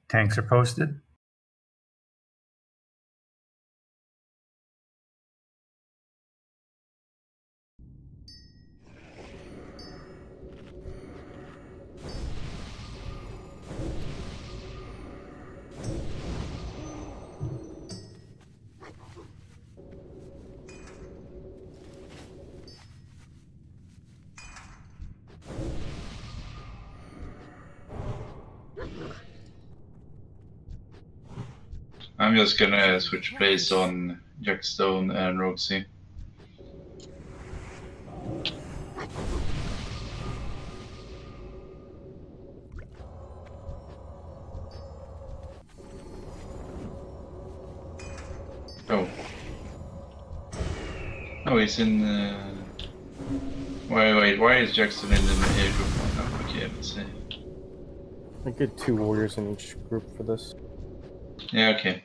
Tanks are posted. I'm just gonna switch place on Jackstone and Roxy. Oh. Oh, he's in... Wait, why is Jackson in the A group? Oh, okay, let's see. I get 2 warriors in each group for this. Yeah, okay.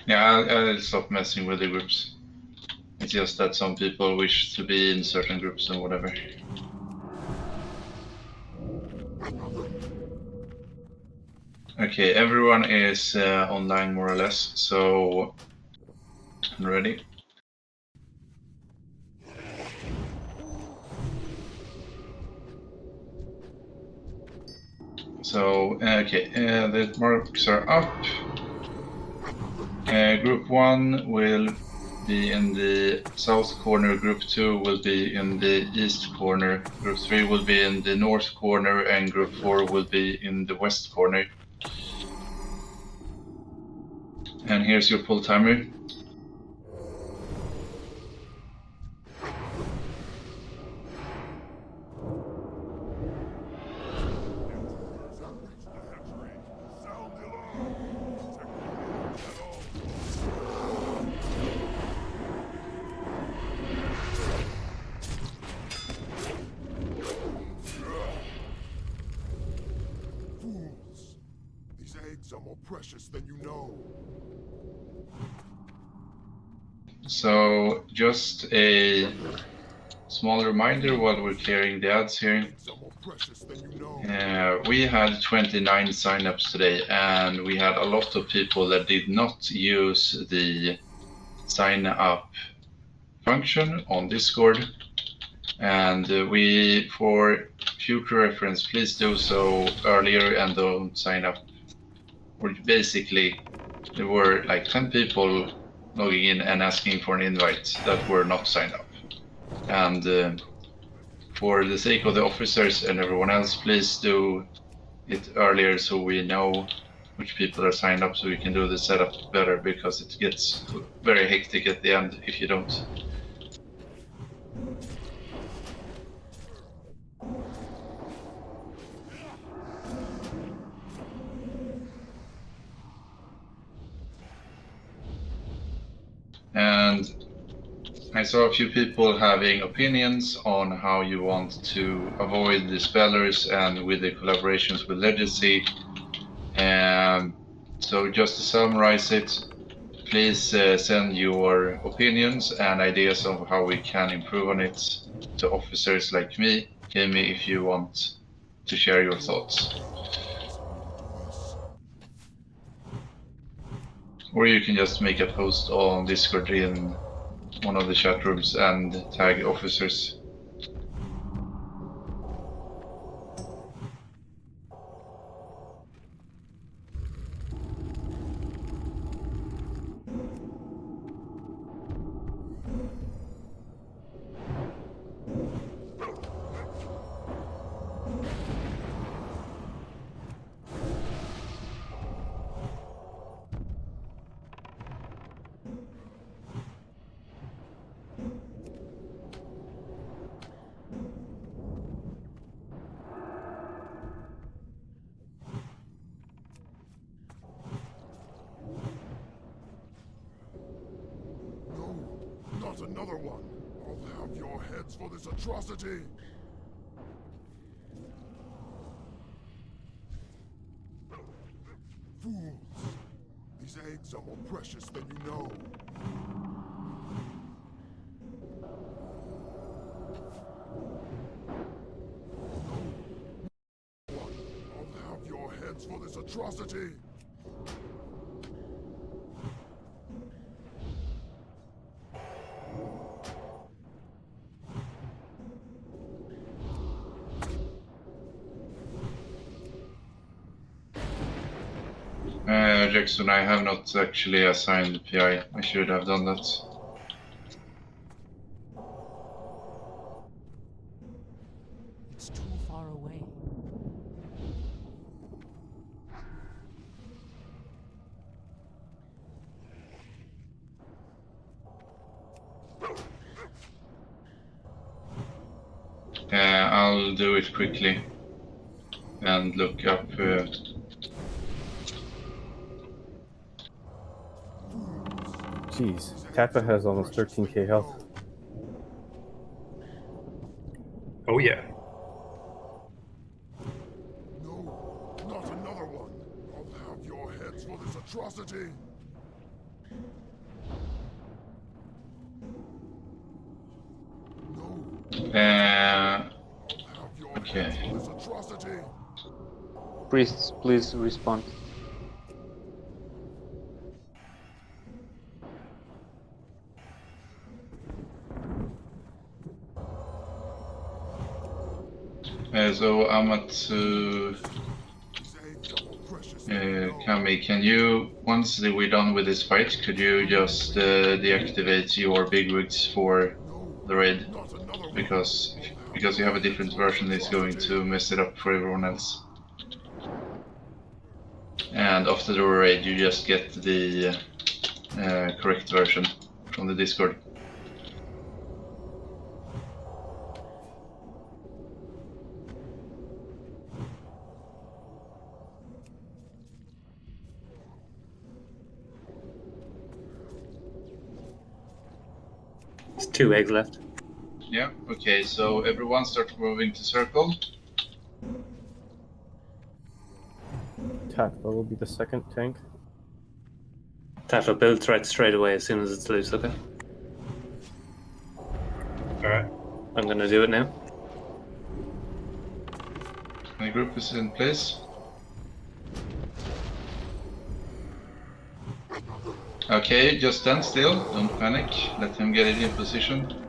Yeah, I'll stop messing with the groups. It's just that some people wish to be in certain groups and whatever. Okay, everyone is online more or less, so I'm ready. So, okay, the marks are up. Group 1 will be in the south corner, Group 2 will be in the east corner, Group 3 will be in the north corner, and Group 4 will be in the west corner. And here's your pull timer. Are more precious than you know. So just a small reminder while we're clearing the ads here. We had 29 signups today, and we had a lot of people that did not use the sign up function on Discord. And we, for future reference, please do so earlier and don't sign up. Or basically, there were like 10 people logging in and asking for an invite that were not signed up. And for the sake of the officers and everyone else, please do it earlier so we know which people are signed up, so we can do the setup better, because it gets very hectic at the end if you don't. And I saw a few people having opinions on how you want to avoid the spellers and with the collaborations with Legacy. So just to summarize it, please send your opinions and ideas of how we can improve on it to officers like me, Jamie, if you want to share your thoughts. Or you can just make a post on Discord in one of the chat rooms and tag officers. Another one. I'll have your heads for this atrocity. Fools. These eggs are more precious than you know. this atrocity? Jackson, I have not actually assigned the PI. I should have done that. It's too far away. I'll do it quickly and look up. Jeez, Tappa has almost 13k health. Oh yeah. No, not another one. I'll have your heads for this atrocity. No, Uh, I'll have your okay. heads for this atrocity. Priests, please respond. So Amatsu, Kami, can you, once we're done with this fight, could you just deactivate your bigwigs for the raid? Because you have a different version, it's going to mess it up for everyone else. And after the raid, you just get the correct version from the Discord. There's 2 eggs left. Yeah, okay, so everyone start moving to circle. Tappa will be the second tank. Tata, build threat straight away as soon as it's loose, okay? Alright. I'm gonna do it now. The group is in place. Okay, just stand still, don't panic, let him get it in position.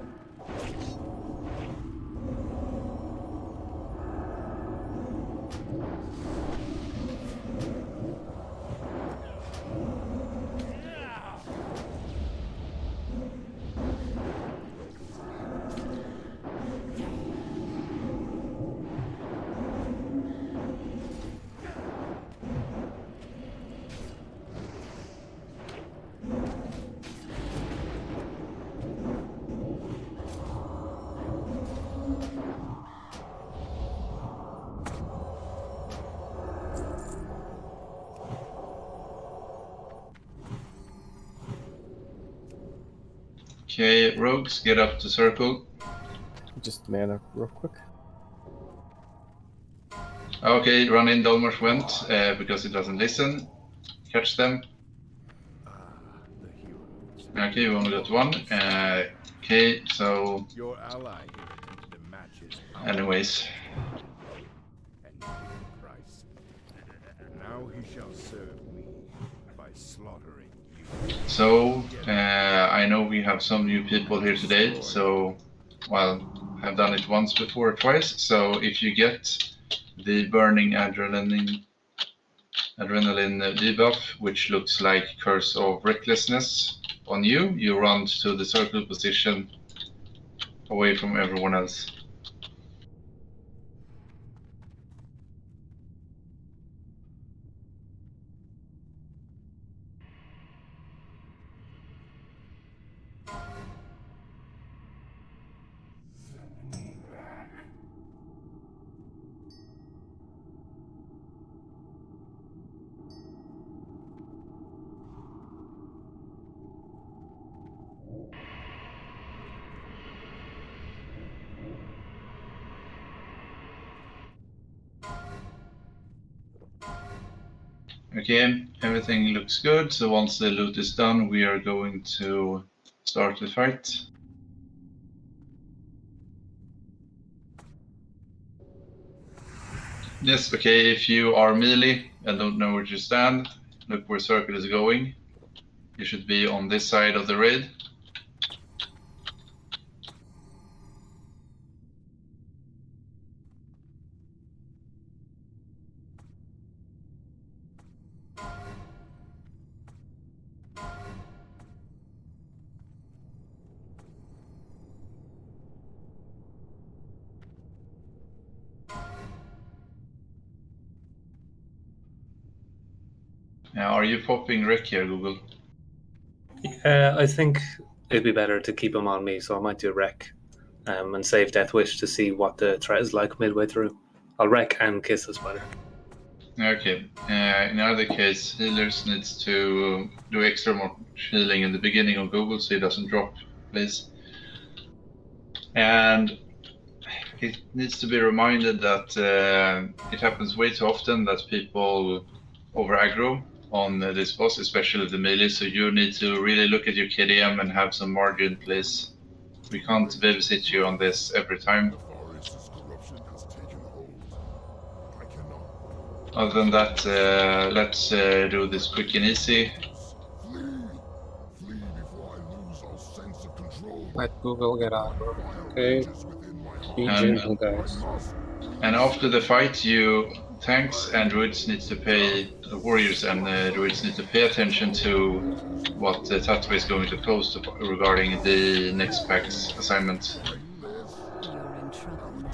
Okay, rogues, get up to circle. Just mana real quick. Okay, run in Dolmar's went, because it doesn't listen. Catch them. Okay, you only got one. Okay, so Your ally here attempted to match his anyways. and paid the price. Now he shall serve me by slaughtering you. So, I know we have some new people here today, so, well, I've done it once before or twice, so if you get the burning adrenaline debuff, which looks like Curse of Recklessness on you, you run to the circle position away from everyone else. Okay, everything looks good, so once the loot is done, we are going to start the fight. Yes, okay, if you are melee, and don't know where to stand, look where circle is going. You should be on this side of the raid. Are you popping Rick here, Google? I think it'd be better to keep him on me, so I might do wreck and save Death Wish to see what the threat is like midway through. I'll wreck and kiss the spider. Okay. In either case, healers needs to do extra more healing in the beginning of Google so he doesn't drop, please. And it needs to be reminded that it happens way too often that people over aggro on this boss, especially the melee, so you need to really look at your KDM and have some margin, please. We can't babysit you on this every time. Other than that, let's do this quick and easy. Let Google get out. Okay. Be gentle, guys. And after the fight, you tanks and druids need to pay, warriors and druids need to pay attention to what Tatwe is going to post regarding the next pack's assignment. You're in trouble now.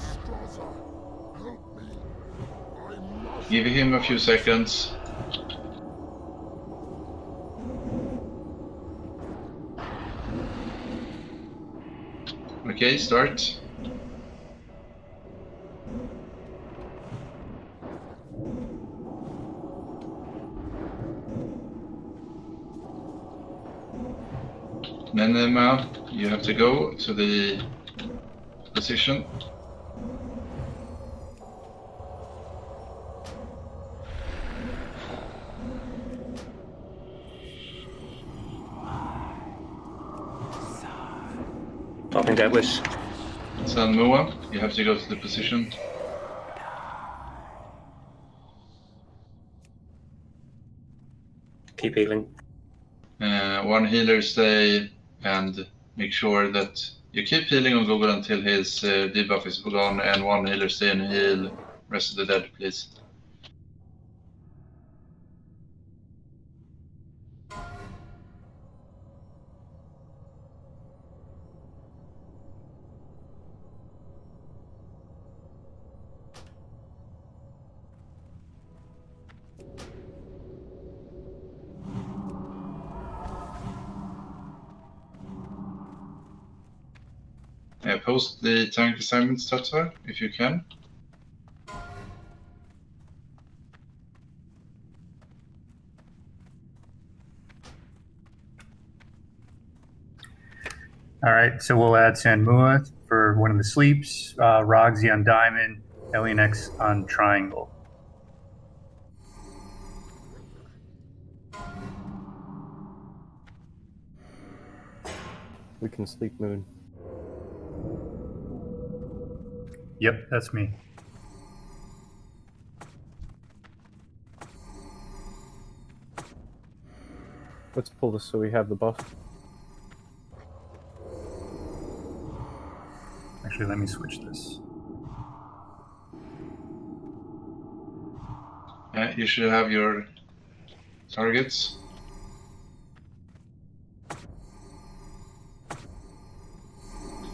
Give him a few seconds. Okay, start. Nenema, you have to go to the position. Popping Death Wish. San Moa, you have to go to the position. Keep healing. One healer stay and make sure that you keep healing on Google until his debuff is gone, and one healer stay and heal rest of the dead, please. Post the tank assignments, Tatwa, if you can. All right, so we'll add Sanmua for one of the sleeps, Rogsy on Diamond, Alienex on Triangle. We can sleep Moon. Yep, that's me. Let's pull this so we have the buff. Actually, let me switch this. You should have your targets.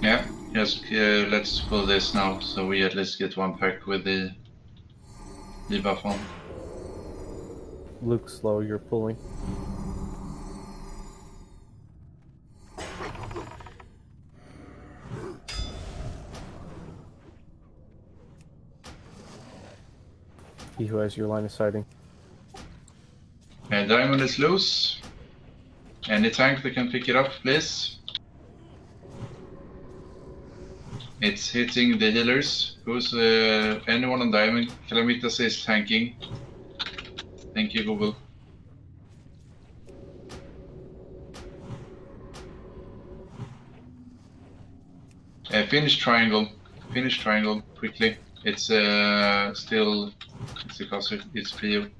Yeah, just let's pull this now, so we at least get one pack with the debuff on. Luke, slow, you're pulling. He who has your line of sighting. Diamond is loose. Any tank that can pick it up, please. It's hitting the healers. Who's anyone on Diamond? Calamitas is tanking. Thank you, Google. Finish triangle. Finish triangle quickly. It's still. It's because it's for you.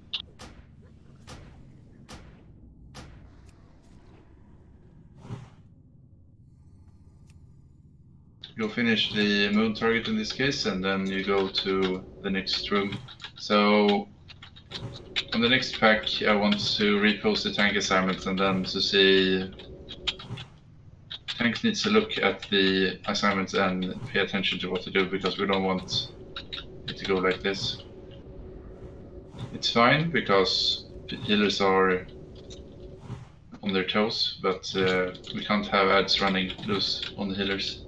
go finish the moon target in this case, and then you go to the next room. So on the next pack, I want to repost the tank assignments and then to see. Tank needs to look at the assignments and pay attention to what to do because we don't want it to go like this. It's fine because the healers are on their toes, but we can't have ads running loose on the healers.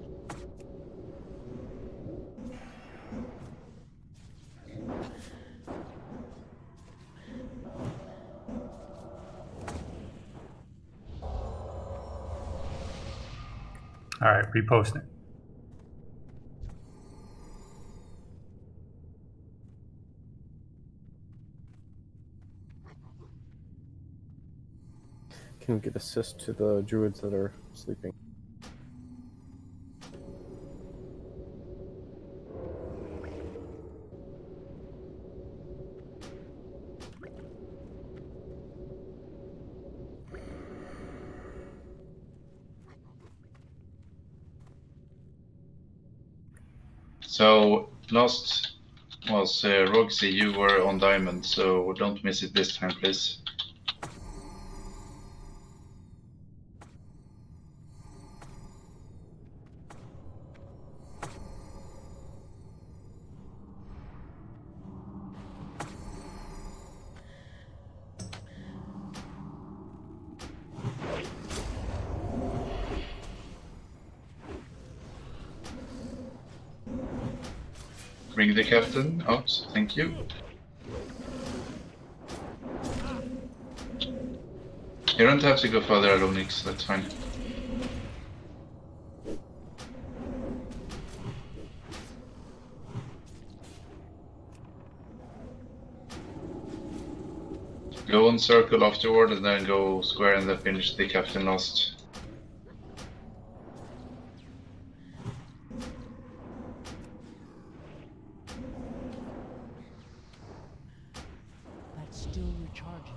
All right, reposting it. Can we get assist to the druids that are sleeping? So last was Roxy, you were on diamond, so don't miss it this time, please. Bring the captain out, thank you. You don't have to go further, Alonix, that's fine. Go on circle afterward and then go square and then finish the captain last. That's still recharging.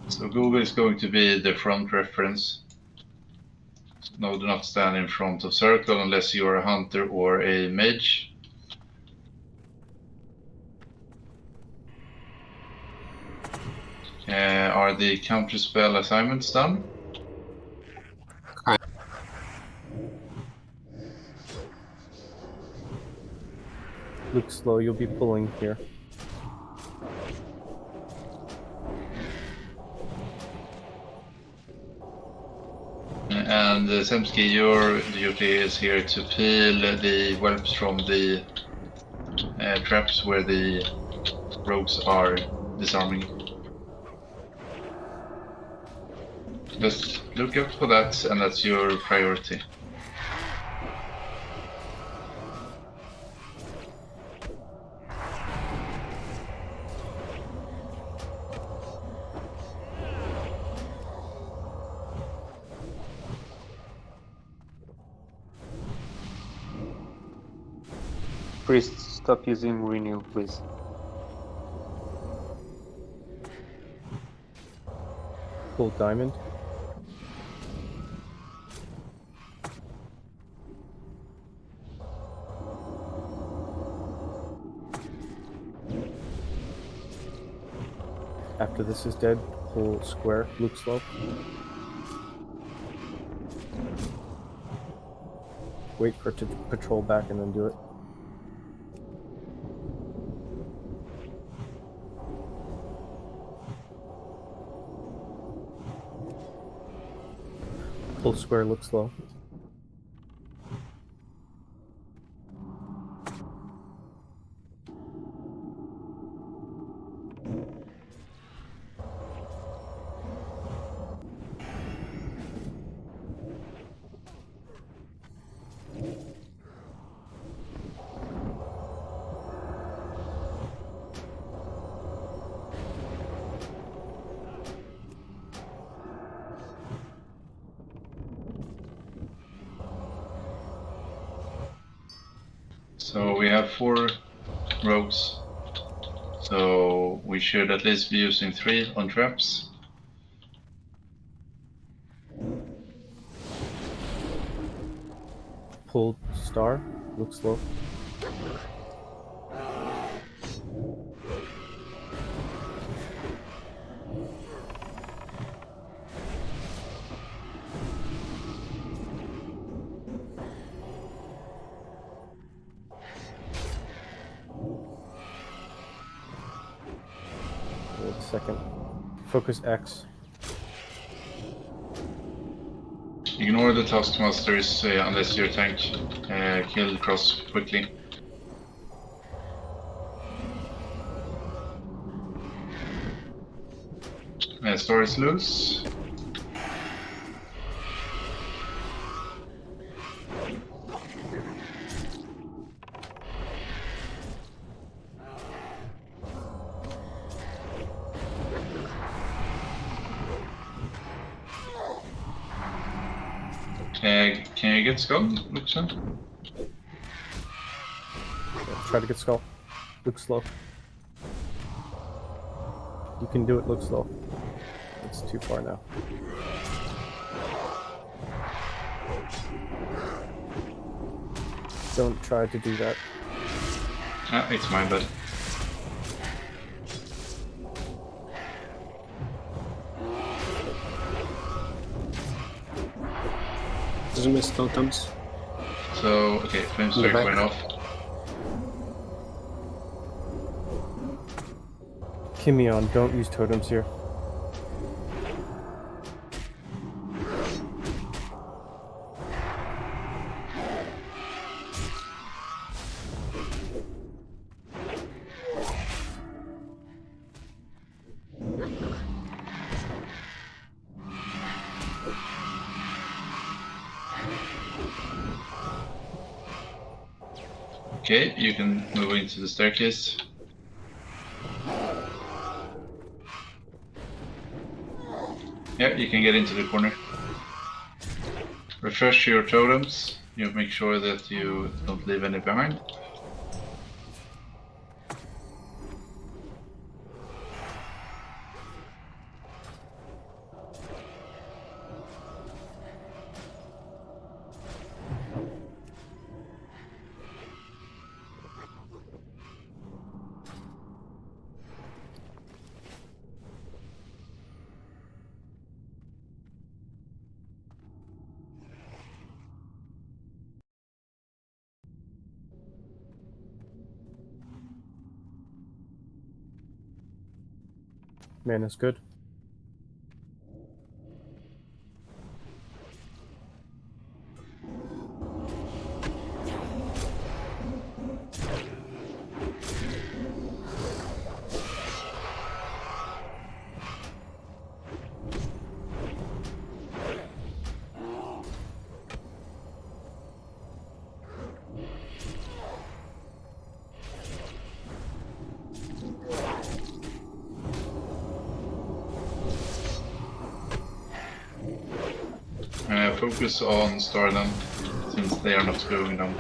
So Google is going to be the front reference. No, do not stand in front of circle unless you are a hunter or a mage. Are the counter spell assignments done? Luke, slow, you'll be pulling here. And Semsky, your duty is here to peel the whelps from the traps where the rogues are disarming. Just look out for that, and that's your priority. Priest, stop using renew, please. Pull diamond. After this is dead, pull square, Luke slow. Wait for it to patrol back and then do it. Pull square, look slow. So we have 4 rogues. So we should at least be using 3 on traps. Pulled star. Looks low. Wait a second. Focus X. Ignore the taskmasters unless your tank kill Cross quickly. Star is loose. Can you get Skull, Luxon? Yeah, try to get skull. Look slow. You can do it, look slow. It's too far now. Don't try to do that. Ah, it's my bad. Doesn't miss totems. So, okay, Flame Strike back. went off. Kimion, don't use totems here. Okay, you can move into the staircase. Yeah, you can get into the corner. Refresh your totems. You make sure that you don't leave any behind. Mana's good. Focus on Stardom, since they are not going down.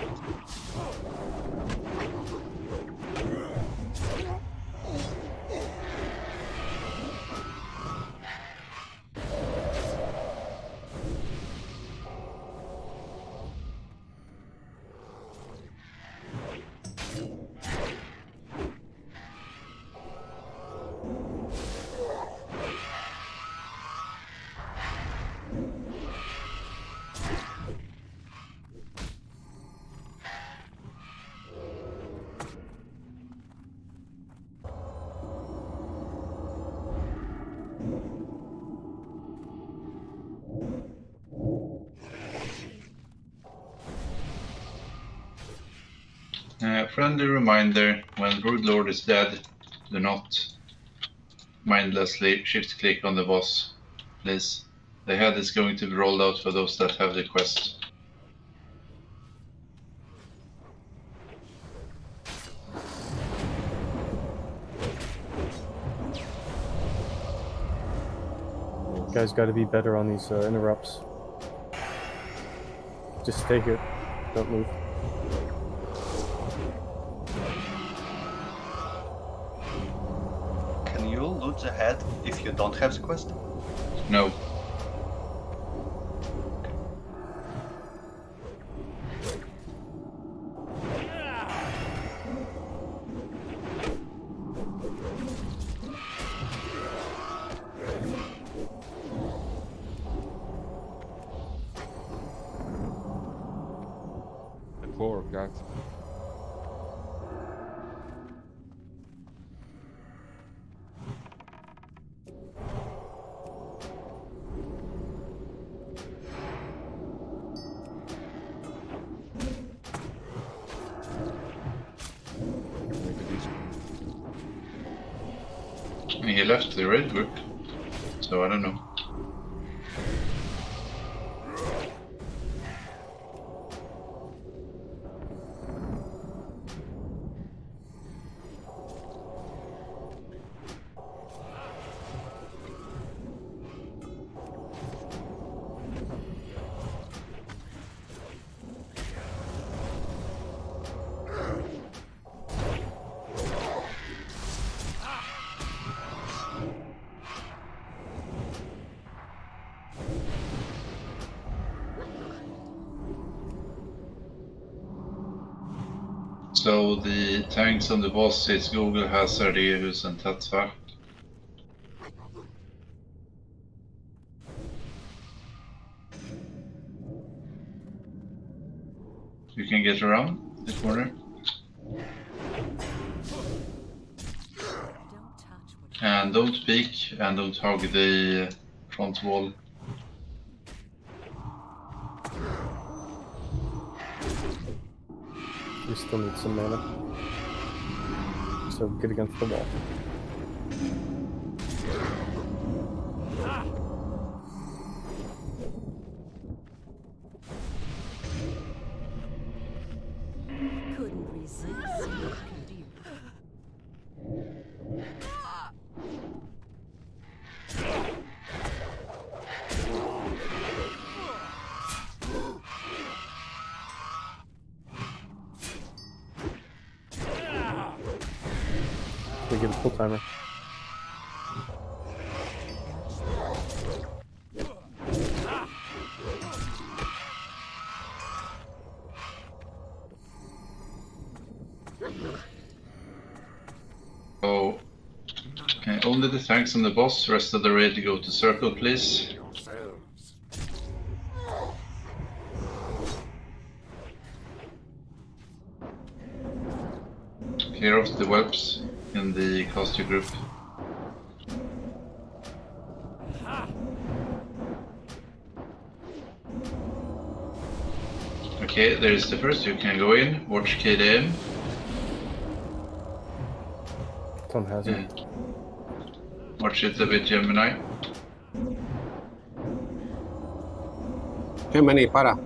Friendly reminder, when Brood Lord is dead, do not mindlessly shift click on the boss, please. The head is going to be rolled out for those that have the quest. You guys got to be better on these interrupts. Just stay here. Don't move. Can you loot the head if you don't have the quest? No. Four, guys. He left the raid group, so I don't know. So the tanks on the boss is Google, Hazard, Ehus and Tatva. You can get around the corner. Don't touch what And don't peek and don't hug the front wall. You still need some mana. So get against the wall. couldn't resist, could you? We get a full timer. So, only the tanks and the boss, rest of the raid go to circle, please. Yourselves. Clear off the webs in the caster group. Okay, there's the first. You can go in, watch KDM. Don't hazard. Watch it a bit, Gemini. Gemini, para.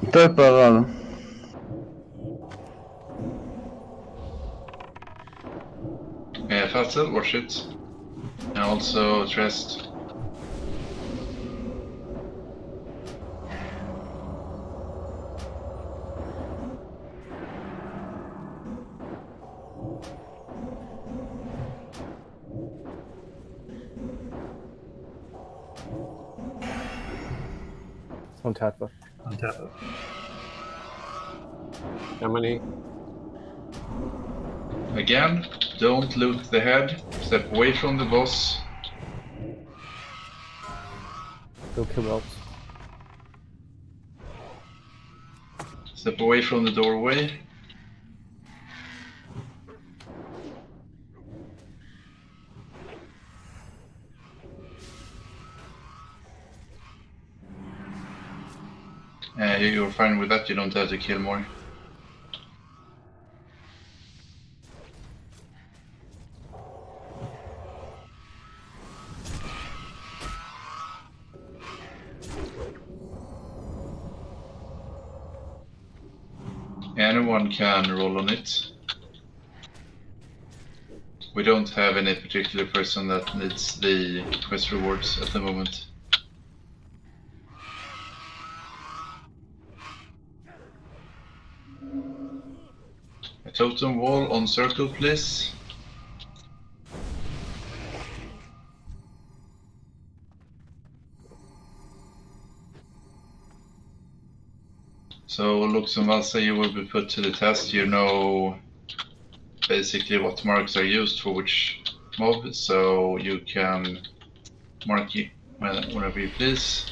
Estoy parado. Fatzel, watch it. And also Trest. On Tatva. On top of. Gemini. Again, don't loot the head. Step away from the boss. Go kill whelps. Step away from the doorway. You're fine with that, you don't have to kill more. anyone can roll on it. We don't have any particular person that needs the quest rewards at the moment. A totem wall on circle, please. So, Lux and Valsa, you will be put to the test. You know basically what marks are used for which mob, so you can mark it whenever you please.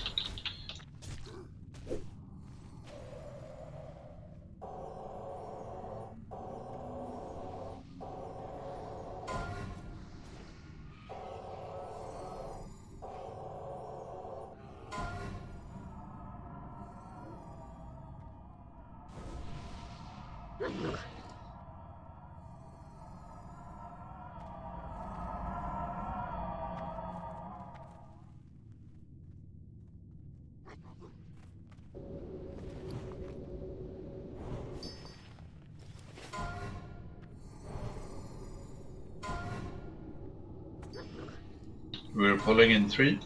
We're pulling in 3.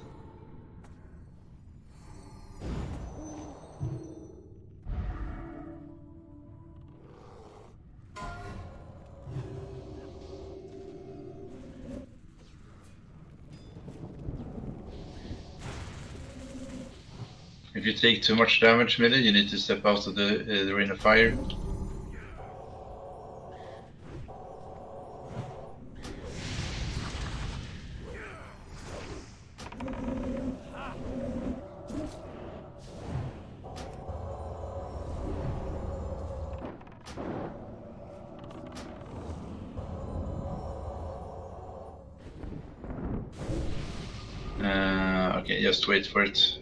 If you take too much damage, Millie, you need to step out of the ring of fire. Okay, just wait for it.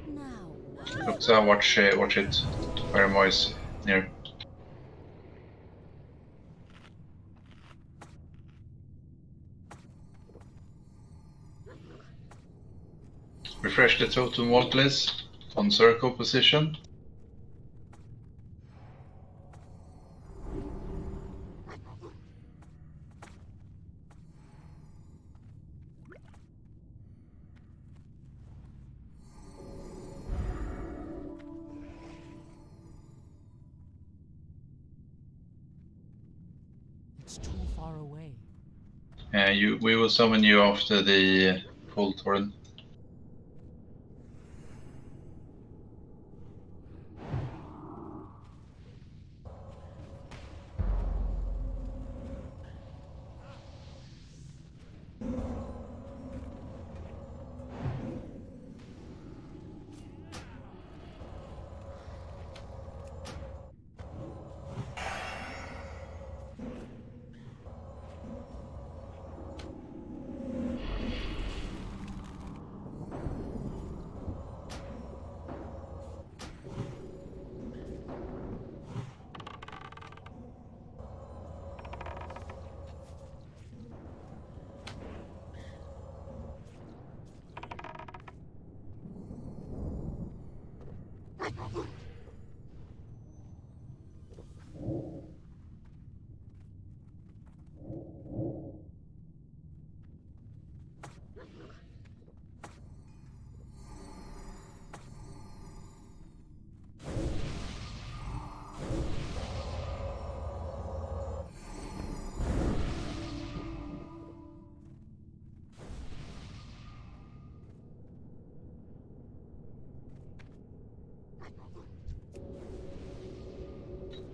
Now, Luxa, watch it. Firemo is near. Refresh the totem wall, please. On circle position. it's too far away. We will summon you after the full torrent.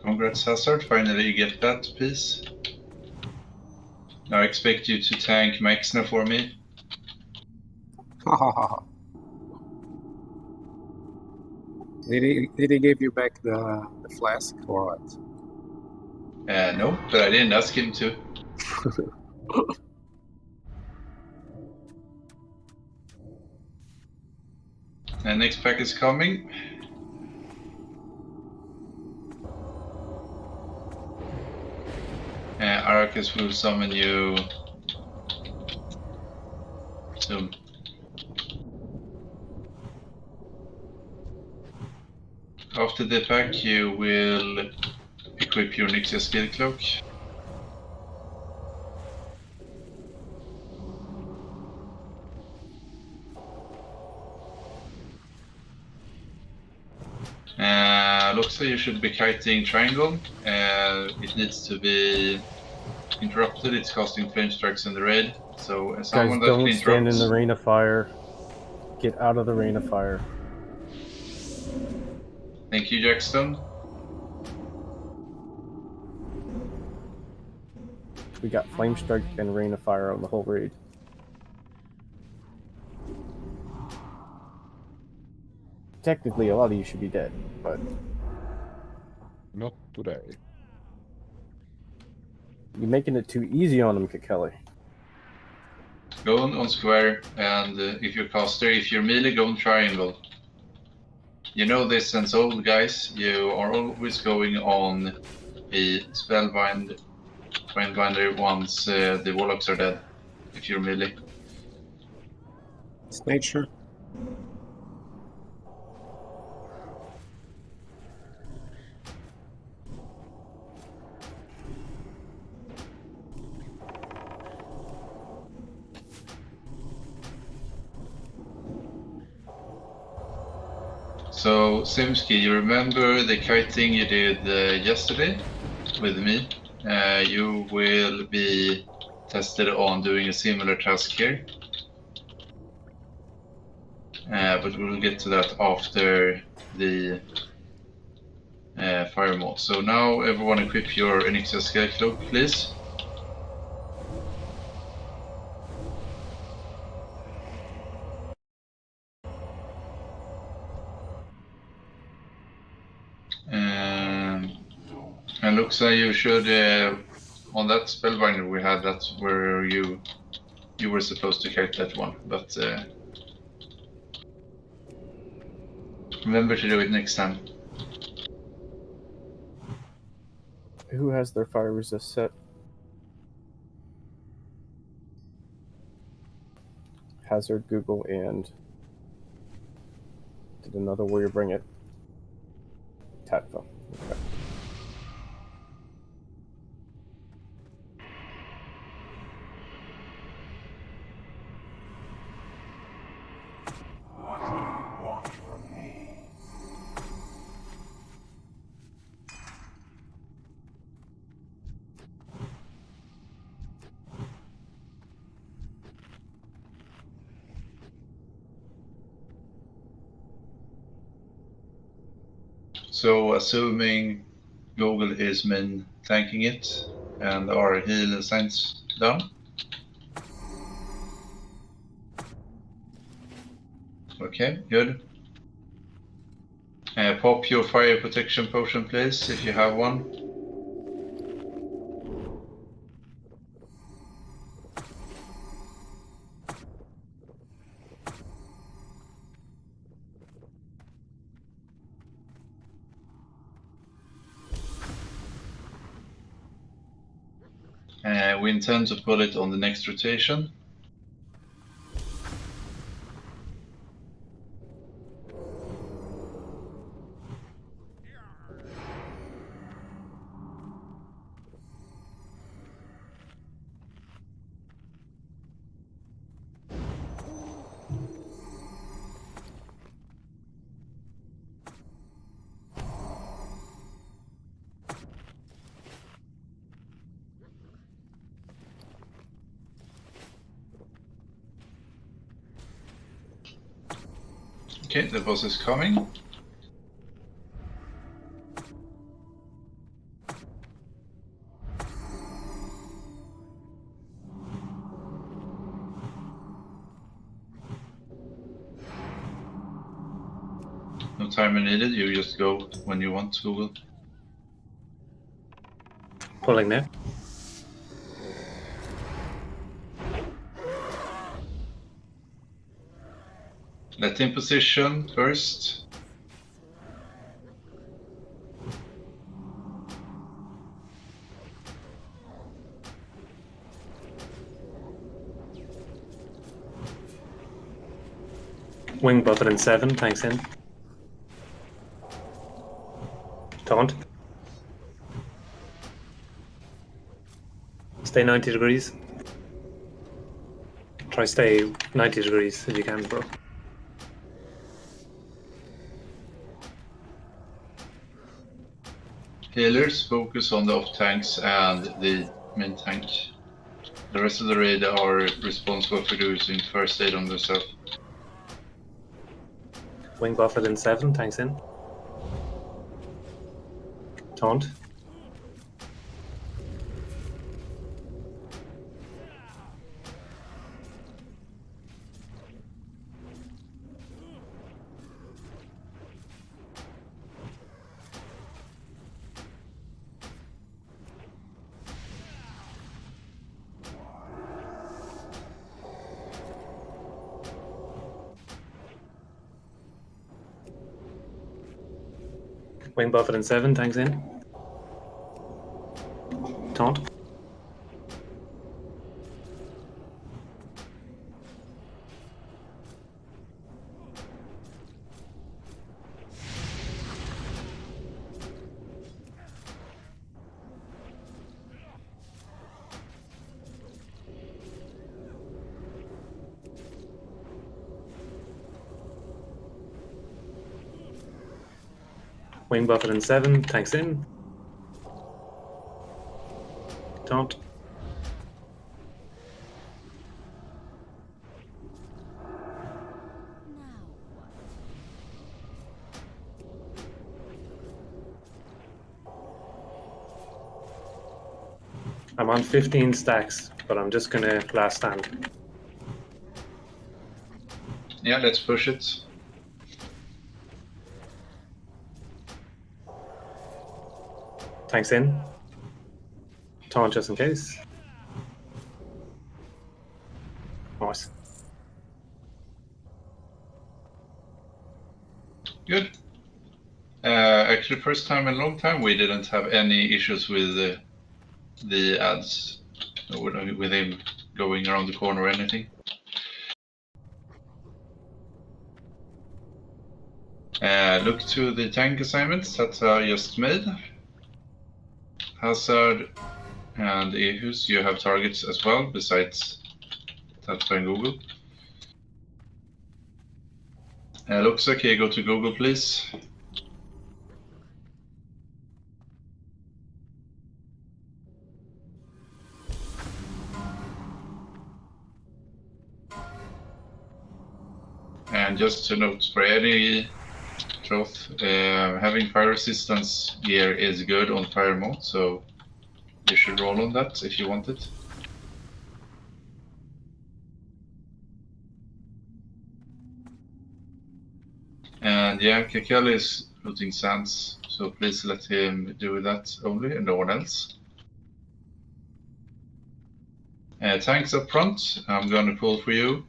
Congrats, Hazard. Finally you get that piece. Now I expect you to tank Maxna for me. Did he give you back the flask or what? No, but I didn't ask him to. And next pack is coming. Arrakis will summon you soon. After the pack, you will equip your Nixia skill cloak. Looks like you should be kiting triangle. It needs to be interrupted. It's casting flame strikes in the raid. So Guys, someone that don't stand in interrupts. the rain of fire. Get out of the rain of fire. Thank you, Jackson. We got flame strike and rain of fire on the whole raid. Technically, a lot of you should be dead, but Not today. you're making it too easy on them, Kelly. Go on square, and if you're caster, if you're melee, go on triangle. You know this since old, guys. You are always going on a spellbinder once the warlocks are dead, if you're melee. It's nature. So, Simski, you remember the kiting you did yesterday with me? You will be tested on doing a similar task here. But we'll get to that after the fire mode. So now everyone equip your Onyxia Scale Cloak, please. And looks like you should, on that spellbinder we had, that's where you were supposed to kite that one, but remember to do it next time. Who has their fire resist set? Hazard, Google, and did another warrior bring it? Tatfa. Okay. So assuming Google is main tanking it and our heal signs down. Okay, good. Pop your fire protection potion, please, if you have one. We intend to pull it on the next rotation. Okay, the boss is coming. No timer needed, you just go when you want to, Google. Pulling now. Let in position first. Wing buffet in 7, tanks in. Taunt. Stay 90 degrees. Try stay 90 degrees if you can, bro. Healers, focus on the off tanks and the main tank. The rest of the raid are responsible for doing first aid on themselves. Wing buffet in 7, tanks in. Taunt. Wing buffet in 7, tanks in. Taunt. Wing buffet in 7, tanks in. Taunt. I'm on 15 stacks, but I'm just gonna last stand. Yeah, let's push it. Tanks in. Taunt just in case. Nice. Good. Actually, first time in a long time we didn't have any issues with the ads, with him going around the corner or anything. Look to the tank assignments that I just made. Hazard and Ehus, you have targets as well, besides Tata and Google. Looks okay, go to Google, please. And just to note, for any trough, having fire resistance gear is good on fire mode, so you should roll on that if you want it. And yeah, Kekel is looting sands, so please let him do that only and no one else. Tanks up front, I'm gonna pull for you.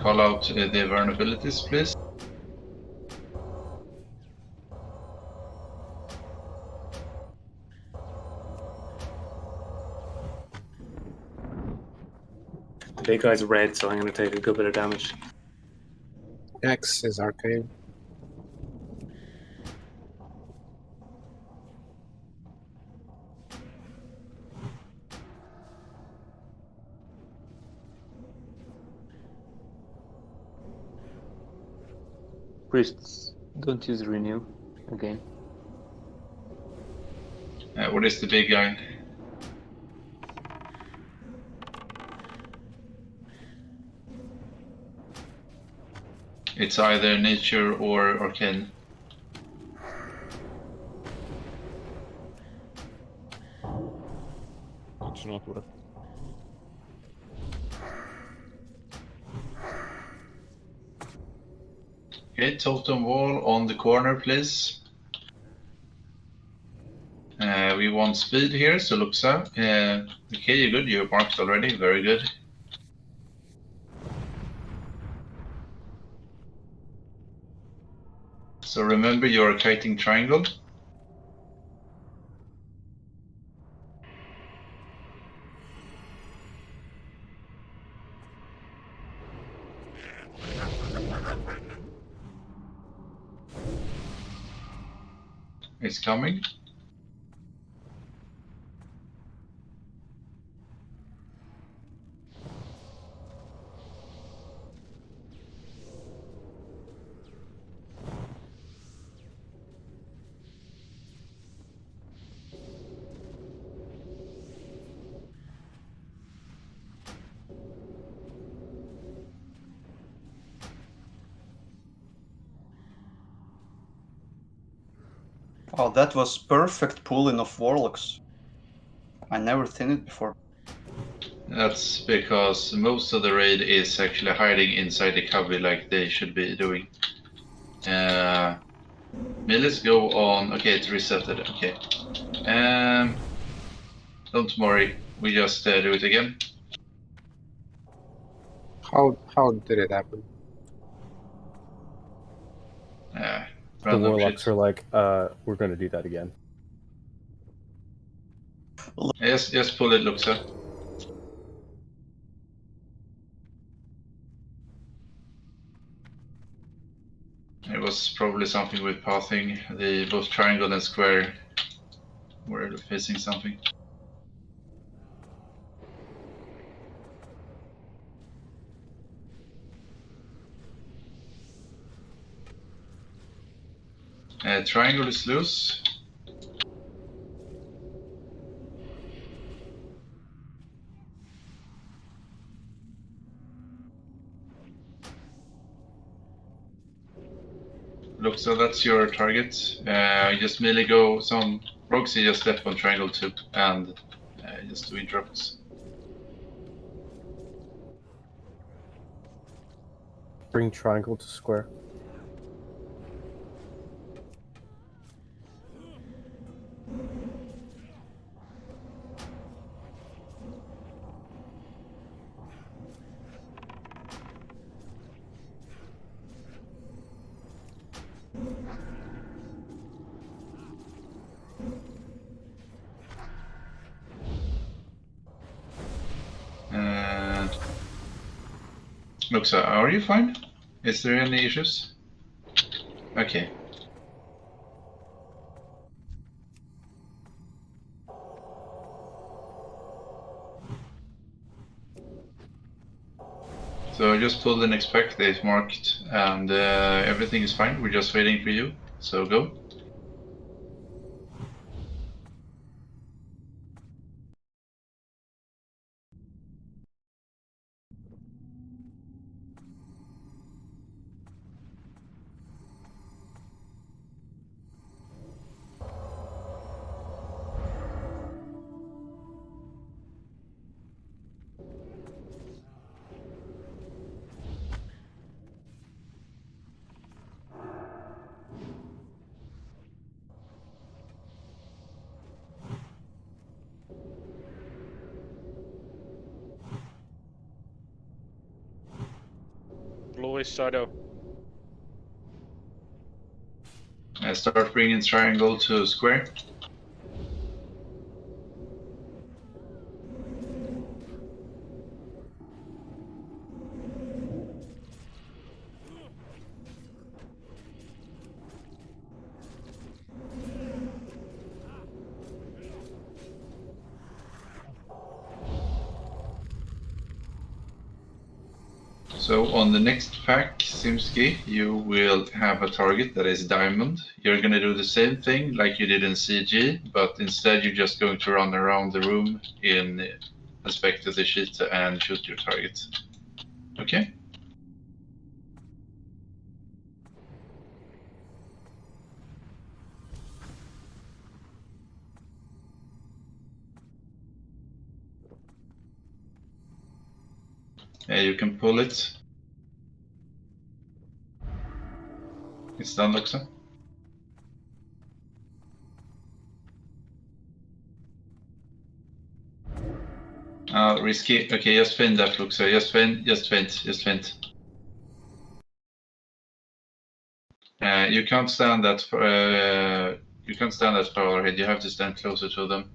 Call out the vulnerabilities, please. The big guy's red, so I'm going to take a good bit of damage. X is arcane. Priests, don't use renew again. What is the big guy? It's either nature or arcane. It should not work. Okay, totem wall on the corner, please. We want speed here, so Luxa. Okay, you're good. You're marked already. Very good. So remember your kiting triangle. It's coming. Oh, that was perfect pulling of warlocks. I never seen it before. That's because most of the raid is actually hiding inside the cubby like they should be doing. Let's go on. Okay, it's resetted. Okay. Don't worry. We just do it again. How did it happen? The Random warlocks shit. are like, we're going to do that again. Yes, pull it, Luxa. It was probably something with pathing. The both triangle and square were facing something. Triangle is loose. Look, so that's your target. Just melee go some Roxy, just step on triangle too, and just do interrupts. Bring triangle to square. Luxa, are you fine? Is there any issues? Okay. So just pull the next pack, they've marked, and everything is fine. We're just waiting for you, so go. Blue is shadow. Start bringing triangle to square. So on the next pack, Simski, you will have a target that is diamond. You're going to do the same thing like you did in CG, but instead you're just going to run around the room in respect to the sheet and shoot your target. Okay? You can pull it. It's done, Luxa. Risky. Okay, just feint that, Luxa. Just feint. You can't stand that far ahead. You have to stand closer to them.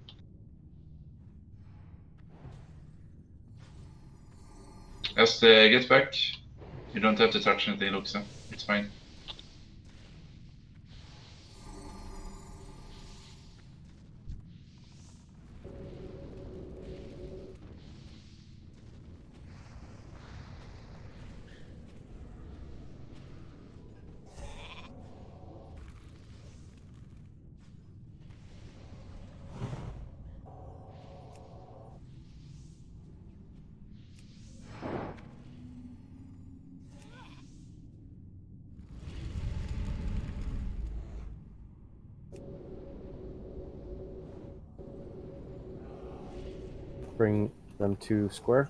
Just get back. You don't have to touch anything, Luxa. It's fine. Bring them to square.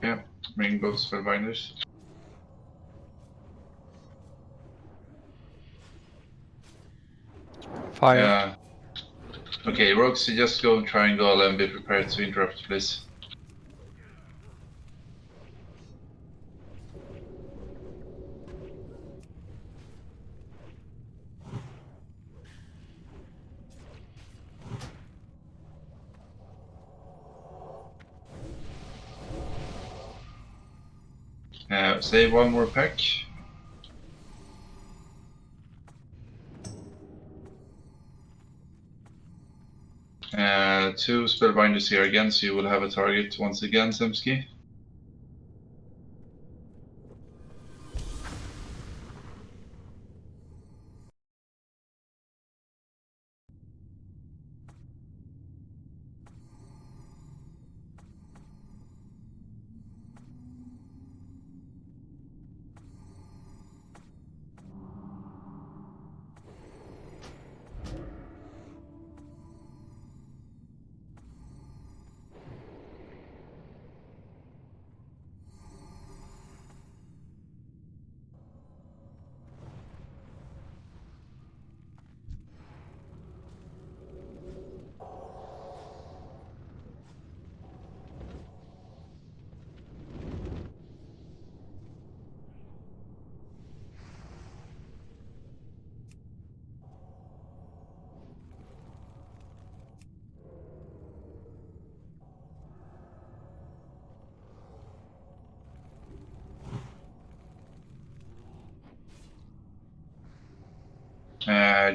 Yeah, bring both spellbinders. Fire. Okay, Rogues, you just go triangle and be prepared to interrupt, please. Save one more pack. Two spellbinders here again, so you will have a target once again, Zemski.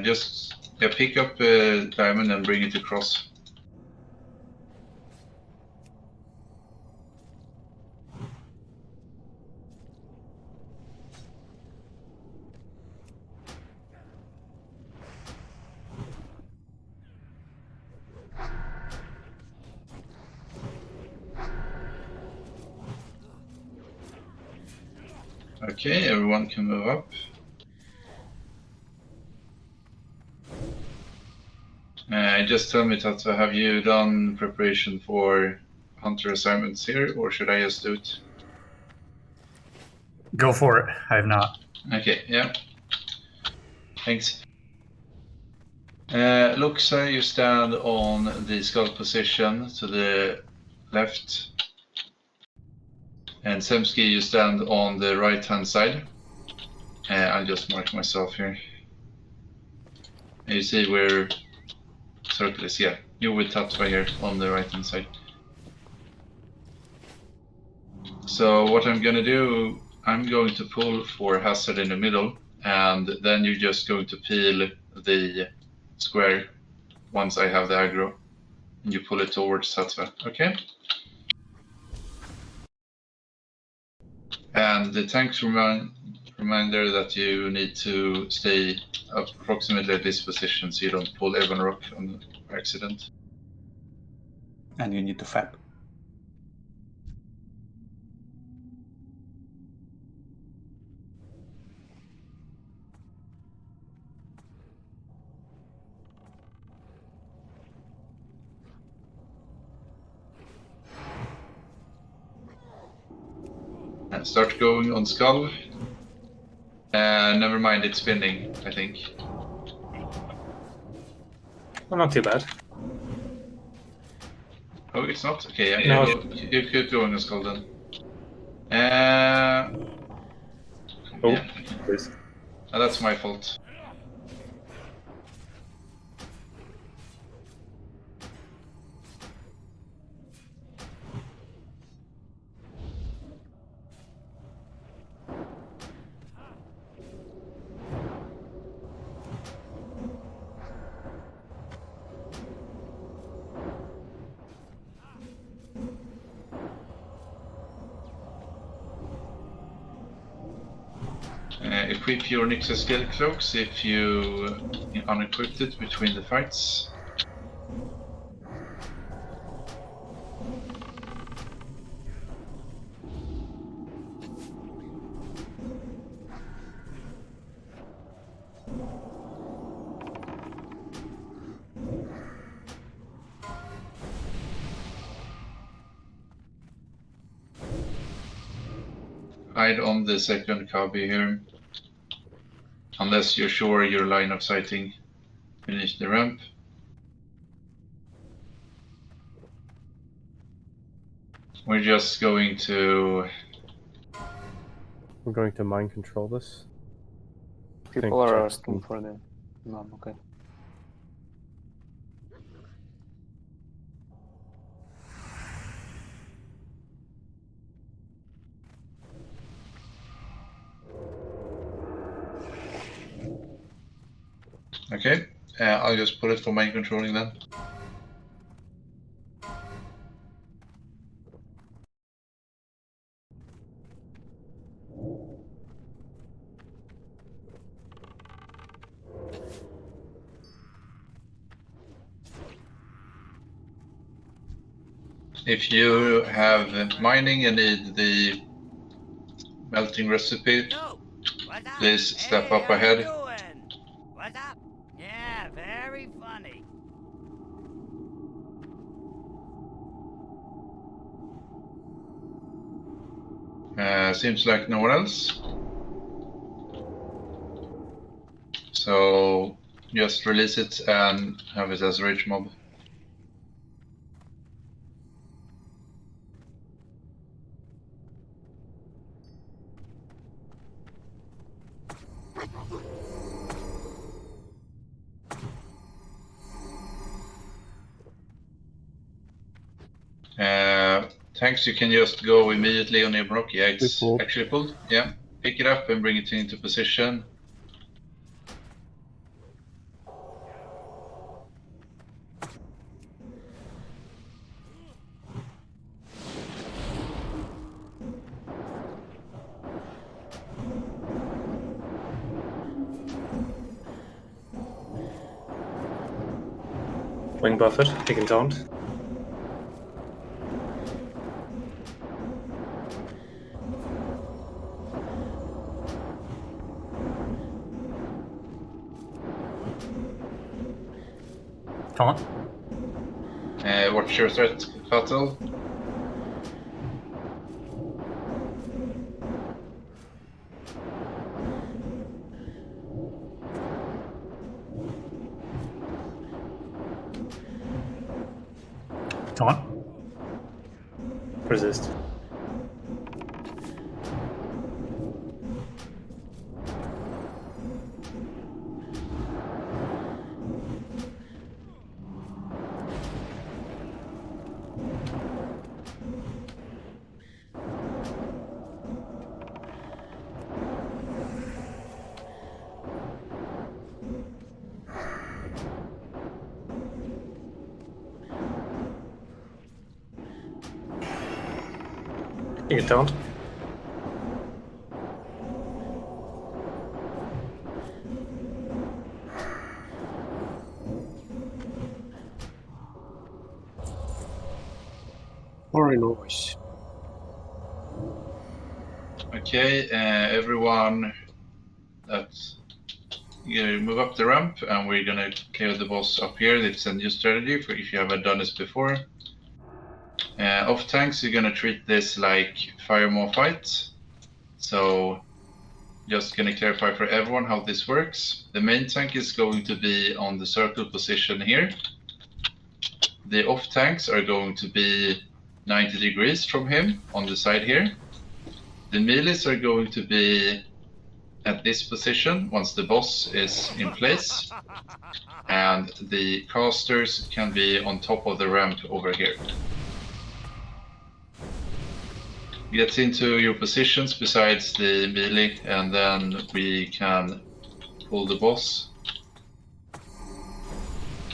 Just pick up a diamond and bring it across. Okay, everyone can move up. Just tell me, Tatsu, have you done preparation for hunter assignments here, or should I just do it? Go for it. I have not. Okay, yeah. Thanks. Luxa, you stand on the skull position to the left. And Zemski, you stand on the right-hand side. I'll just mark myself here. And you see where circle is, yeah. You with Tatsu here on the right-hand side. So what I'm gonna do, I'm going to pull for hazard in the middle, and then you're just going to peel the square once I have the aggro, and you pull it towards Tatsu, okay? And the tanks reminder that you need to stay approximately at this position so you don't pull Evan Rock on accident. And you need to fab. And start going on skull. Never mind, it's spinning, I think. Well, not too bad. Oh, it's not? Okay, No. you could go on a skull then. Oh, Yeah. please. That's my fault. Equip your Nyxa skill cloaks if you unequipped it between the fights. Hide on the second cubby here. Unless you're sure your line of sighting finished the ramp. We're just going to... We're going to mind control this. People are Jackson- asking for the none, okay. Okay, I'll just put it for mind controlling then. If you have mining and need the melting recipe, please step up ahead. What's up? Yeah, very funny. Seems like no one else. So just release it and have it as a rage mob. Tanks, you can just go immediately on your block. Yeah, it's pulled. actually pulled. Yeah, pick it up and bring it into position. Wing buffered, taking taunt. Taunt. Watch your threat, Fatal. Taunt. Resist. You can taunt. Very nice. Okay, everyone, that's you move up the ramp, and we're gonna kill the boss up here. It's a new strategy for if you haven't done this before. Off tanks, you're gonna treat this like fire maw fight. So, just gonna clarify for everyone how this works. The main tank is going to be on the circle position here. The off tanks are going to be 90 degrees from him on the side here. The melees are going to be at this position once the boss is in place, and the casters can be on top of the ramp over here. Get into your positions besides the melee, and then we can pull the boss.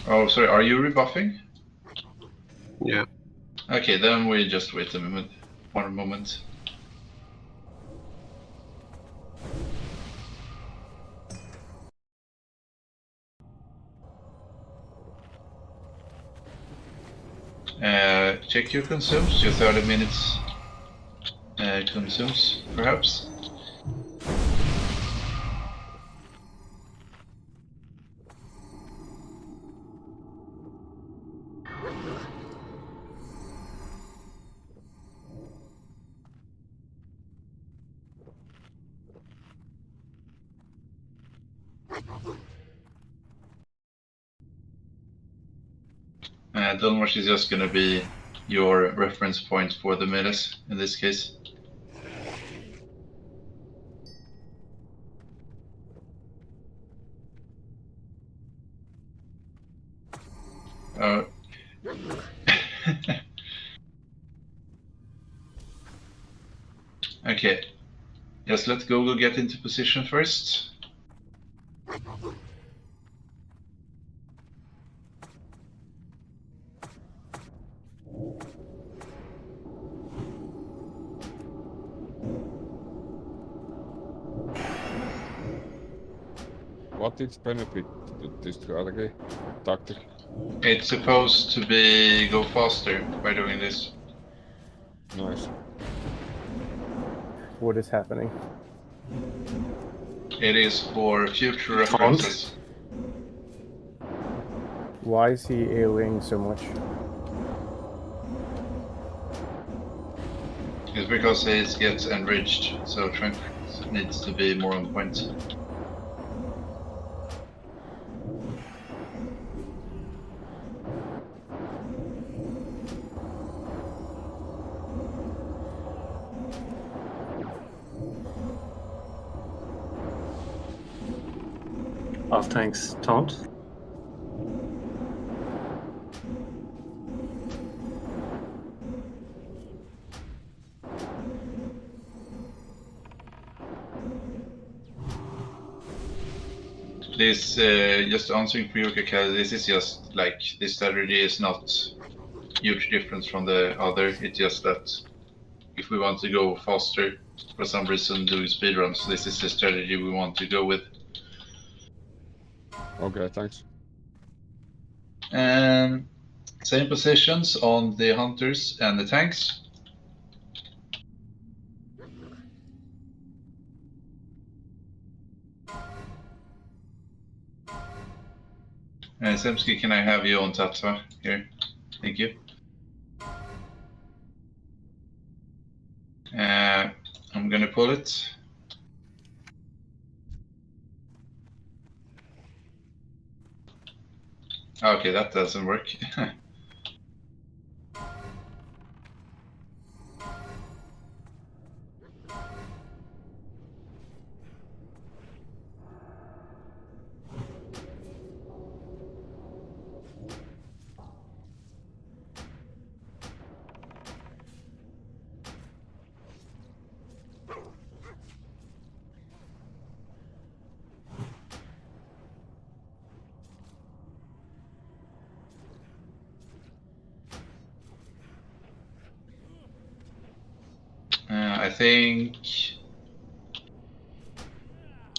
Oh, sorry, are you rebuffing? Yeah. Okay, then we just wait a moment. 1 moment. Check your consumes, your 30 minutes consumes, perhaps. Dunwich is just going to be your reference point for the melees in this case. Okay, just let Google get into position first. What is benefit to this strategy tactic? It's supposed to be go faster by doing this. Nice. What is happening? It is for future references. Why is he AoEing so much? It's because it gets enriched, so Trent needs to be more on point. Off tanks taunt. This, just answering for you, Kakao, this is just like, this strategy is not huge difference from the other. It's just that if we want to go faster, for some reason doing speedruns, this is the strategy we want to go with. Okay, thanks. Same positions on the hunters and the tanks. Semsky, can I have you on Tatva here? Thank you. I'm gonna pull it. Okay, that doesn't work. I think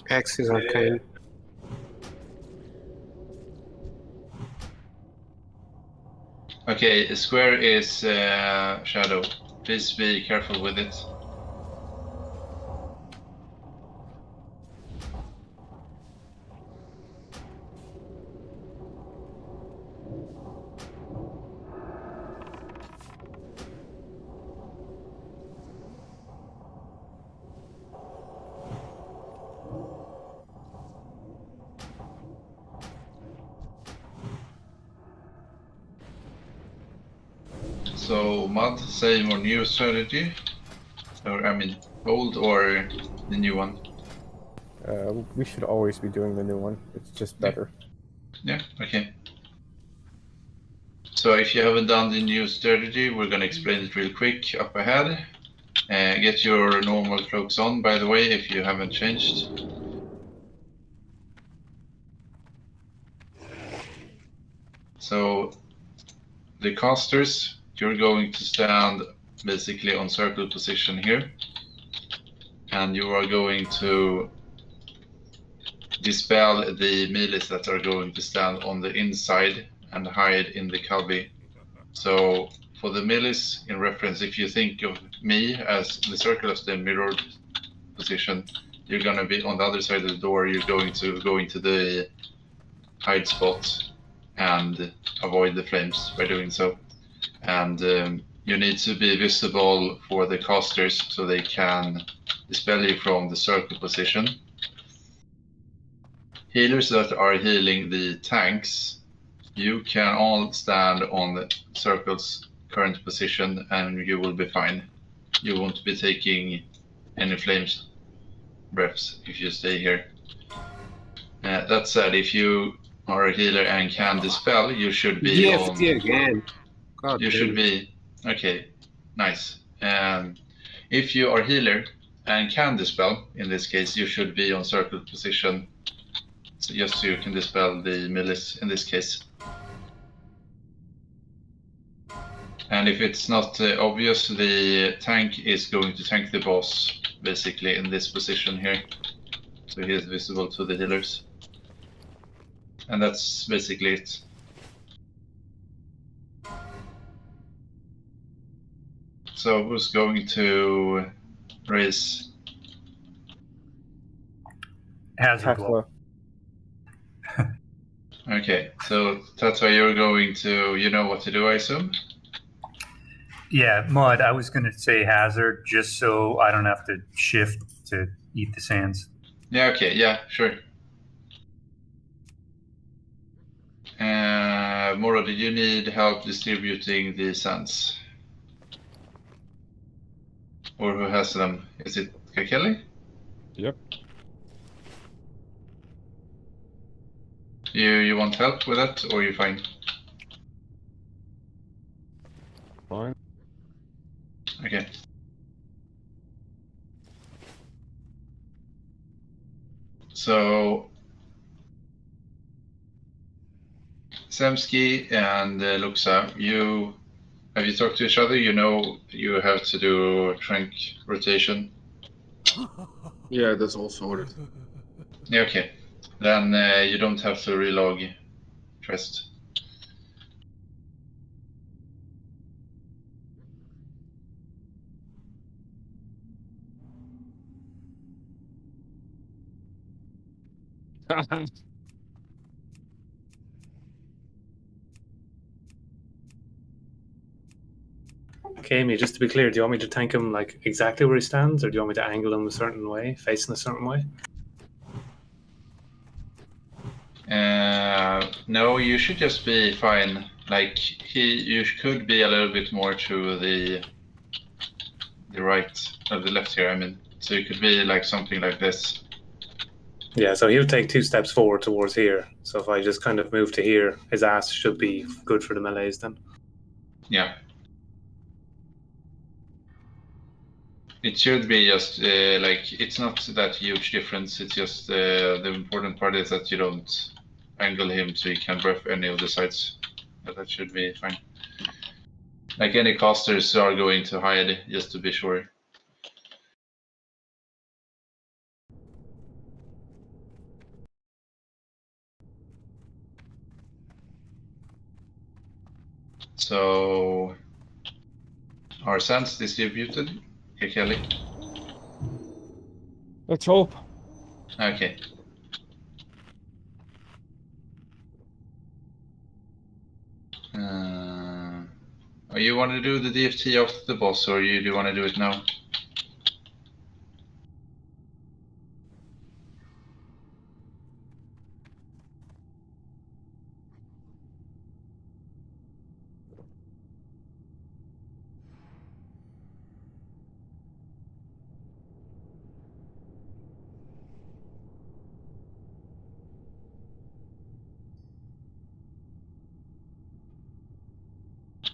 X is arcane. okay, square is shadow. Please be careful with it. So Mud, same or new strategy? Or I mean old or the new one? We should always be doing the new one. It's just better. Yeah, okay. So if you haven't done the new strategy, we're going to explain it real quick up ahead. Get your normal cloaks on, by the way, if you haven't changed. So the casters, you're going to stand basically on circle position here. And you are going to dispel the melees that are going to stand on the inside and hide in the cubby. So for the melees, in reference, if you think of me as the circle of the mirrored position, you're going to be on the other side of the door. You're going to go into the hide spot and avoid the flames by doing so. And you need to be visible for the casters so they can dispel you from the circle position. Healers that are healing the tanks, you can all stand on the circle's current position and you will be fine. You won't be taking any flames breaths if you stay here. That said, if you are a healer and can dispel, you should be on. DFT again. God You damn should it. be okay. Nice. If you are healer and can dispel, in this case, you should be on circle position, so just so you can dispel the melees in this case. And if it's not obvious, the tank is going to tank the boss, basically in this position here. So he is visible to the healers. And that's basically it. So who's going to raise? Hazard blow. Tekla. Okay, so that's why you're going to, you know what to do, I assume? Yeah, Mud, I was going to say hazard just so I don't have to shift to eat the sands. Yeah, okay, yeah, sure. Moro, did you need help distributing the sands? Or who has them? Is it Kelly? Yep. You want help with that, or you fine? Fine. Okay. So Semsky and Luxa, have you talked to each other? You know you have to do trank rotation. Yeah, that's all sorted. Yeah, okay. Then you don't have to relog Trest. Kami, just to be clear, do you want me to tank him like exactly where he stands, or do you want me to angle him a certain way, facing a certain way? No, you should just be fine. Like you could be a little bit more to the right, or the left here. I mean, so you could be like something like this. Yeah, so he'll take 2 steps forward towards here. So if I just kind of move to here, his ass should be good for the melees then. Yeah. It should be just like, it's not that huge difference. It's just the important part is that you don't angle him so he can breath any of the sides. But that should be fine. Like any casters are going to hide, just to be sure. So, are sands distributed? Okay, Kelly. Let's hope. Okay. You want to do the DFT after the boss, or do you want to do it now?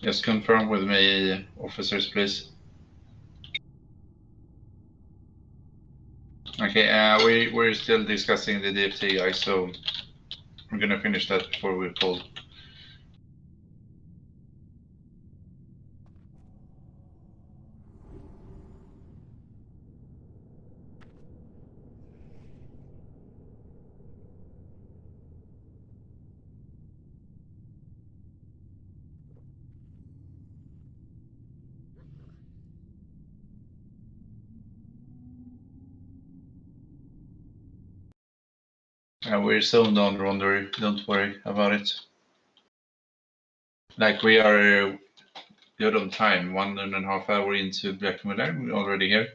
Just confirm with me, officers, please. Okay, we're still discussing the DFT, guys, so we're gonna finish that before we pull. We're zoned on, Ronder, don't worry about it. Like, we are good on time, 1.5 hours into Black Miller, we're already here.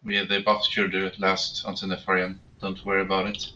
The buff should last until Nefarian, don't worry about it.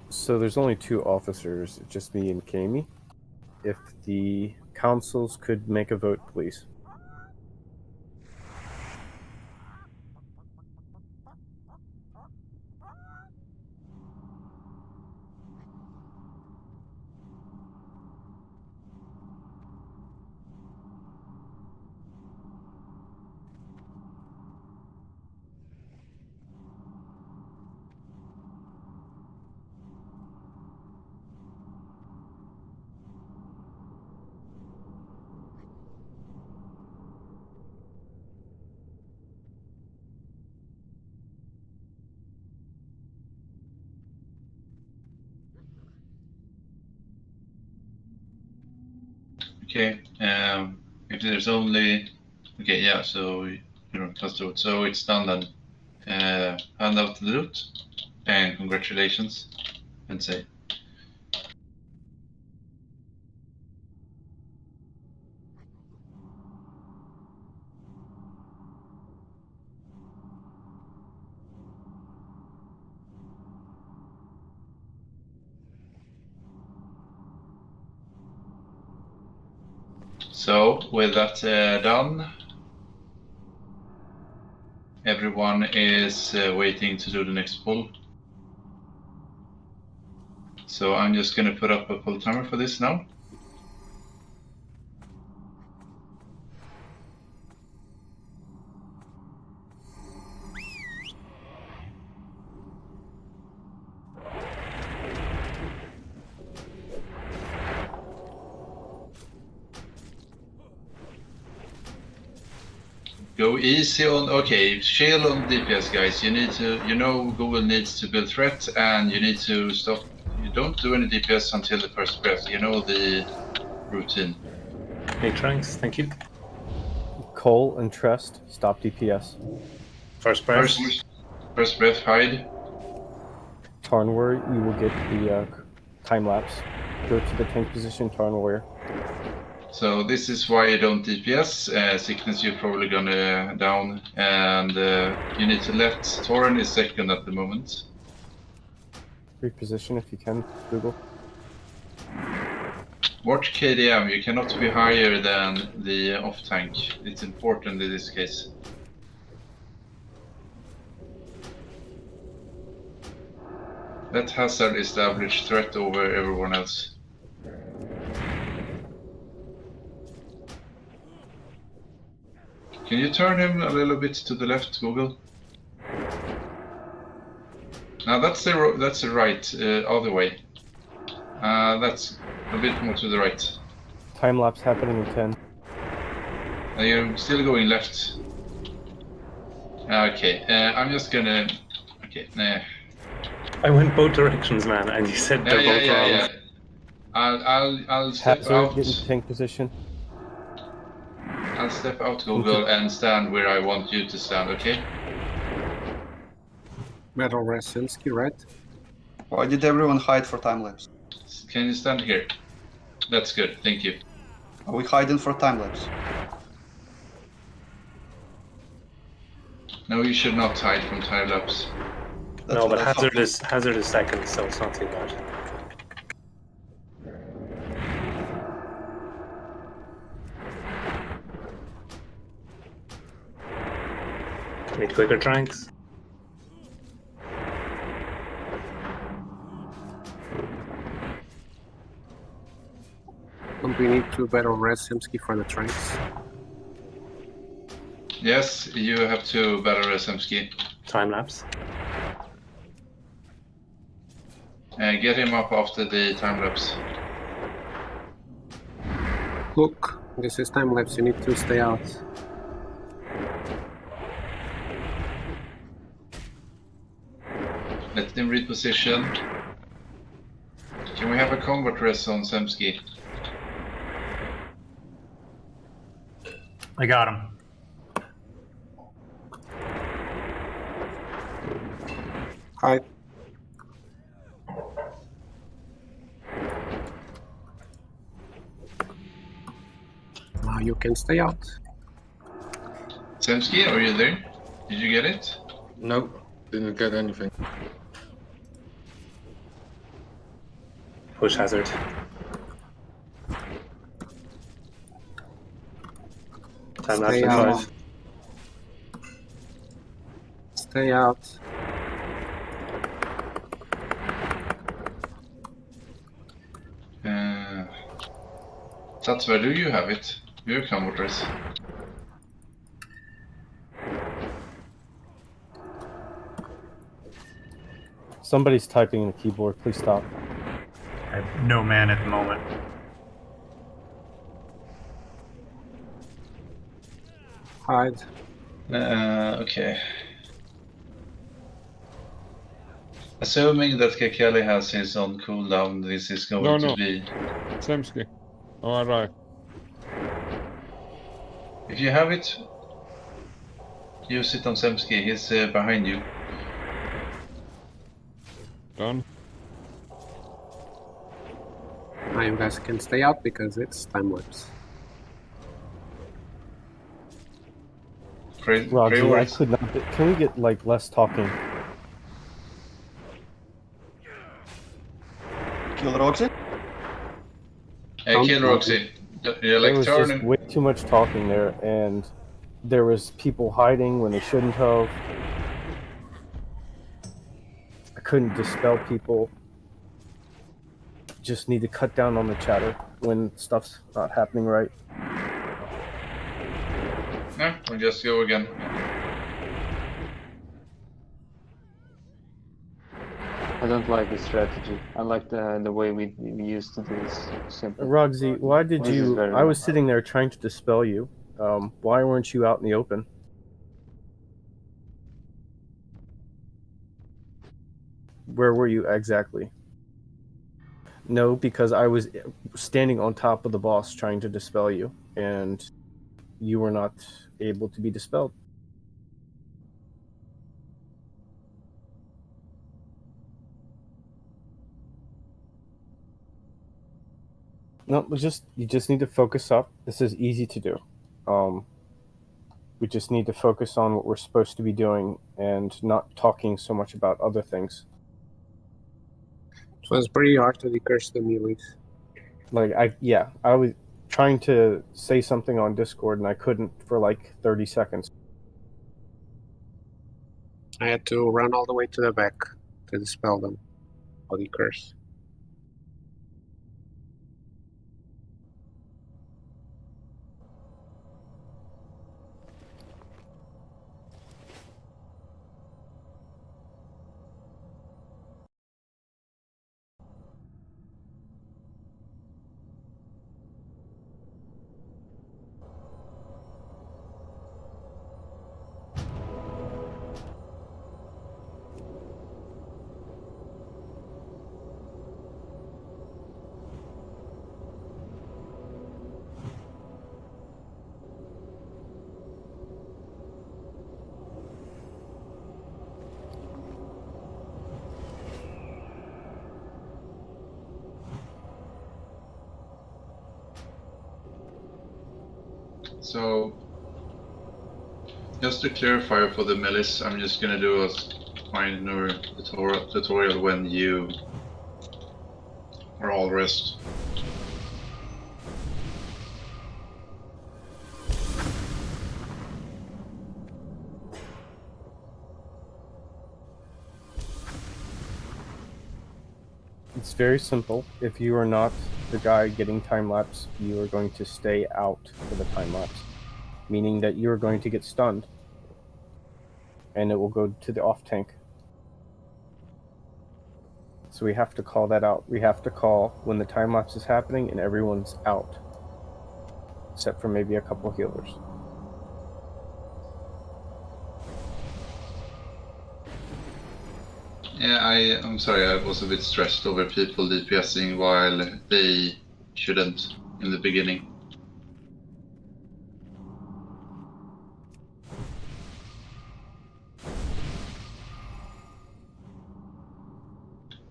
So there's only 2 officers, just me and Kami. If the councils could make a vote, please. Okay, if there's only... Okay, yeah, so you don't trust the vote. So it's done then. Hand out the loot, and congratulations, and say. So, with that done, everyone is waiting to do the next pull. So I'm just going to put up a pull timer for this now. Go easy on, okay, chill on DPS, guys. You need to, Google needs to build threat, and you need to stop. You don't do any DPS until the first breath. You know the routine. Matrix, thank you. Cole and Trust, stop DPS. First breath. First breath, hide. Tarn Warrior, you will get the time lapse. Go to the tank position, Tarn Warrior. So this is why you don't DPS. Sickness you're probably gonna down, and you need to let Torren is second at the moment. Reposition if you can, Google. Watch KDM, you cannot be higher than the off tank. It's important in this case. Let Hazard establish threat over everyone else. Can you turn him a little bit to the left, Google? Now that's the right, other way. That's a bit more to the right. Time lapse happening in 10. You're still going left. Okay, I'm just gonna. Okay, I went both directions, man, and you said they're both wrong. yeah. I'll step Hazard, out. get in tank position. I'll step out, Google, and stand where I want you to stand. Okay. Metal Rasinski, right? Why did everyone hide for time lapse? Can you stand here? That's good. Thank you. Are we hiding for time lapse? No, you should not hide from time lapse. No, but Hazard is second, so it's not too bad. Need quicker tranks. Don't we need to battle Rasimski for the tranks? Yes, you have to battle Rasimski. Time lapse. Get him up after the time lapse. Look, this is time lapse, you need to stay out. Let him reposition. Can we have a combat rest on Semsky? I got him. Hi. Now you can stay out. Semsky, are you there? Did you get it? Nope, didn't get anything. Push Hazard. Time lapse Stay in out. 5. Stay out. That's where do you have it? Your combat rest. Somebody's typing in the keyboard. Please stop. I have no man at the moment. Hide. Okay. Assuming that Kekele has his on cooldown, this is going to be... Semsky. Oh, right. If you have it, use it on Semsky. He's behind you. Done. Now you guys can stay out because it's time lapse. Roger, I could not. Can we get like less talking? Kill Roxy? Kill Roxy. Yeah, like there was turn just way too much talking there, and there was people hiding when they shouldn't have. I couldn't dispel people. Just need to cut down on the chatter when stuff's not happening right. No, we'll just go again. I don't like this strategy. I like the way we used to do this. Simple. Roxy, why did This is you? very I was nice. sitting there trying to dispel you. Why weren't you out in the open? Where were you exactly? No, because I was standing on top of the boss trying to dispel you, and you were not able to be dispelled. No, you just need to focus up. This is easy to do. We just need to focus on what we're supposed to be doing and not talking so much about other things. So it's pretty hard to decurse the melees. Like I was trying to say something on Discord and I couldn't for like 30 seconds. I had to run all the way to the back to dispel them. Body curse. So, just to clarify for the Melis, I'm just gonna do a minor tutorial when you are all rest. It's very simple. If you are not the guy getting time lapse, you are going to stay out for the time lapse, meaning that you are going to get stunned, and it will go to the off tank. So we have to call that out. We have to call when the time lapse is happening and everyone's out, except for maybe a couple healers. Yeah, I'm sorry, I was a bit stressed over people DPSing while they shouldn't in the beginning.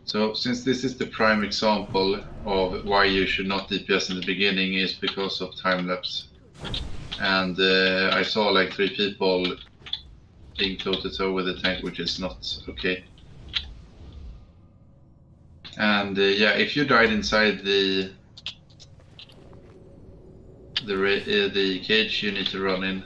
So, since this is the prime example of why you should not DPS in the beginning is because of time lapse. And I saw like 3 people being toe-to-toe with the tank, which is not okay. And yeah, if you died inside the cage, you need to run in.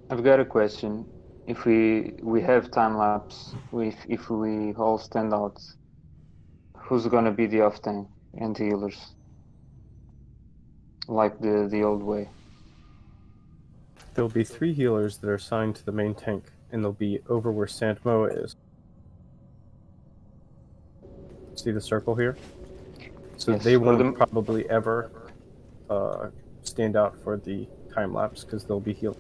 I've got a question. If we have time lapse, if we all stand out, who's gonna be the off tank and the healers? Like the old way. There'll be 3 healers that are assigned to the main tank, and they'll be over where Sandmoa is. See the circle here? So Yes, they won't probably ever stand out for the time lapse because they'll be healed.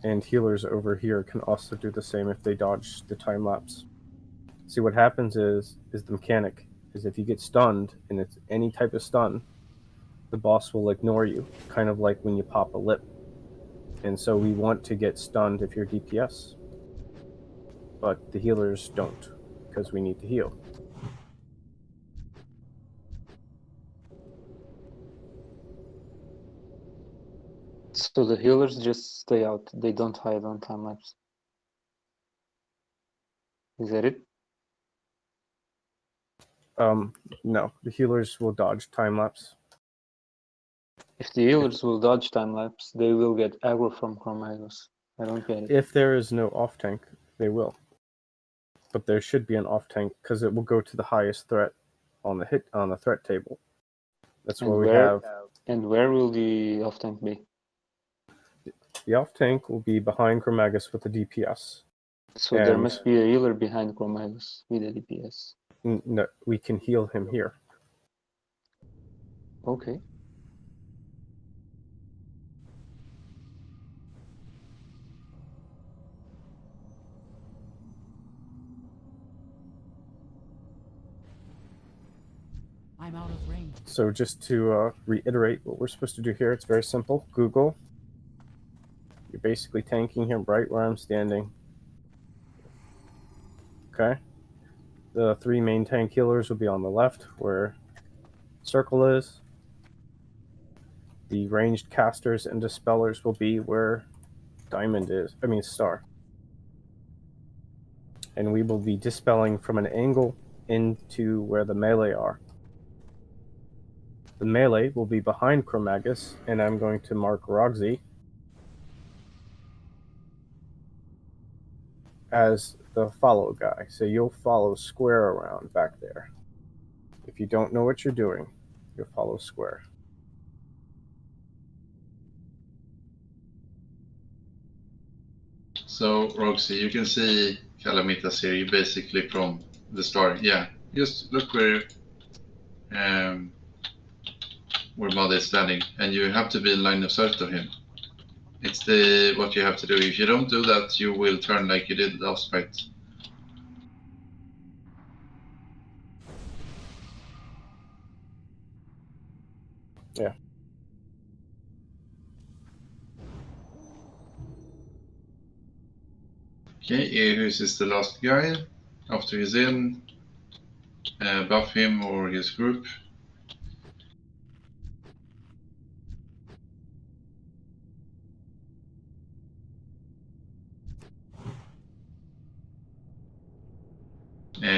And healers over here can also do the same if they dodge the time lapse. See, what happens is the mechanic is if you get stunned, and it's any type of stun, the boss will ignore you, kind of like when you pop a lip. And so we want to get stunned if you're DPS. But the healers don't, because we need to heal. So the healers just stay out, they don't hide on time lapse. Is that it? No, the healers will dodge time lapse. If the healers will dodge time lapse, they will get aggro from Kronos. I don't get it. If there is no off tank, they will. But there should be an off tank because it will go to the highest threat on the threat table. That's where we have. And where will the off tank be? The off tank will be behind Chromagus with the DPS. So there must be a healer behind Kronos with a DPS. No, we can heal him here. Okay. I'm out of range. So just to reiterate what we're supposed to do here, it's very simple. Google. You're basically tanking him right where I'm standing. Okay. The 3 main tank healers will be on the left where circle is. The ranged casters and dispellers will be where diamond is. I mean star. And we will be dispelling from an angle into where the melee are. The melee will be behind Chromagus, and I'm going to mark Roxy. as the follow guy. So you'll follow square around back there. If you don't know what you're doing, you'll follow square. So, Roxy, you can see Calamitas here, basically from the start. Yeah, just look where Mother is standing, and you have to be in line of sight of him. It's what you have to do. If you don't do that, you will turn like you did last fight. Yeah. Okay, Ehus is the last guy. After he's in, buff him or his group.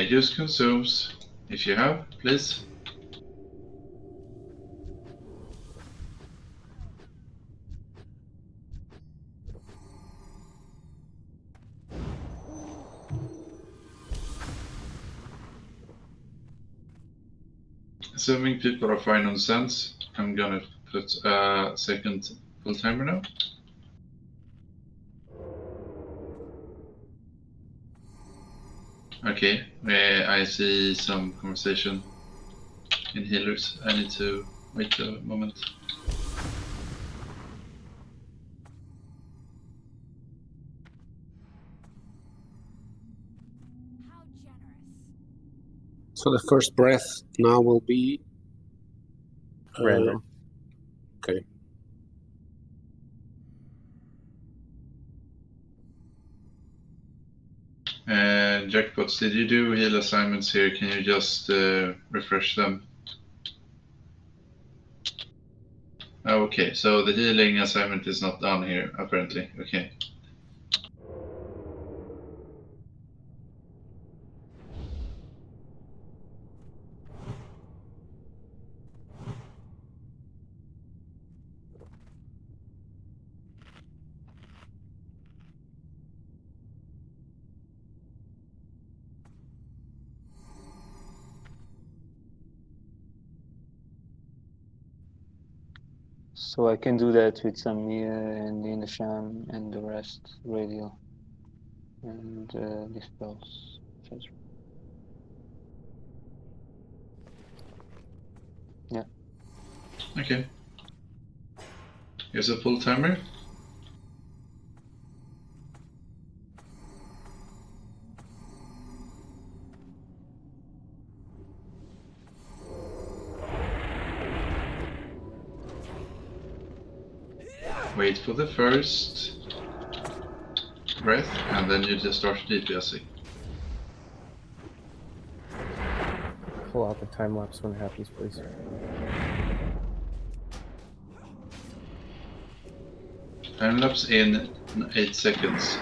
Use consumes if you have, please. Assuming people are fine on sense, I'm gonna put a second full timer now. Okay, I see some conversation in healers. I need to wait a moment. So the first breath now will be Random. Okay. Jackpots, did you do heal assignments here? Can you just refresh them? Okay, so the healing assignment is not done here, apparently. Okay. So I can do that with some Mia and Inasham and the rest radio and dispels. Yeah. Okay. Here's a full timer. Wait for the first breath, and then you just start DPSing. Pull out the time lapse when it happens, please. Time lapse in 8 seconds.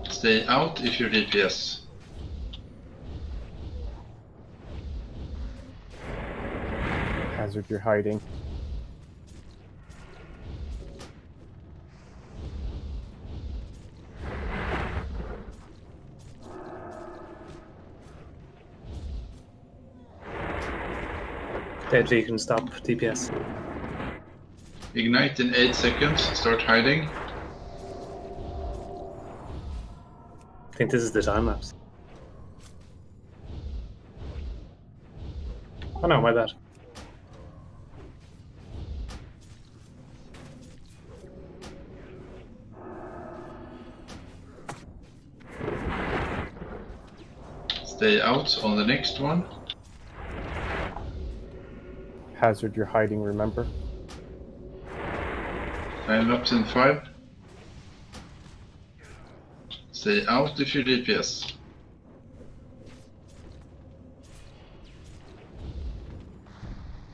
Stay out if you're DPS. Hazard, you're hiding. Deadly, you can stop DPS. Ignite in 8 seconds, start hiding. I think this is the time lapse. Oh no, my bad. Stay out on the next one. Hazard, you're hiding, remember? Time lapse in 5. Stay out if you're DPS.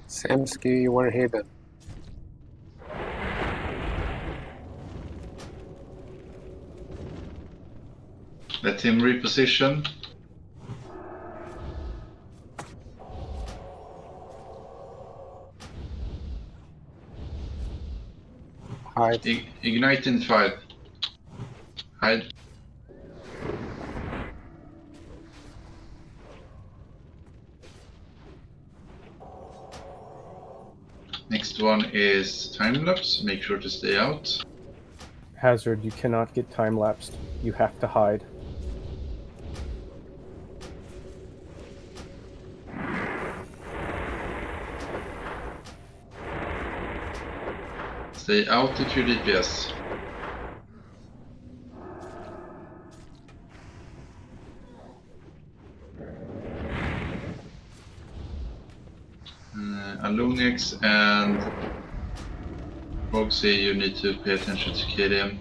Samsky, you were hidden. Let him reposition. Hide. Ignite in 5. Hide. Next one is time lapse. Make sure to stay out. Hazard, you cannot get time lapsed. You have to hide. Stay out if you're DPS. Alunix and Roxy, you need to pay attention to KDM.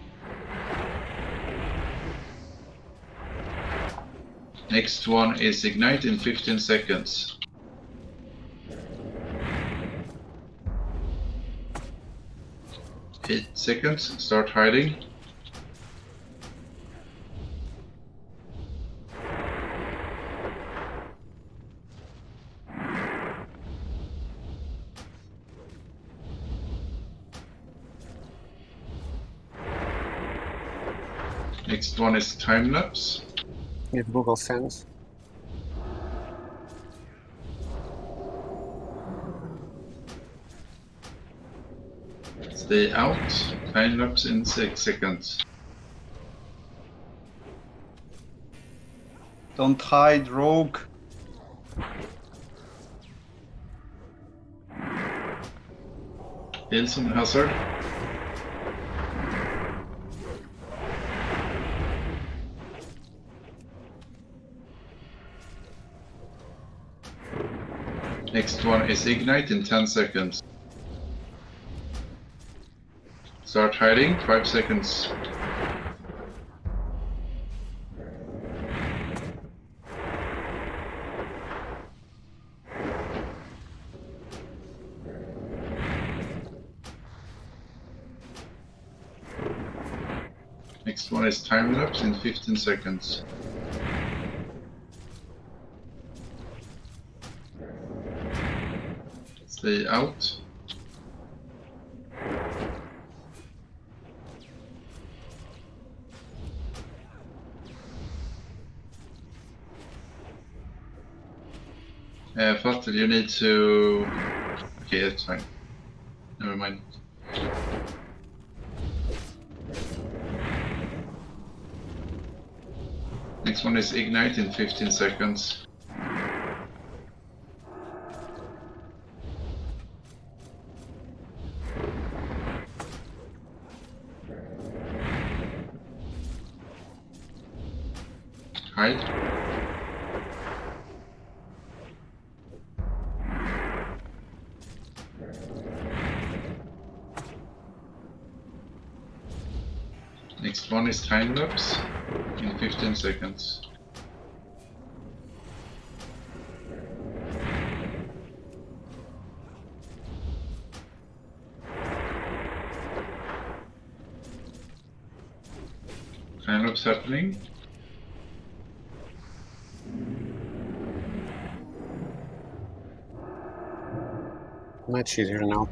Next one is Ignite in 15 seconds. Eight seconds, start hiding. Next one is time lapse. If Google sends. Stay out. Time lapse in 6 seconds. Don't hide, rogue. Heals on hazard. Next one is Ignite in 10 seconds. Start hiding, 5 seconds. Next one is time lapse in 15 seconds. Stay out. Fatal, you need to... Okay, that's fine. Never mind. Next one is Ignite in 15 seconds. Hide. Next one is time lapse in 15 seconds. Time lapse happening. Much easier now.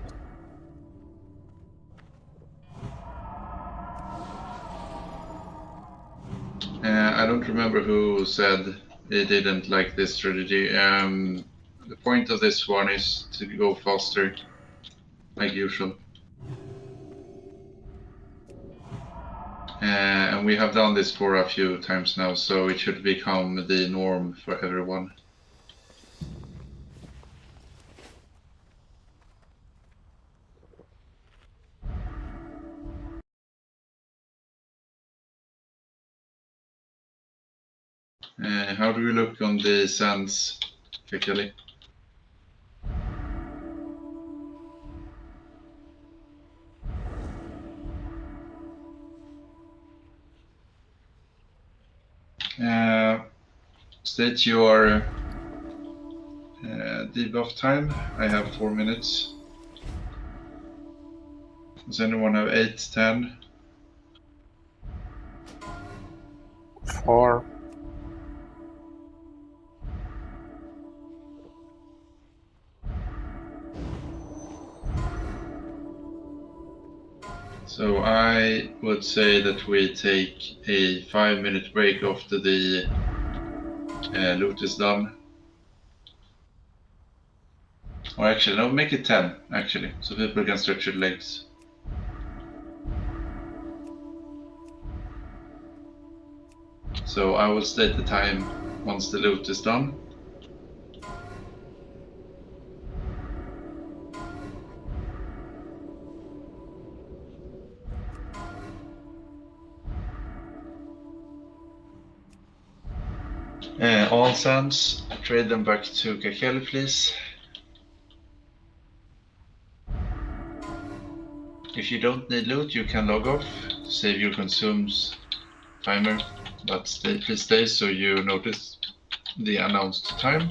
I don't remember who said they didn't like this strategy. The point of this one is to go faster, like usual. And we have done this for a few times now, so it should become the norm for everyone. How do we look on the sands, Kelly? State your debuff time. I have 4 minutes. Does anyone have 8, 10? 4. So I would say that we take a 5-minute break after the loot is done. Or actually, no, make it 10, actually, so people can stretch their legs. So I will state the time once the loot is done. All sands, trade them back to Kakeli, please. If you don't need loot, you can log off to save your consumes timer, but please stay so you notice the announced time.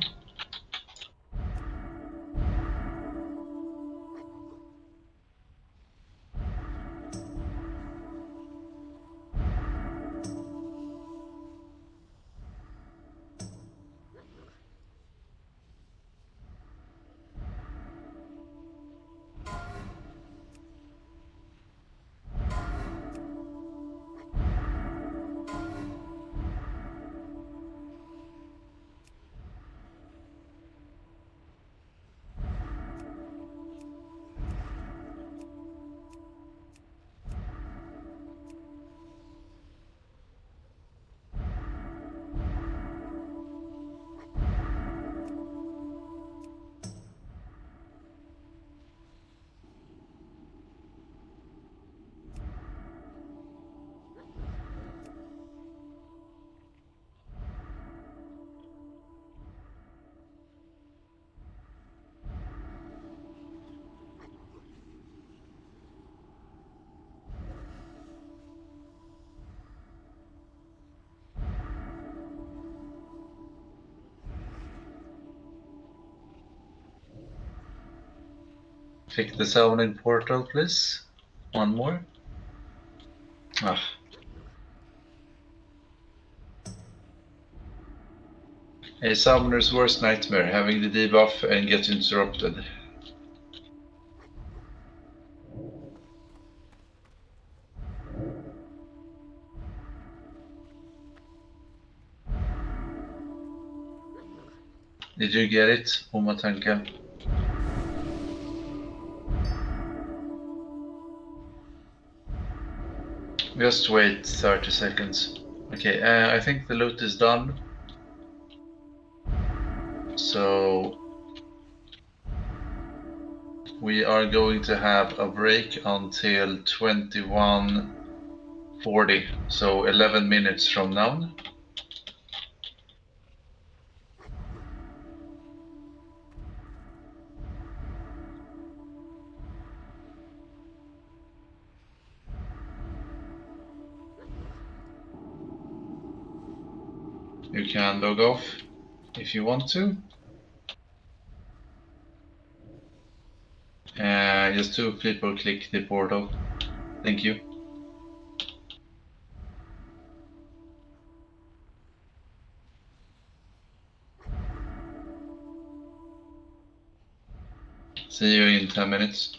Pick the summoning portal, please. One more. Ah. A summoner's worst nightmare, having the debuff and get interrupted. Did you get it, Umatanka? Just wait 30 seconds. Okay, I think the loot is done. So we are going to have a break until 21:40, so 11 minutes from now. You can log off if you want to. Just 2 people click the portal. Thank you. See you in 10 minutes.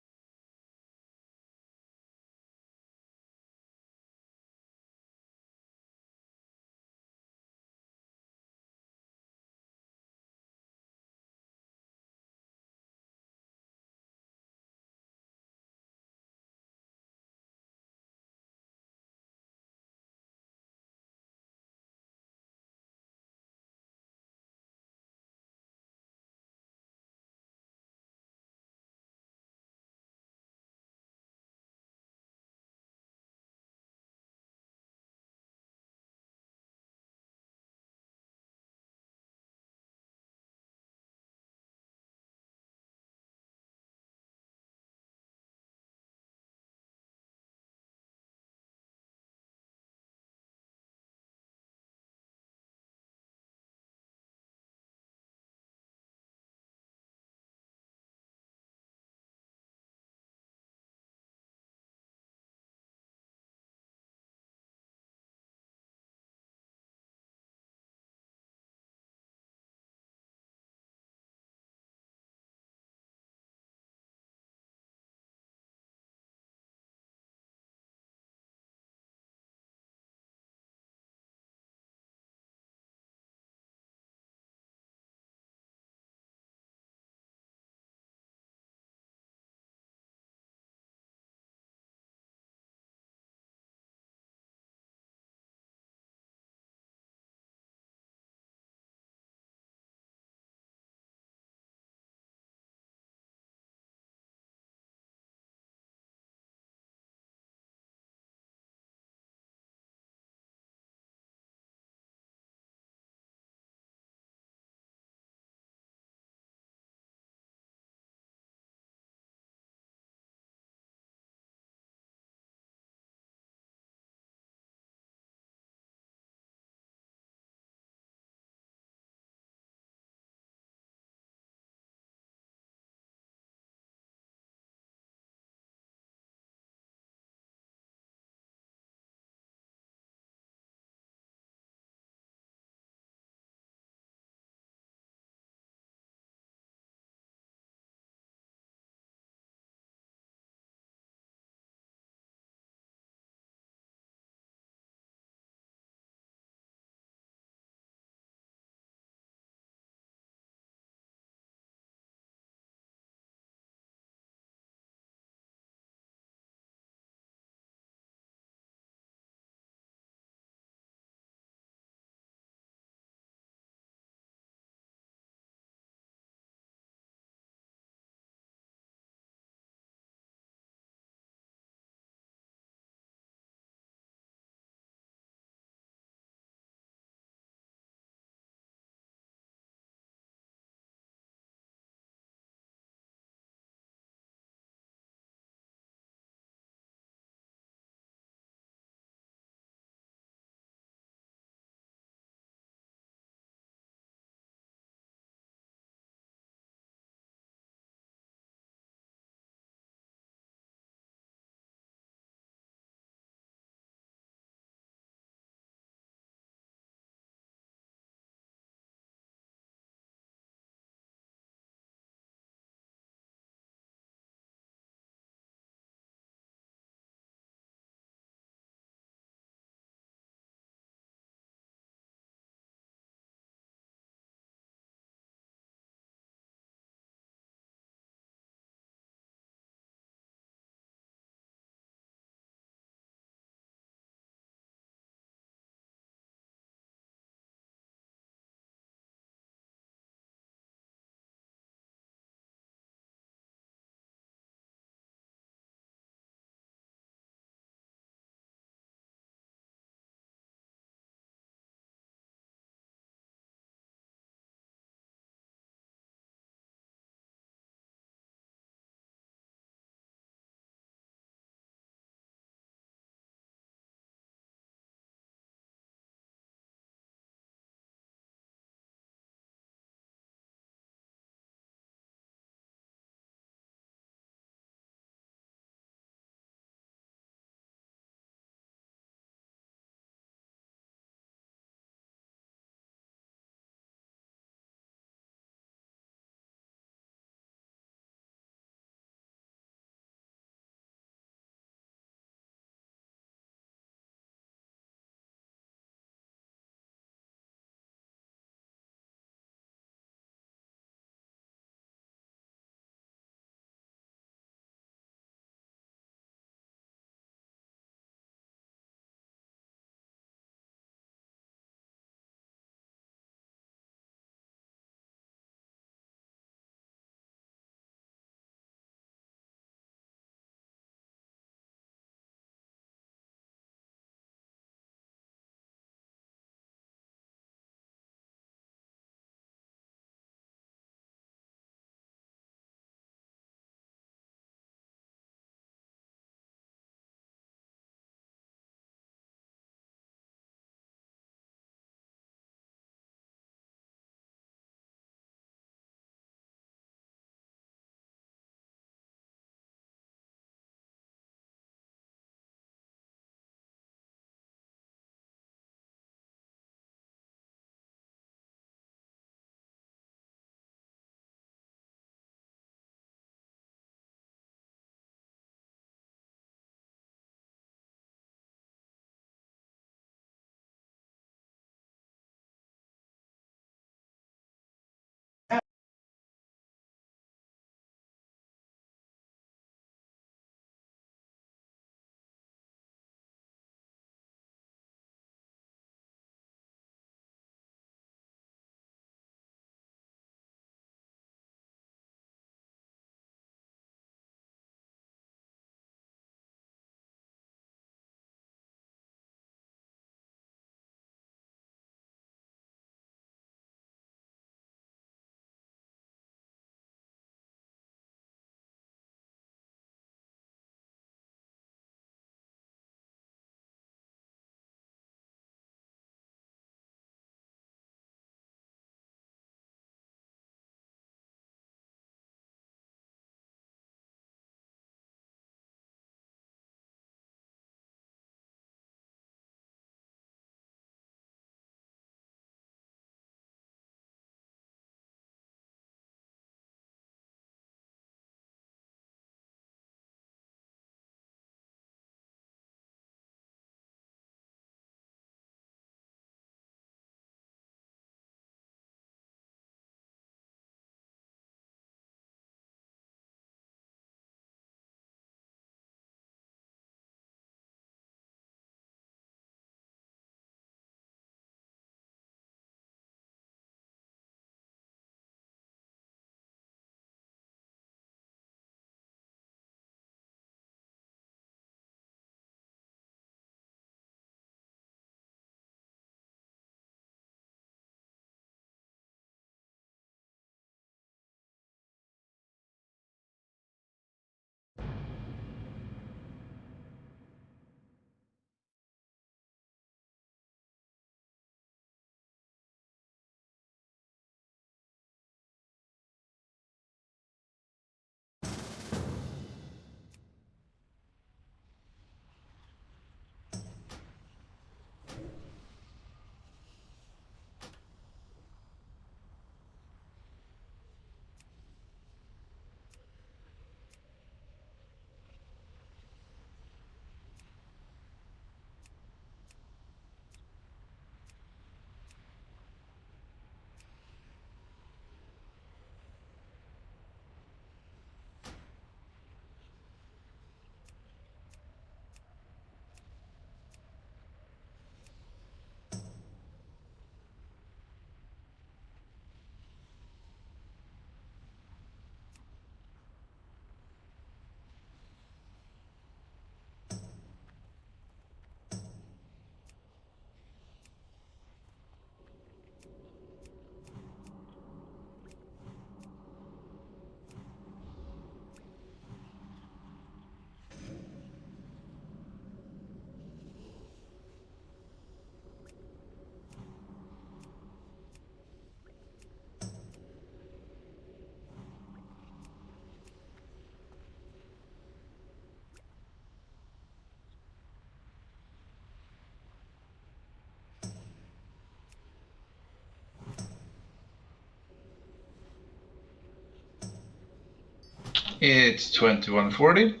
It's 2140.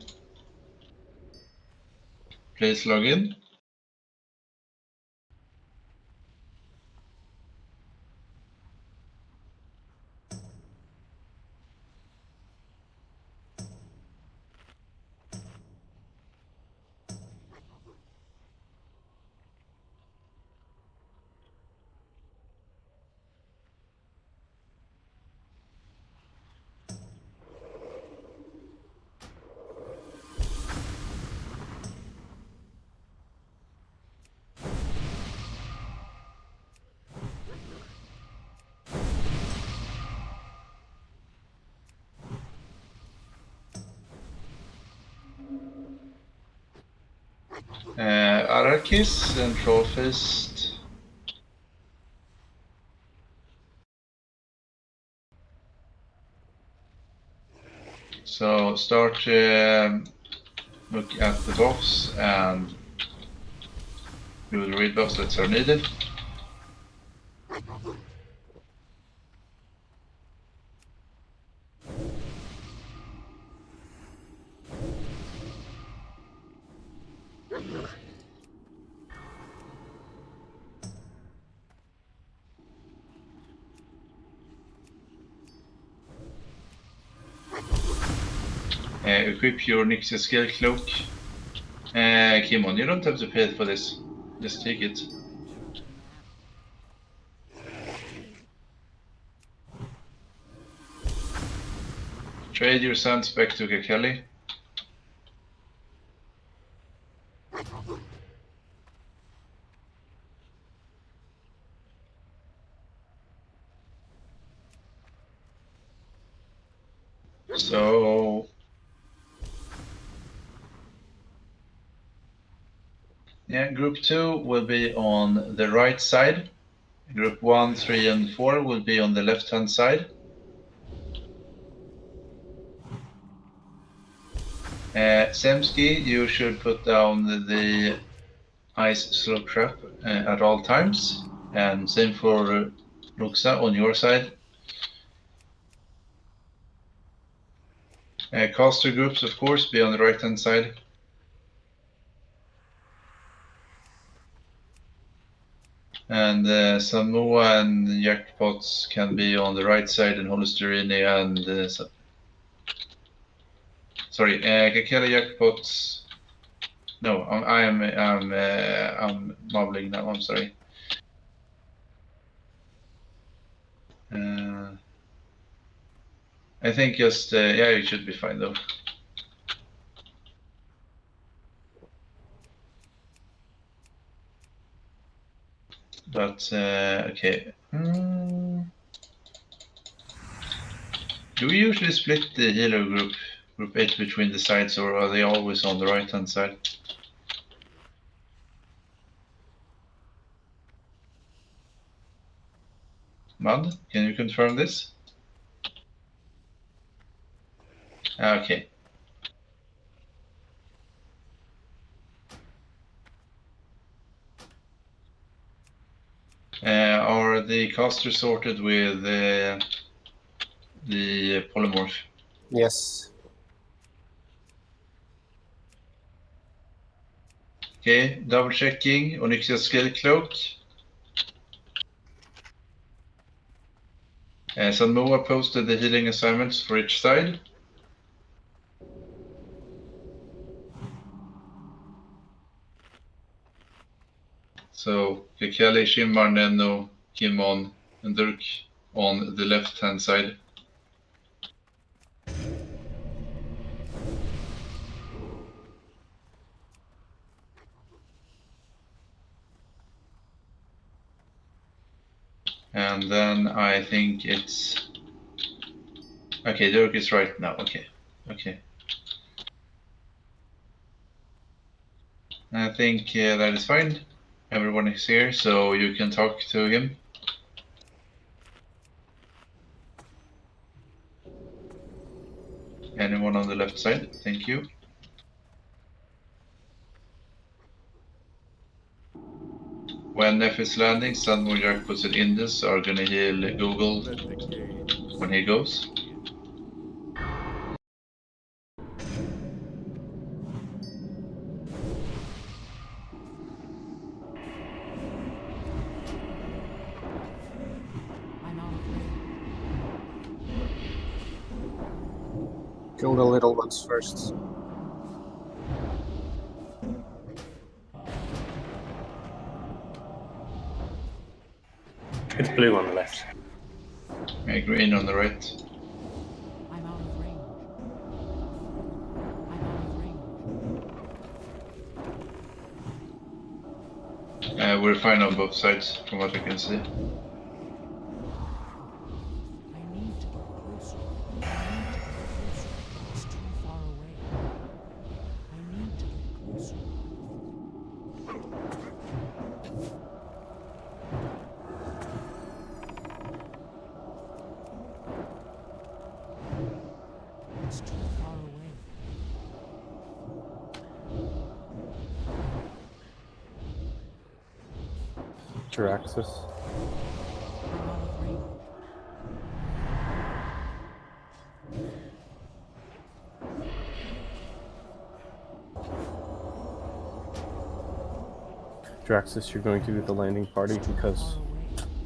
Please log in. Arrakis and Trollfist. So start look at the buffs and do the read buffs that are needed. Equip your Nixia Scale Cloak. Kimon, you don't have to pay for this. Just take it. Trade your sands back to Kakeli. So yeah, group 2 will be on the right side. Group 1, 3, and 4 will be on the left-hand side. Semsky, you should put down the ice slope trap at all times, and same for Luxa on your side. Caster groups, of course, be on the right-hand side. And Samoa and Jackpots can be on the right side, and Holosterini and sorry, Kakela Jackpots. No, I'm mumbling now. I'm sorry. I think just yeah, you should be fine though. But okay. Do we usually split the healer group 8 between the sides, or are they always on the right hand side? Mud, can you confirm this? Okay. Are the casters sorted with the polymorph? Yes. Okay, double checking Onyxia Scale Cloak. Sanmoa posted the healing assignments for each side. So Kakeli, Shimmar, Neno, Kimon, and Dirk on the left-hand side. And then I think it's... Okay, Dirk is right now. Okay. I think that is fine. Everyone is here, so you can talk to him. Anyone on the left side? Thank you. When Neff is landing, Sandmore, Jackpots, and Indus are gonna heal Google when he goes. Kill the little ones first. It's blue on the left. Green on the right. I'm out of range. I'm out of range. We're fine on both sides, from what I can see. I need to get closer. I need to get closer. It's too far away. I need to get closer. It's too far away. Jiraxis. I'm out of range. Jiraxis, you're going to do the landing party because Far away.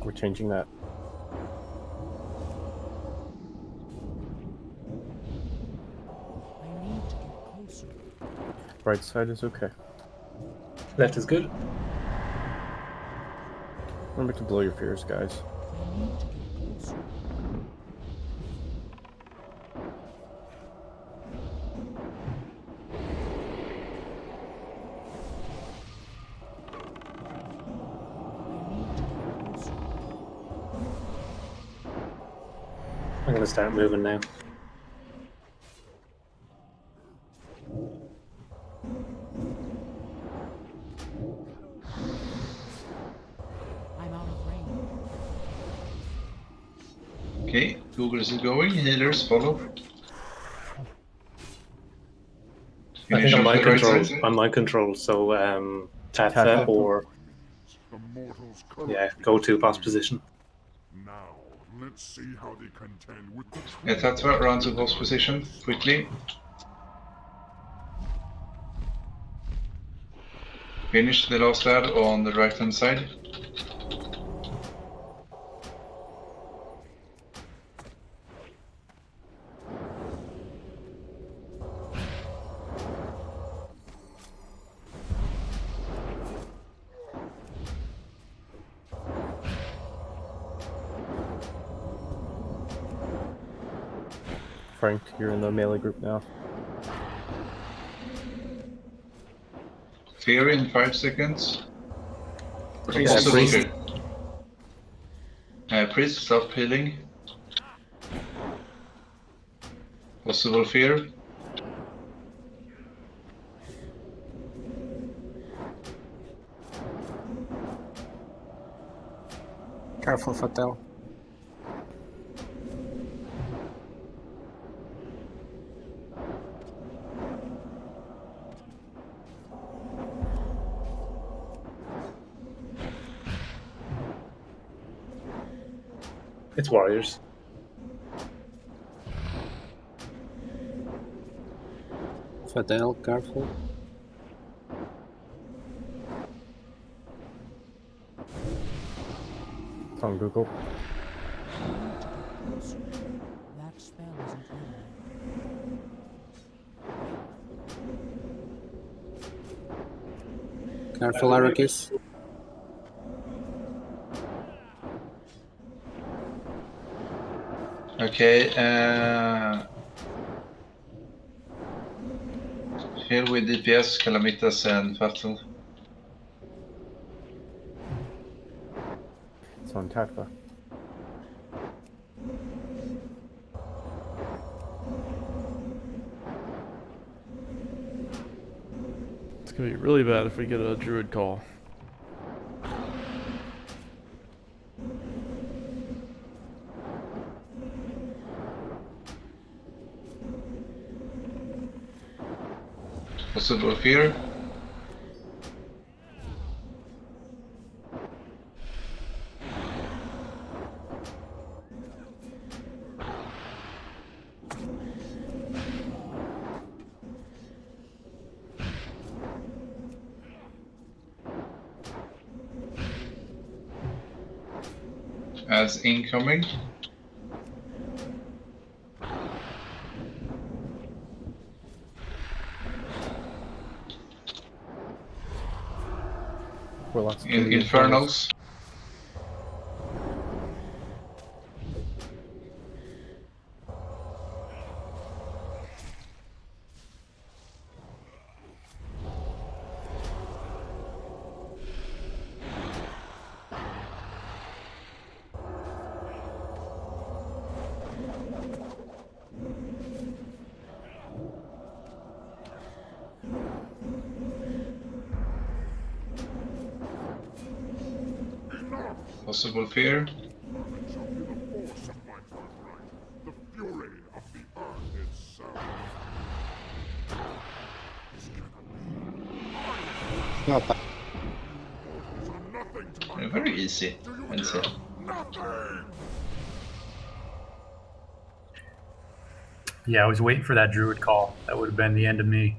we're changing that. I need to get closer. Right side is okay. Left is good. Remember to blow your fears, guys. I need to get closer. I'm going to start moving now. I'm out of range. Okay, Googles is going. Healers follow. I think I'm mind Finish off the control. right side. I'm mind control. So Tatha Tatha. or The mortals yeah, go to boss position. Now, let's see how they contend with the Yeah, Tatva, run to boss position, quickly. Finish the last ad on the right hand side. Frank, you're in the melee group now. Fear in 5 seconds. Priest. Also Priest. fear. Priest, stop healing. Possible fear. Careful, Fatel. It's warriors. Fatel, careful. It's on Google. I need to get closer. That spell isn't real. Careful, Arrakis. Okay, heal with DPS, Calamitas and Fatal. It's on Tatva. It's gonna be really bad if we get a Druid call. Possible fear. As incoming. Sherlock's killing Infernals. Possible fear. Not bad. Very easy, I'd say. Yeah, I was waiting for that druid call. That would have been the end of me.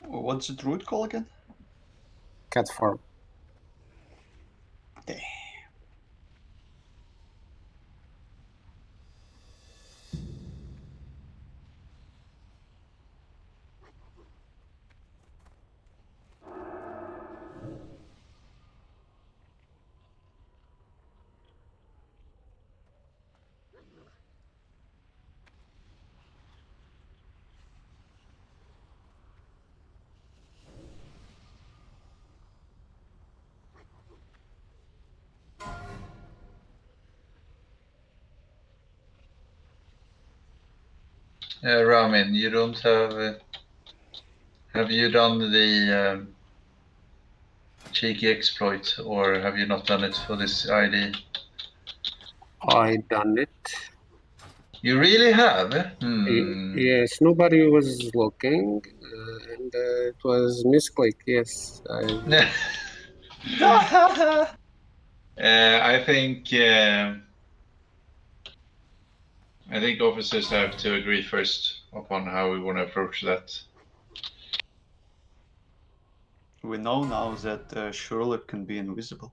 What's the druid call again? Cat farm. Damn. Ramin, you don't have you done the cheeky exploit, or have you not done it for this ID? I done it. You really have? Hmm. Yes, nobody was looking, and it was misclick. Yes, I think officers have to agree first upon how we want to approach that. We know now that Sherlock can be invisible.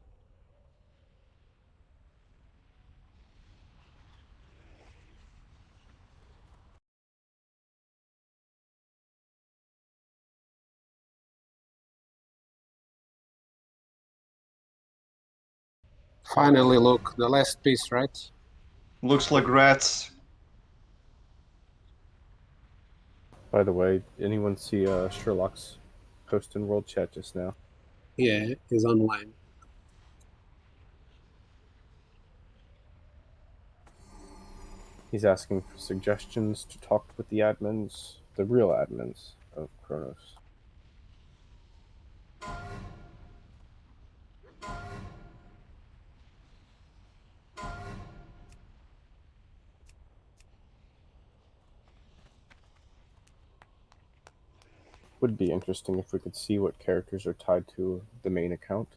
finally look the last piece, right? Looks like rats. By the way, anyone see Sherlock's post in World Chat just now? Yeah, he's online. He's asking for suggestions to talk with the admins, the real admins of Kronos. Would be interesting if we could see what characters are tied to the main account.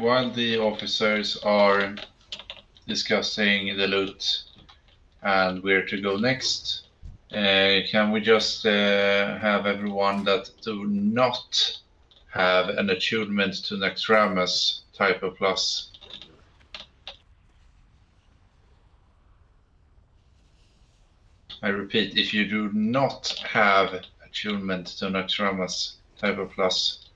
while the officers are discussing the loot and where to go next, can we just have everyone that do not have an attunement to Naxxramas type of plus? I repeat, if you do not have attunement to Naxxramas type of plus.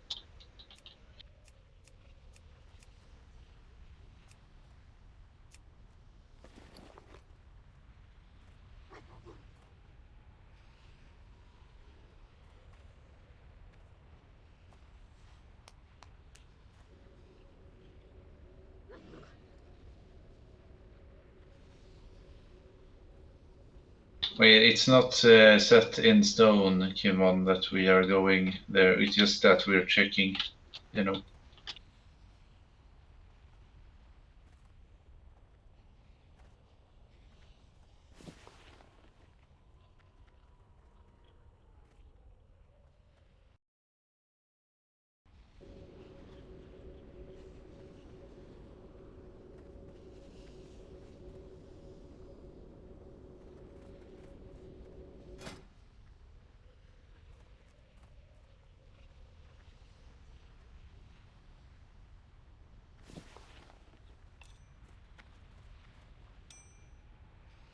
It's not set in stone, Kimon, that we are going there. It's just that we're checking, you know.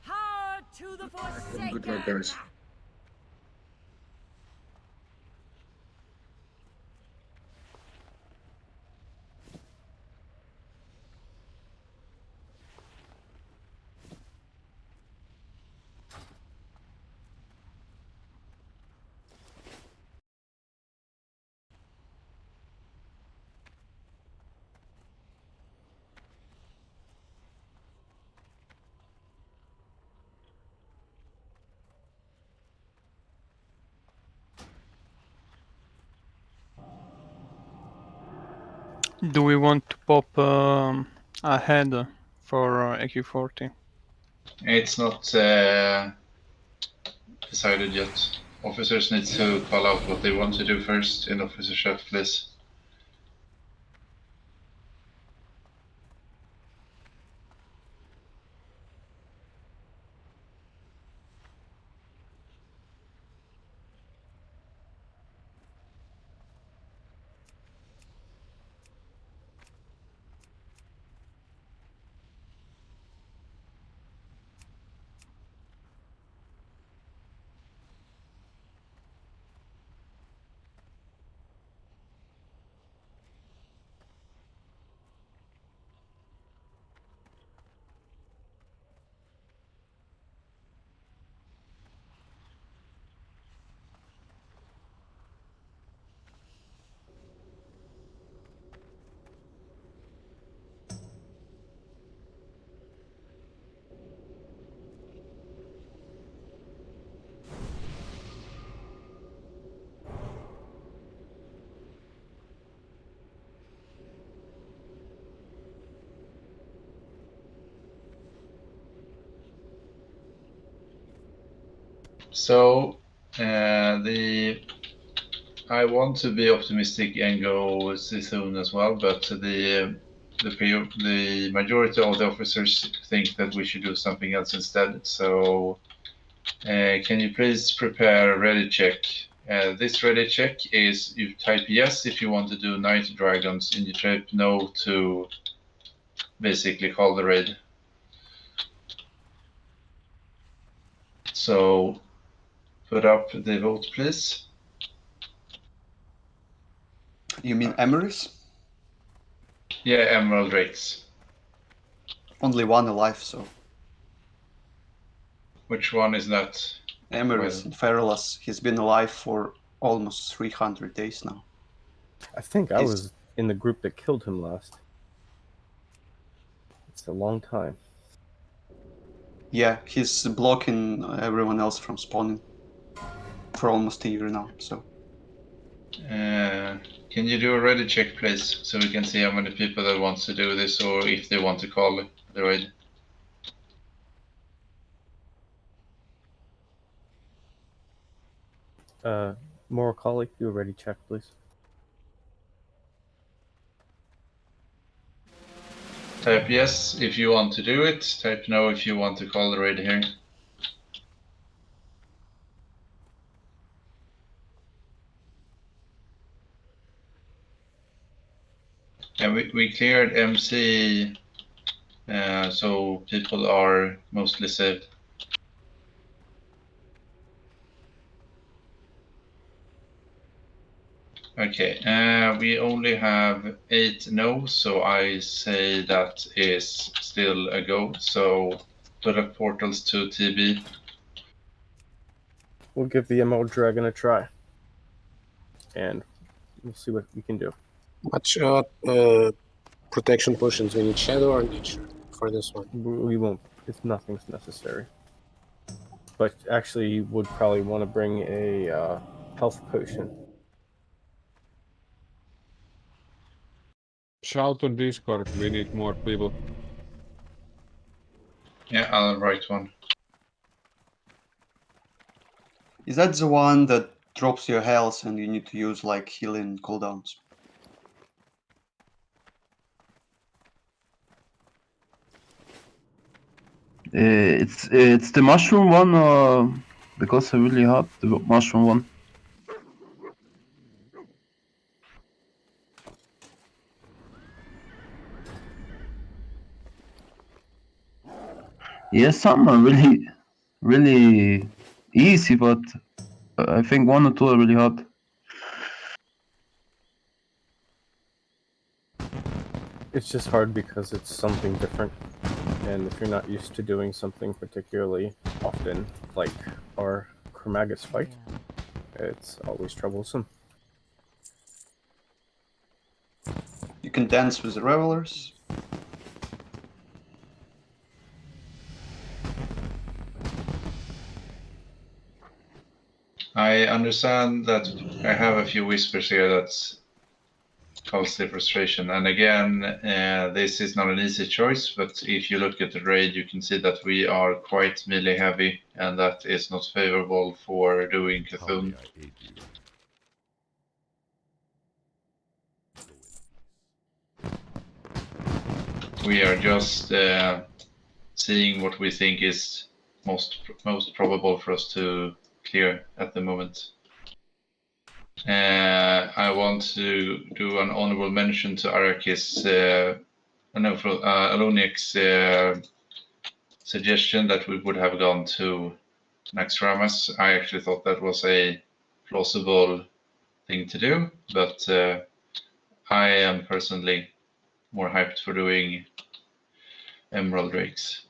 Hard to the Forsaken! Good luck, guys. Do we want to pop ahead for AQ40? It's not decided yet. Officers need to call out what they want to do first in officer chat, please. So I want to be optimistic and go soon as well, but the majority of the officers think that we should do something else instead. So can you please prepare a ready check? This ready check is you type yes if you want to do Night Dragons, and you type no to basically call the raid. So put up the vote, please. You mean Emerys? Yeah, Emerald Rakes. Only one alive, so. Which one is that? Emerys in Feralus. He's been alive for almost 300 days now. I think I was in the group that killed him last. It's a long time. Yeah, he's blocking everyone else from spawning for almost a year now, so. Can you do a ready check, please, so we can see how many people that wants to do this, or if they want to call the raid? Moral colleague, do a ready check, please. Type yes if you want to do it. Type no if you want to call the raid here. And we cleared MC, so people are mostly saved. Okay, we only have 8 no's, so I say that is still a go. So put up portals to TB. We'll give the Emerald Dragon a try, and we'll see what we can do. What protection potions we need? Shadow or nature for this one? We won't. It's nothing's necessary. But actually, you would probably want to bring a health potion. Shout on Discord, we need more people. Yeah, I'll write one. Is that the one that drops your health and you need to use like healing cooldowns? It's the mushroom one, because I really have the mushroom one. Yes, some are really easy, but I think 1 or 2 are really hard. It's just hard because it's something different, and if you're not used to doing something particularly often, like our Chromagus fight, it's always troublesome. You can dance with the revelers. I understand that I have a few whispers here that cause the frustration. And again, this is not an easy choice, but if you look at the raid, you can see that we are quite melee heavy, and that is not favorable for doing Cthulhu. We are just seeing what we think is most probable for us to clear at the moment. I want to do an honorable mention to Arakis, Aloniac's suggestion that we would have gone to Naxxramas. I actually thought that was a plausible thing to do, but I am personally more hyped for doing Emerald Drakes.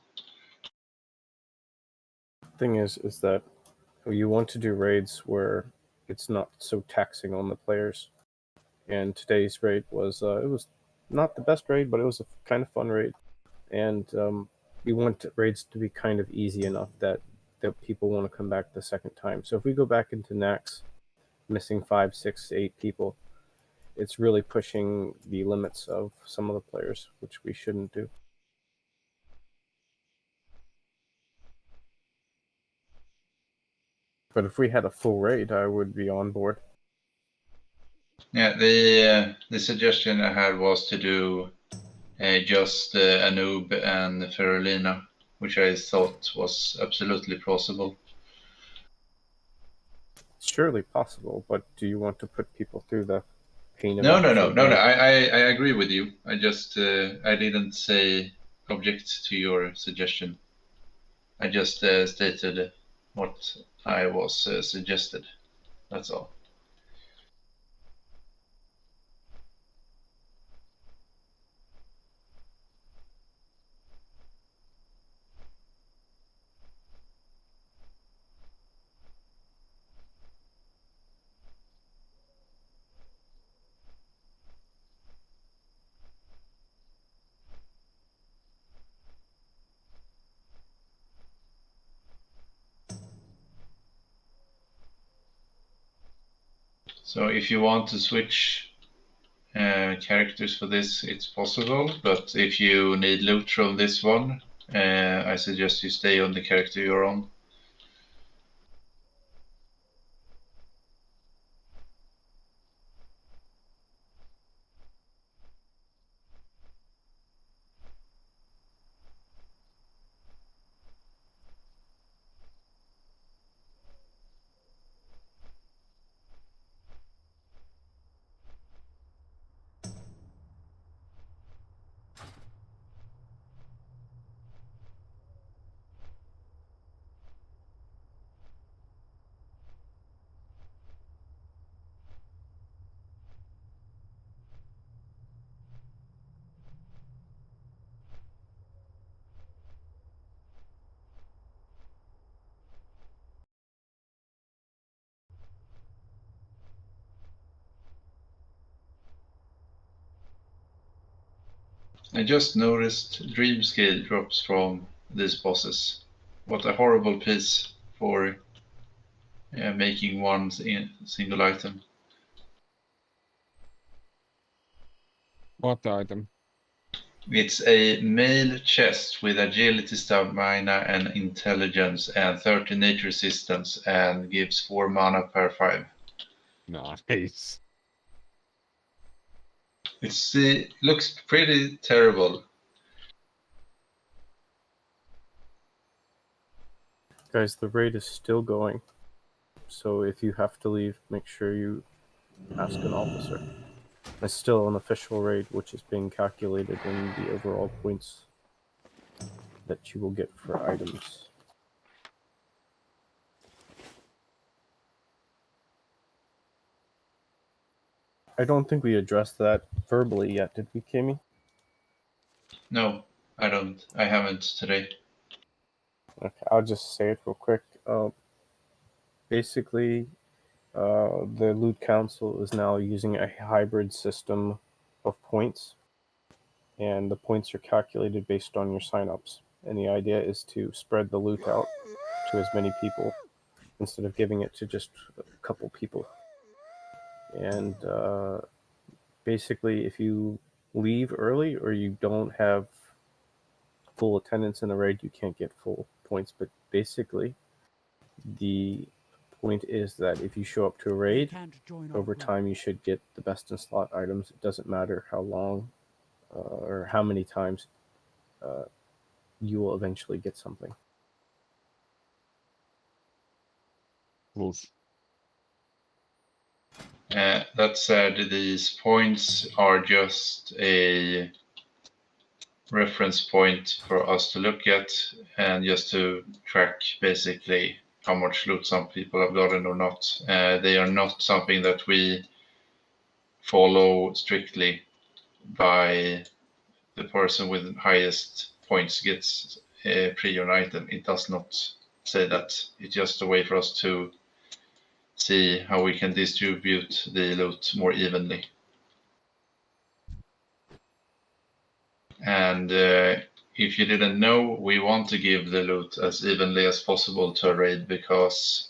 Thing is that you want to do raids where it's not so taxing on the players. And today's raid was it was not the best raid, but it was a kind of fun raid. And we want raids to be kind of easy enough that people want to come back the second time. So if we go back into Nax, missing 5, 6, 8 people, it's really pushing the limits of some of the players, which we shouldn't do. But if we had a full raid, I would be on board. Yeah, the suggestion I had was to do just Anub and Ferolina, which I thought was absolutely plausible. Surely possible, but do you want to put people through the pain of No. I agree with you. I just I didn't say object to your suggestion. I just stated what I was suggested. That's all. So if you want to switch characters for this, it's possible. But if you need loot from this one, I suggest you stay on the character you're on. I just noticed dream scale drops from these bosses. What a horrible piece for making one single item. What item? It's a mail chest with agility, stamina, and intelligence, and 30 nature resistance, and gives 4 mana per 5. Nice. It looks pretty terrible. Guys, the raid is still going. So if you have to leave, make sure you ask an officer. It's still an official raid, which is being calculated in the overall points that you will get for items. I don't think we addressed that verbally yet, did we, Kami? No, I don't. I haven't today. Okay, I'll just say it real quick. Basically, the Loot Council is now using a hybrid system of points, and the points are calculated based on your signups. And the idea is to spread the loot out to as many people instead of giving it to just a couple people. And basically, if you leave early or you don't have full attendance in the raid, you can't get full points. But basically, the point is that if you show up to a raid, over time you should get the best in slot items. It doesn't matter how long or how many times you will eventually get something. That said, these points are just a reference point for us to look at and just to track basically how much loot some people have gotten or not. They are not something that we follow strictly by the person with highest points gets a pre-owned item. It does not say that. It's just a way for us to see how we can distribute the loot more evenly. And if you didn't know, we want to give the loot as evenly as possible to a raid, because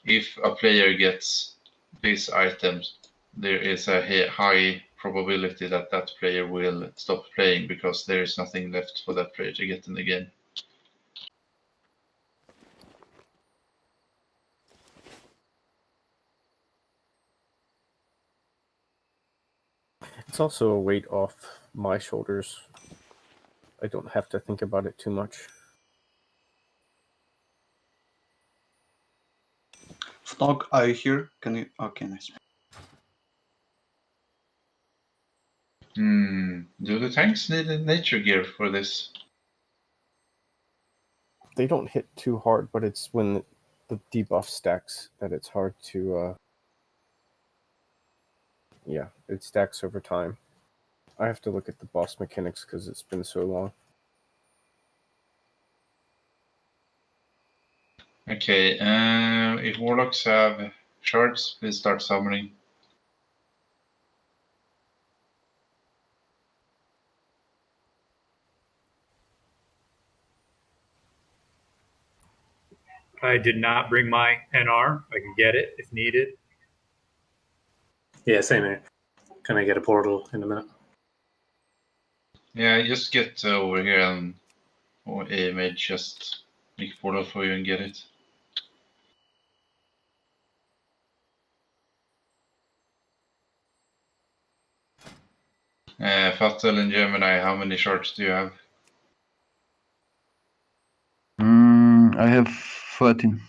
if a player gets these items, there is a high probability that that player will stop playing because there is nothing left for that player to get in the game. It's also a weight off my shoulders. I don't have to think about it too much. Snog, are you here? Can you? Okay, nice. Do the tanks need a nature gear for this? They don't hit too hard, but it's when the debuff stacks that it's hard to... yeah, it stacks over time. I have to look at the boss mechanics because it's been so long. Okay, if warlocks have shards, please start summoning. I did not bring my NR. I can get it if needed. Yeah, same here. Can I get a portal in a minute? Yeah, just get over here and or a mage just make a portal for you and get it. Fatal and Gemini, how many shards do you have? I have 13.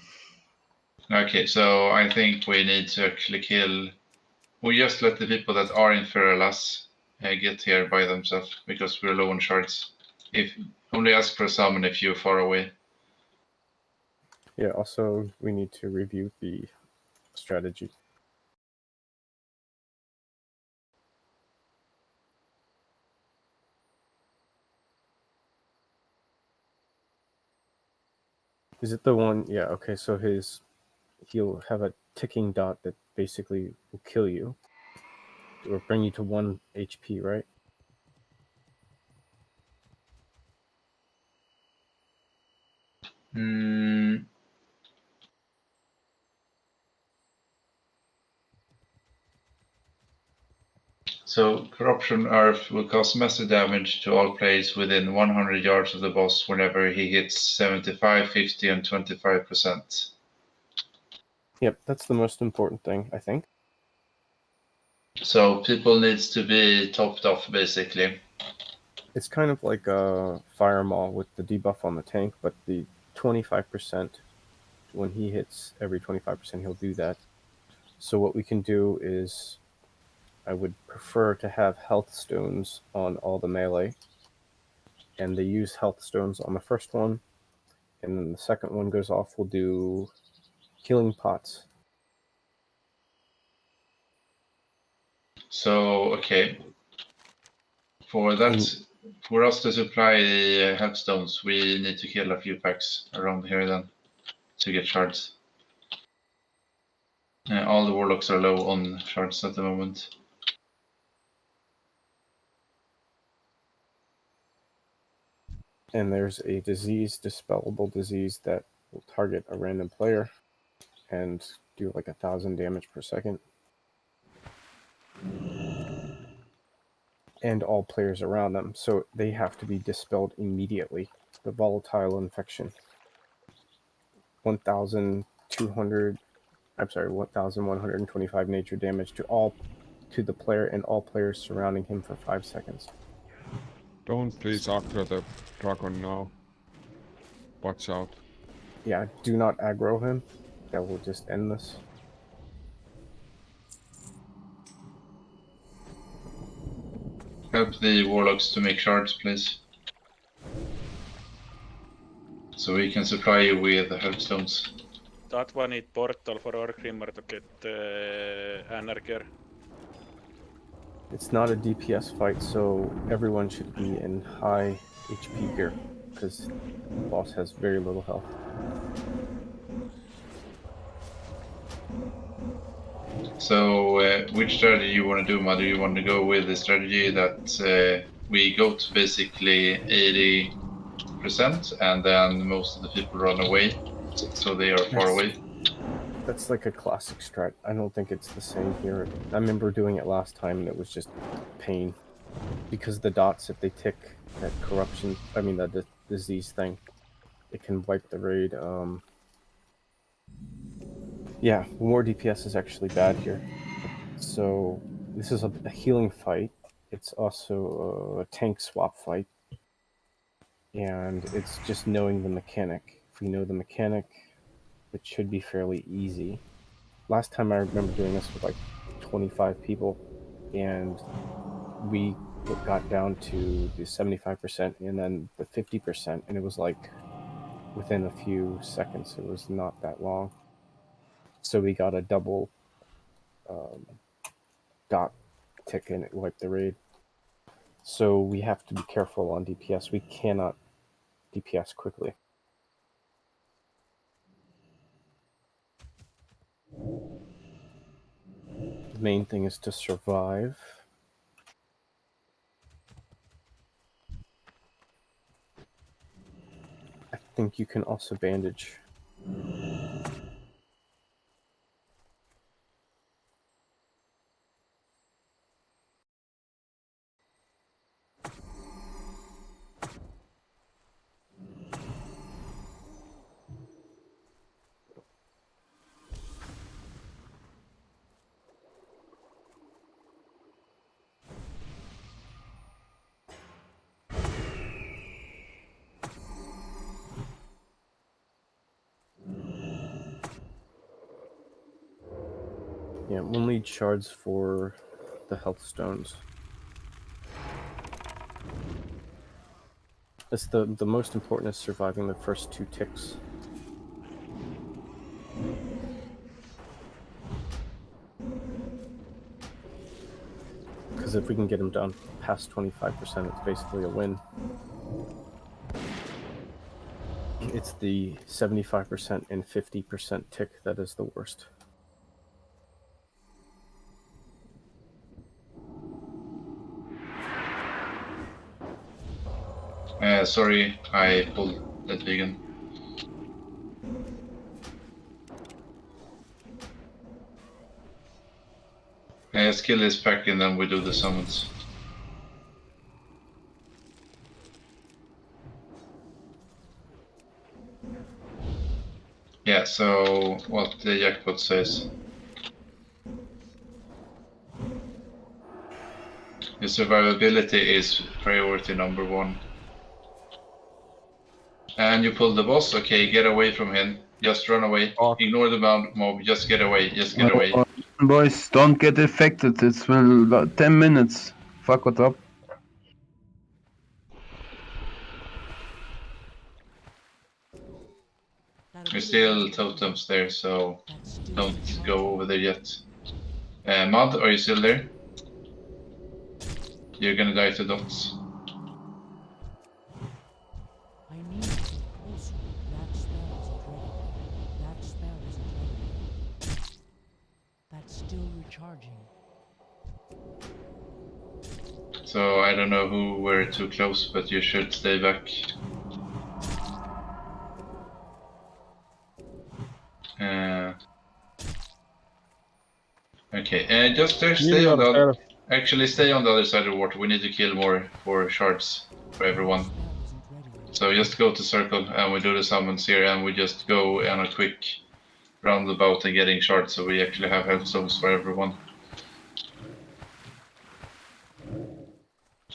Okay, so I think we need to actually kill. We just let the people that are in Feralas get here by themselves because we're low on shards. If only ask for a summon if you're far away. Yeah, also we need to review the strategy. Is it the one? Yeah, okay, so he'll have a ticking dot that basically will kill you or bring you to 1 HP, right? Hmm. So, Corruption Earth will cause massive damage to all players within 100 yards of the boss whenever he hits 75, 50, and 25%. Yep, that's the most important thing, I think. So, people needs to be topped off, basically. It's kind of like a Fire Maul with the debuff on the tank, but the 25%, when he hits every 25%, he'll do that. So what we can do is, I would prefer to have health stones on all the melee, and they use health stones on the first one, and then the second one goes off, we'll do healing pots. So, okay. For that, for us to supply the headstones, we need to kill a few packs around here then to get shards. All the warlocks are low on shards at the moment. And there's a disease, dispellable disease, that will target a random player and do like 1,000 damage per second. And all players around them, so they have to be dispelled immediately. The volatile infection. 1,125 nature damage to the player and all players surrounding him for 5 seconds. Don't please aggro the dragon now. Watch out. Yeah, do not aggro him. That will just end this. Help the warlocks to make shards, please. So we can supply you with the headstones. That one need portal for Orgrimmar to get Anarcher. It's not a DPS fight, so everyone should be in high HP gear, because the boss has very little health. So, which strategy you want to do, Mother? You want to go with the strategy that we go to basically 80% and then most of the people run away, so they are far away? That's like a classic strat. I don't think it's the same here. I remember doing it last time and it was just pain. Because the dots, if they tick that corruption, the disease thing, it can wipe the raid. Yeah, more DPS is actually bad here. So this is a healing fight. It's also a tank swap fight. And it's just knowing the mechanic. If we know the mechanic, it should be fairly easy. Last time I remember doing this with like 25 people, and we got down to the 75% and then the 50%, and it was like within a few seconds. It was not that long. So we got a double dot tick and it wiped the raid. So we have to be careful on DPS. We cannot DPS quickly. The main thing is to survive. I think you can also bandage. Yeah, we'll need shards for the health stones. It's the most important is surviving the first 2 ticks. Because if we can get them down past 25%, it's basically a win. It's the 75% and 50% tick that is the worst. Sorry, I pulled that vegan. Let's kill this pack and then we do the summons. Yeah, so what the jackpot says. The survivability is priority number 1. And you pull the boss, okay, get away from him. Just run away. Ignore the mob, just get away, just get away. Boys, don't get affected. It's will about 10 minutes. Fuck what up. There's still totems there, so don't go over there yet. Mud, are you still there? You're gonna die to dots. I need to get closer. That spell isn't ready. That spell isn't ready. That's still recharging. So I don't know who were too close, but you should stay back. Okay, just stay on the other. Actually, stay on the other side of the water. We need to kill more for shards for everyone. So just go to circle and we do the summons here, and we just go on a quick roundabout and getting shards, so we actually have health zones for everyone.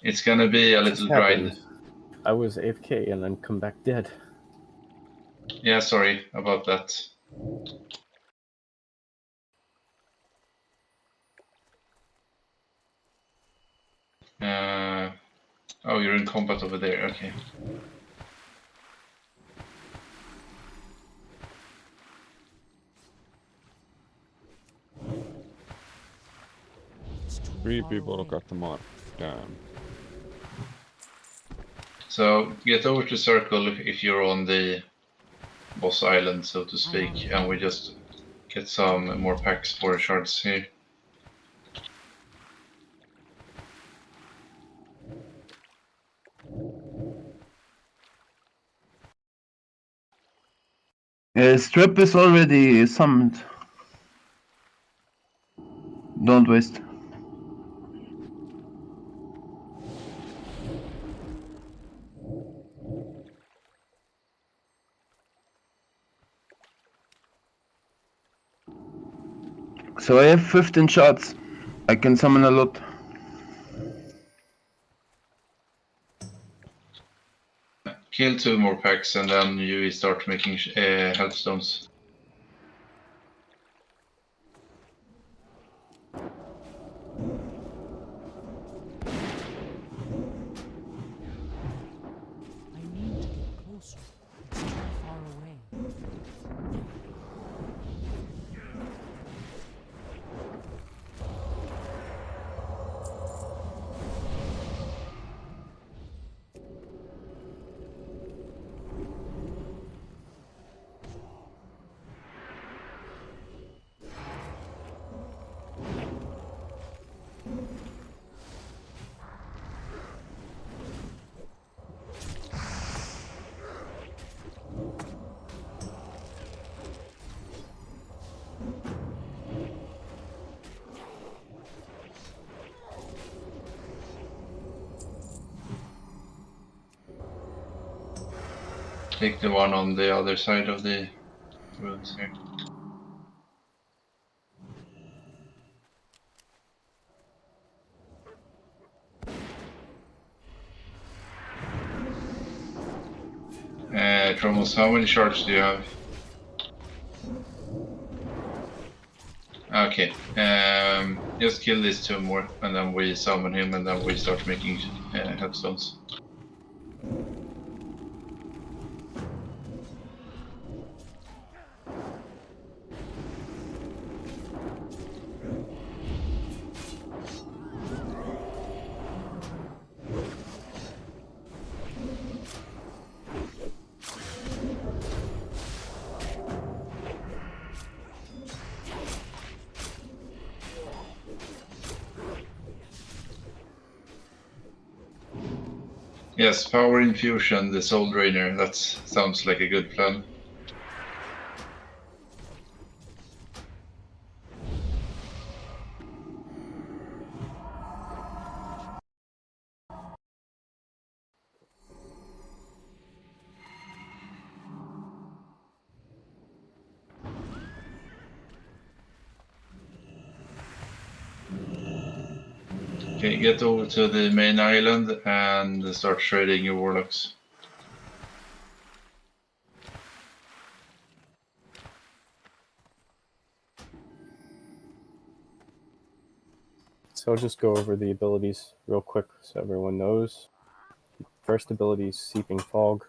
It's gonna be a little grind. I was AFK and then come back dead. Yeah, sorry about that. Oh, you're in combat over there, okay. Three people got the mark. Damn. So get over to circle if you're on the boss island, so to speak, and we just get some more packs for shards here. Strip is already summoned. Don't waste. So I have 15 shots. I can summon a lot. Kill 2 more packs and then you start making health stones. I need to get closer. It's too far away. Take the one on the other side of the ruins here. Kronos, how many shards do you have? Okay, just kill these 2 more and then we summon him and then we start making headstones. Yes, power infusion, the soul drainer, that sounds like a good plan. Okay, get over to the main island and start trading your warlocks. So I'll just go over the abilities real quick so everyone knows. First ability is Seeping Fog.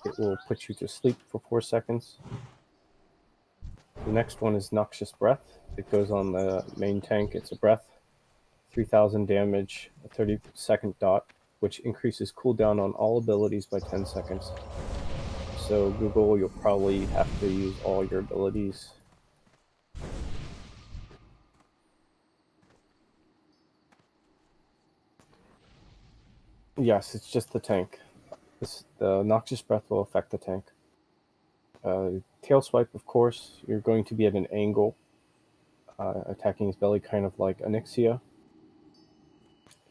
It will put you to sleep for 4 seconds. The next one is Noxious Breath. It goes on the main tank. It's a breath, 3000 damage, a 30-second dot, which increases cooldown on all abilities by 10 seconds. So Google, you'll probably have to use all your abilities. Yes, it's just the tank. The Noxious Breath will affect the tank. Tail Swipe, of course, you're going to be at an angle, attacking his belly, kind of like Onyxia.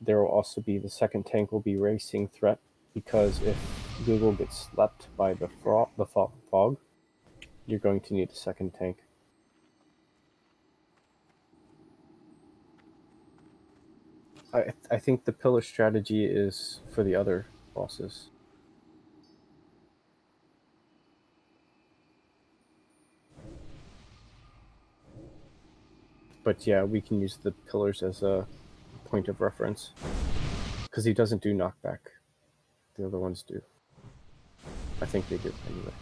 There will also be the second tank will be Racing Threat, because if Google gets slept by the fog, you're going to need a second tank. I think the pillar strategy is for the other bosses. But yeah, we can use the pillars as a point of reference, because he doesn't do knockback. The other ones do. I think they do, anyway.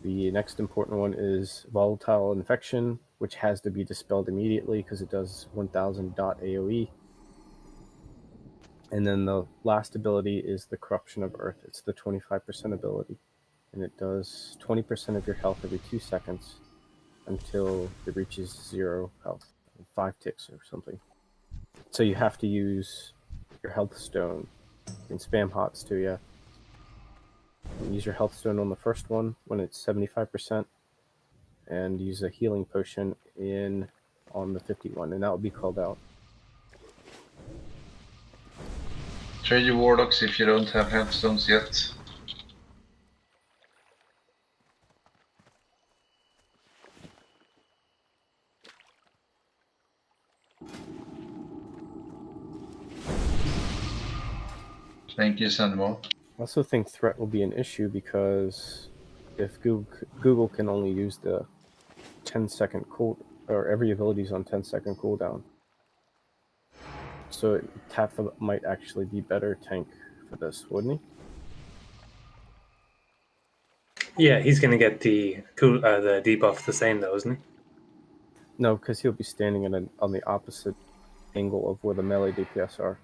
The next important one is Volatile Infection, which has to be dispelled immediately because it does 1000 dot AoE. And then the last ability is the Corruption of Earth. It's the 25% ability. And it does 20% of your health every 2 seconds until it reaches 0 health, 5 ticks or something. So you have to use your health stone. You can spam hots too, yeah. Use your health stone on the first one when it's 75%, and use a healing potion on the 51, and that will be called out. Trade your warlocks if you don't have healthstones yet. Thank you, Sandmo. I also think threat will be an issue because if Google can only use the 10-second or every ability is on 10-second cooldown. So Tafa might actually be better tank for this, wouldn't he? Yeah, he's going to get the debuff the same though, isn't he? No, because he'll be standing on the opposite angle of where the melee DPS are.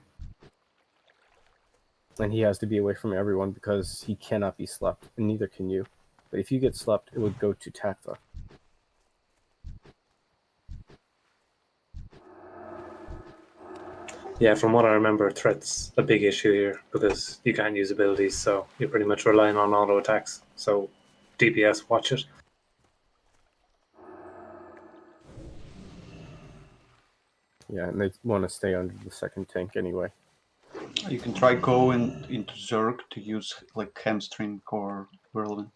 And he has to be away from everyone because he cannot be slept, and neither can you. But if you get slept, it would go to Tatfa. Yeah, from what I remember, threat's a big issue here because you can't use abilities, so you're pretty much relying on auto attacks. So DPS, watch it. Yeah, and they want to stay under the second tank anyway. You can try going into Zerg to use like Hamstring or Whirlwind.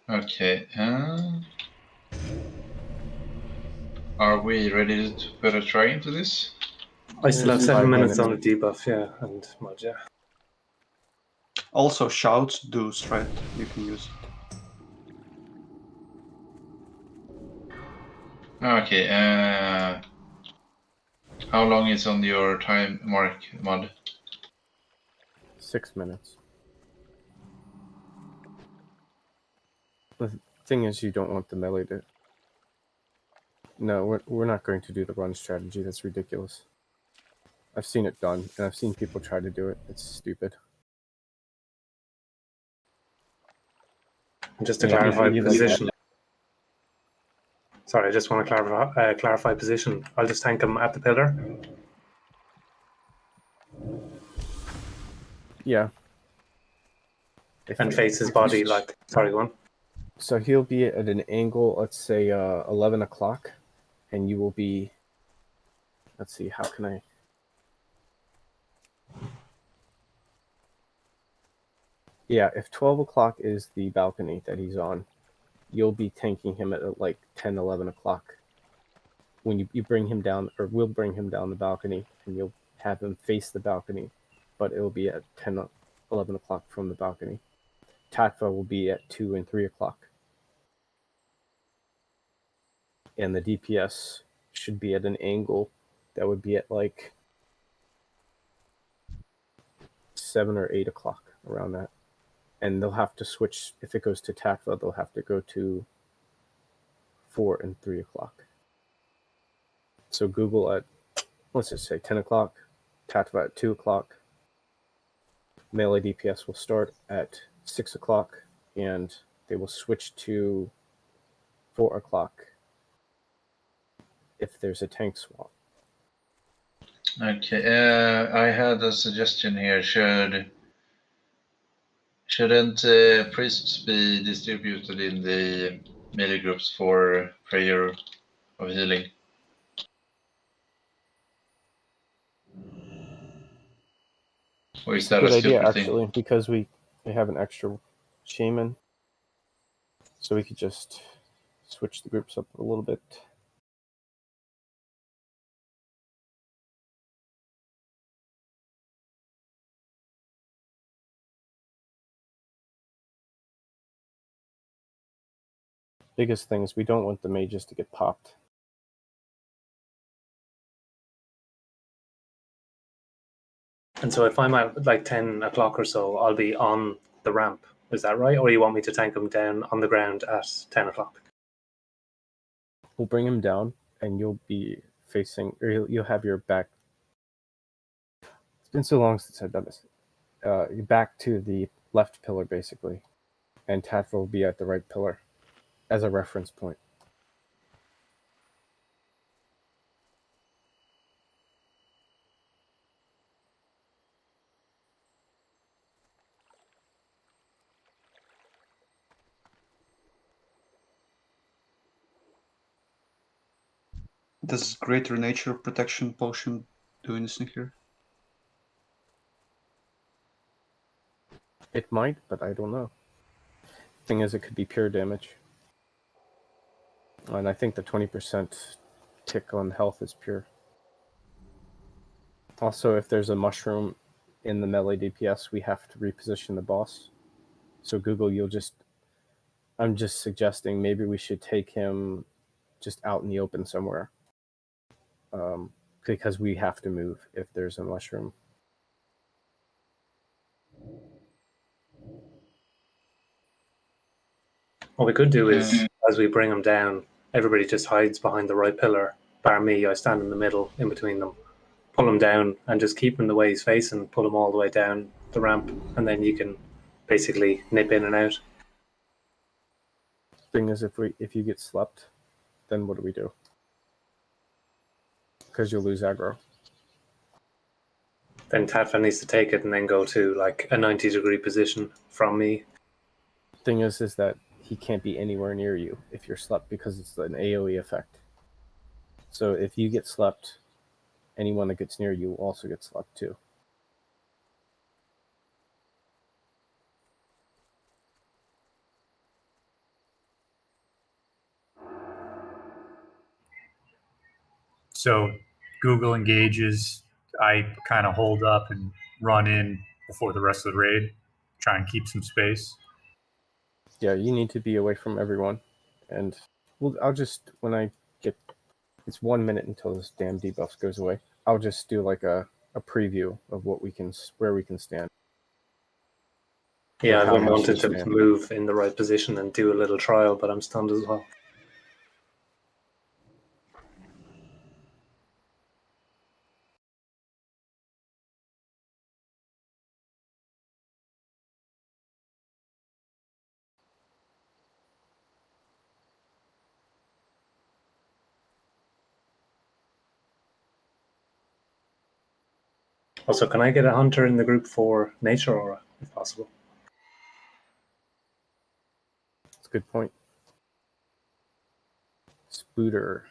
Okay. Are we ready to put a try into this? I still have 7 minutes on the debuff, yeah, and mod, yeah. Also, shouts do threat. You can use it. Okay. How long is on your time mark, Mod? 6 minutes. The thing is, you don't want the melee to... No, we're not going to do the run strategy. That's ridiculous. I've seen it done, and I've seen people try to do it. It's stupid. Just to clarify position. Sorry, I just want to clarify position. I'll just tank him at the pillar. Yeah. And face his body like... Sorry, go on. So he'll be at an angle, let's say 11 o'clock, and you will be... Let's see, how can I... Yeah, if 12 o'clock is the balcony that he's on, you'll be tanking him at like 10, 11 o'clock. When you bring him down, or we'll bring him down the balcony, and you'll have him face the balcony, but it'll be at 10, 11 o'clock from the balcony. Tatva will be at 2 and 3 o'clock. And the DPS should be at an angle that would be at like 7 or 8 o'clock, around that. And they'll have to switch, if it goes to Tatva, they'll have to go to 4 and 3 o'clock. So Google at, let's just say 10 o'clock, Tatva at 2 o'clock. Melee DPS will start at 6 o'clock, and they will switch to 4 o'clock if there's a tank swap. Okay, I had a suggestion here. Shouldn't priests be distributed in the melee groups for prayer of healing? Or is It's a that good a idea, stupid thing? actually, because we have an extra shaman, so we could just switch the groups up a little bit. Biggest thing is we don't want the mages to get popped. And so if I'm at like 10 o'clock or so, I'll be on the ramp. Is that right? Or you want me to tank him down on the ground at 10 o'clock? We'll bring him down, and you'll be facing, or you'll have your back. It's been so long since I've done this. Your back to the left pillar, basically, and Tatva will be at the right pillar as a reference point. Does Greater Nature Protection Potion do anything here? It might, but I don't know. Thing is, it could be pure damage. And I think the 20% tick on health is pure. Also, if there's a mushroom in the melee DPS, we have to reposition the boss. So Google, I'm just suggesting maybe we should take him just out in the open somewhere. Because we have to move if there's a mushroom. What we could do is, as we bring him down, everybody just hides behind the right pillar. Bar me, I stand in the middle, in between them. Pull him down and just keep him the way he's facing, pull him all the way down the ramp, and then you can basically nip in and out. Thing is, if you get slept, then what do we do? Because you'll lose aggro. Then Tatfa needs to take it and then go to like a 90-degree position from me. Thing is that he can't be anywhere near you if you're slept, because it's an AoE effect. So if you get slept, anyone that gets near you will also get slept too. So Google engages. I kind of hold up and run in before the rest of the raid, try and keep some space. Yeah, you need to be away from everyone. And I'll just, when I get, it's 1 minute until this damn debuff goes away. I'll just do like a preview of where we can stand. Yeah, Or I've how been we wanting should to stand. move in the right position and do a little trial, but I'm stunned as well. Also, can I get a hunter in the group for Nature Aura, if possible? That's a good point. Spooter.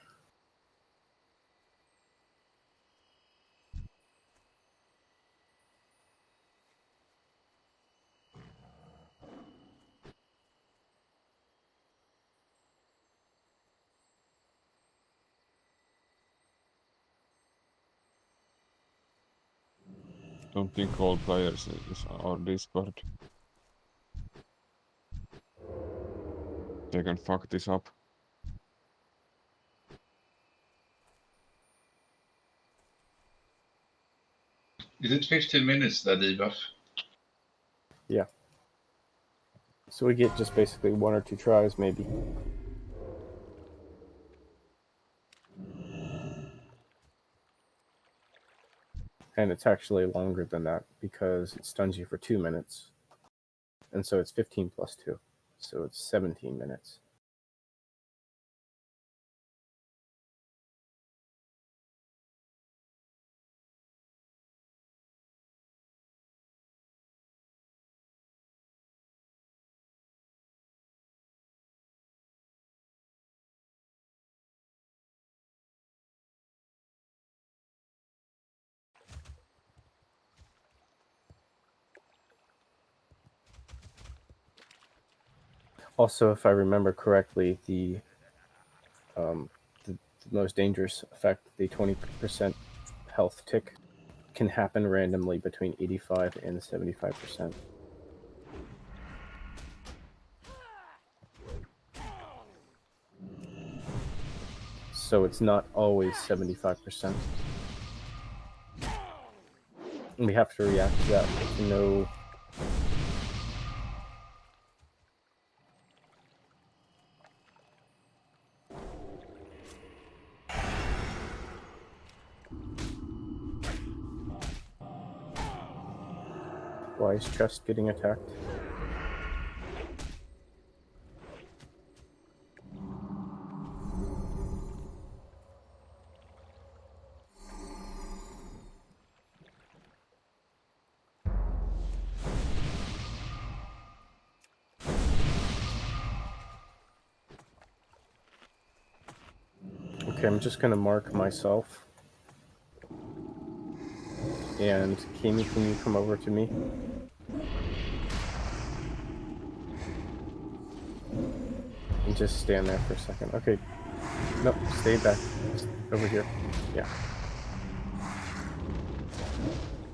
don't think all players is our Discord. They can fuck this up. Is it 15 minutes, that debuff? Yeah. So we get just basically 1 or 2 tries, maybe. And it's actually longer than that because it stuns you for 2 minutes. And so it's 15 plus 2. So it's 17 minutes. Also, if I remember correctly, the most dangerous effect, the 20% health tick, can happen randomly between 85 and 75%. So it's not always 75%. And we have to react to that to know why is chest getting attacked. Okay, I'm just gonna mark myself. And Kimi, can you come over to me? And just stand there for a second. Okay. Nope, stay back. Just over here. Yeah.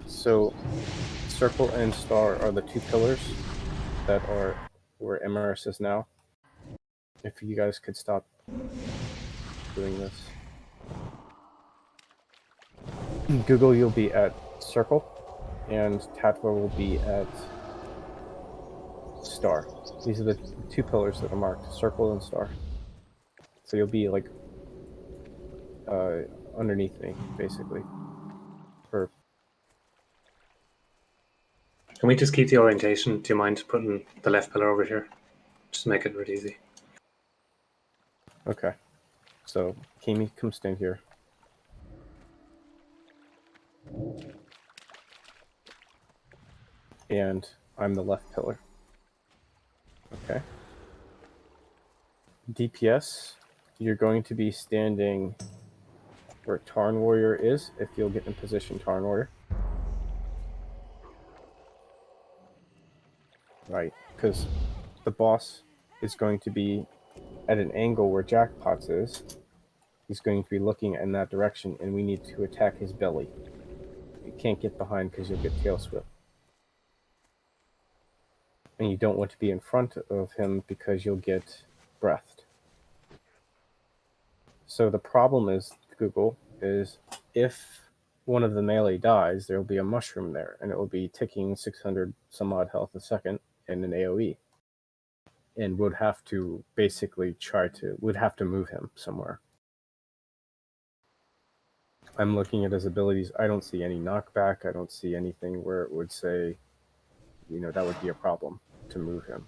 So, circle and star are the 2 pillars that are where Emerus is now. If you guys could stop doing this. Google, you'll be at circle, and Tatva will be at star. These are the 2 pillars that are marked, circle and star. So you'll be like underneath me, basically. Or Can we just keep the orientation? Do you mind putting the left pillar over here? Just make it really easy. okay. So Kimi, come stand here. And I'm the left pillar. Okay. DPS, you're going to be standing where Tarn Warrior is, if you'll get in position, Tarn Warrior. Right, because the boss is going to be at an angle where Jackpots is. He's going to be looking in that direction, and we need to attack his belly. You can't get behind because you'll get tail swift. And you don't want to be in front of him because you'll get breathed. So the problem is, Google, is if one of the melee dies, there will be a mushroom there, and it will be ticking 600 some odd health a second in an AoE. And would have to basically would have to move him somewhere. I'm looking at his abilities. I don't see any knockback. I don't see anything where it would say, you know, that would be a problem to move him.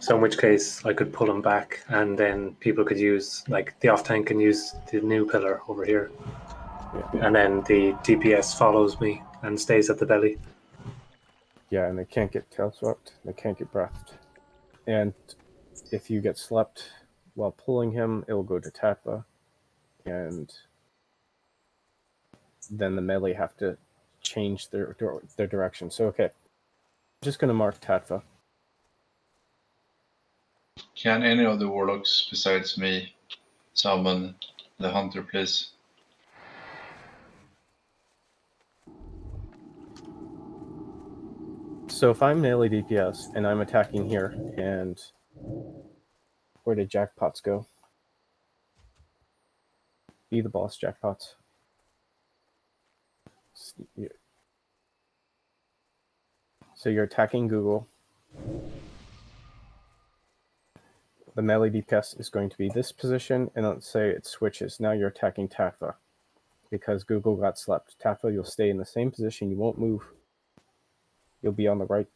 So in which case I could pull him back and then people could use, like the off tank can use the new pillar over here. Yeah. And then the DPS follows me and stays at the belly. Yeah, and they can't get tail swept. They can't get breathed. And if you get slept while pulling him, it will go to Tatva. And then the melee have to change their direction. So, okay. I'm just going to mark Tatva. Can any of the warlocks besides me summon the hunter, please? So if I'm melee DPS and I'm attacking here, and where did jackpots go? Be the boss, jackpots. So you're attacking Google. The melee DPS is going to be this position, and let's say it switches. Now you're attacking Tafa. Because Google got slept. Tafa, you'll stay in the same position. You won't move. You'll be on the right.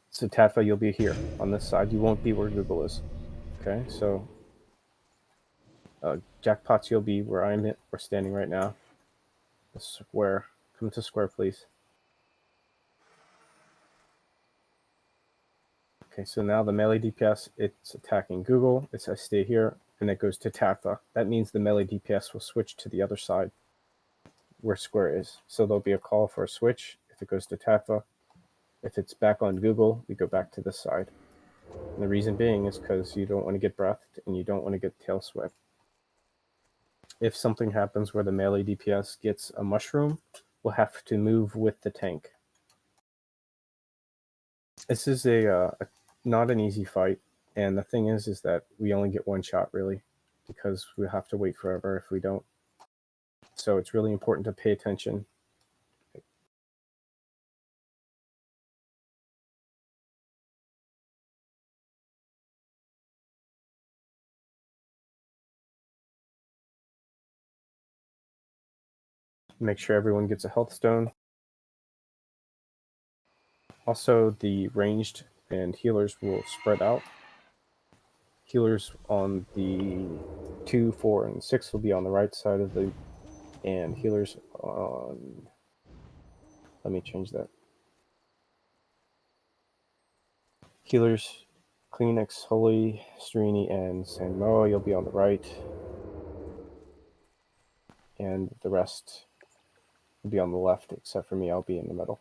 So Tafa, you'll be here on this side. You won't be where Google is. Okay, so jackpots, you'll be where we're standing right now. The square. Come to square, please. Okay, so now the melee DPS, it's attacking Google. I stay here, and it goes to Tafa. That means the melee DPS will switch to the other side where square is. So there'll be a call for a switch if it goes to Tafa. If it's back on Google, we go back to this side. And the reason being is because you don't want to get breathed and you don't want to get tail swept. If something happens where the melee DPS gets a mushroom, we'll have to move with the tank. This is not an easy fight, and the thing is that we only get one shot really, because we have to wait forever if we don't. So it's really important to pay attention. Make sure everyone gets a health stone. Also, the ranged and healers will spread out. Healers on the 2, 4, and 6 will be on the right side of the, and healers on, let me change that. Healers, Kleenex, Holy, Strini, and Sanmoa, you'll be on the right. And the rest will be on the left, except for me, I'll be in the middle.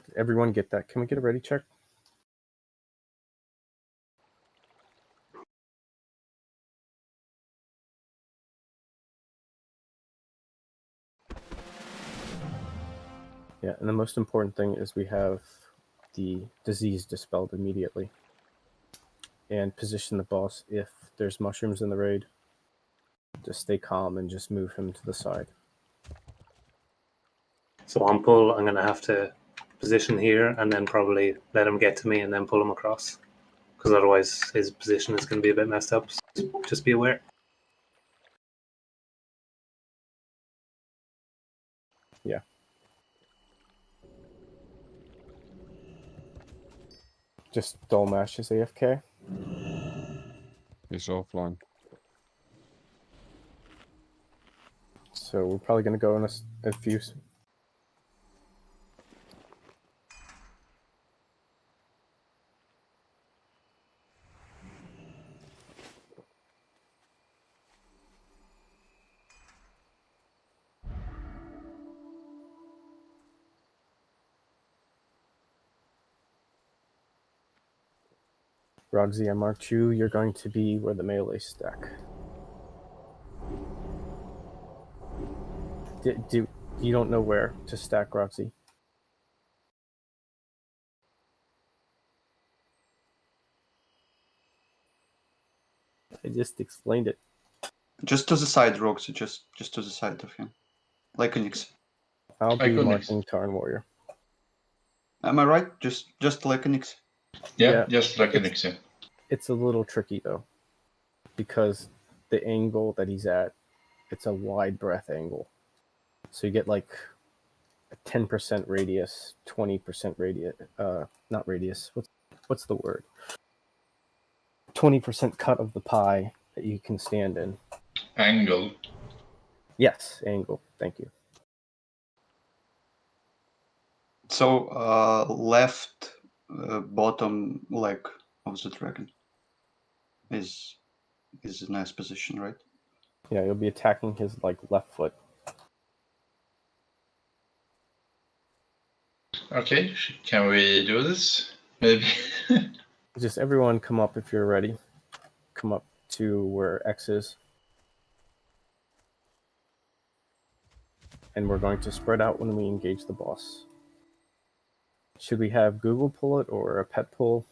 Did everyone get that? Can we get a ready check? Yeah, and the most important thing is we have the disease dispelled immediately. And position the boss if there's mushrooms in the raid. Just stay calm and just move him to the side. So on pull, I'm going to have to position here and then probably let him get to me and then pull him across. Because otherwise his position is going to be a bit messed up. So just be aware. Yeah. Just Dolmash is AFK. He's offline. So we're probably going to go in a few. Roxy, I marked you. You're going to be where the melee stack. You don't know where to stack, Roxy? I just explained it. Just to the side, Roxy, just to the side of him. Like an X. I'll be marking Tarn Warrior. Am I right? Just like an X. Yeah, just like an X. It's a little tricky though, because the angle that he's at, it's a wide breath angle. So you get like a 10% radius, 20% radius, not radius, what's the word? 20% cut of the pie that you can stand in. Angle. Yes, angle. Thank you. So left bottom leg of the dragon is a nice position, right? Yeah, you'll be attacking his like left foot. Okay, can we do this? Maybe. Just everyone come up if you're ready. Come up to where X is. And we're going to spread out when we engage the boss. Should we have Google pull it or a pet pull?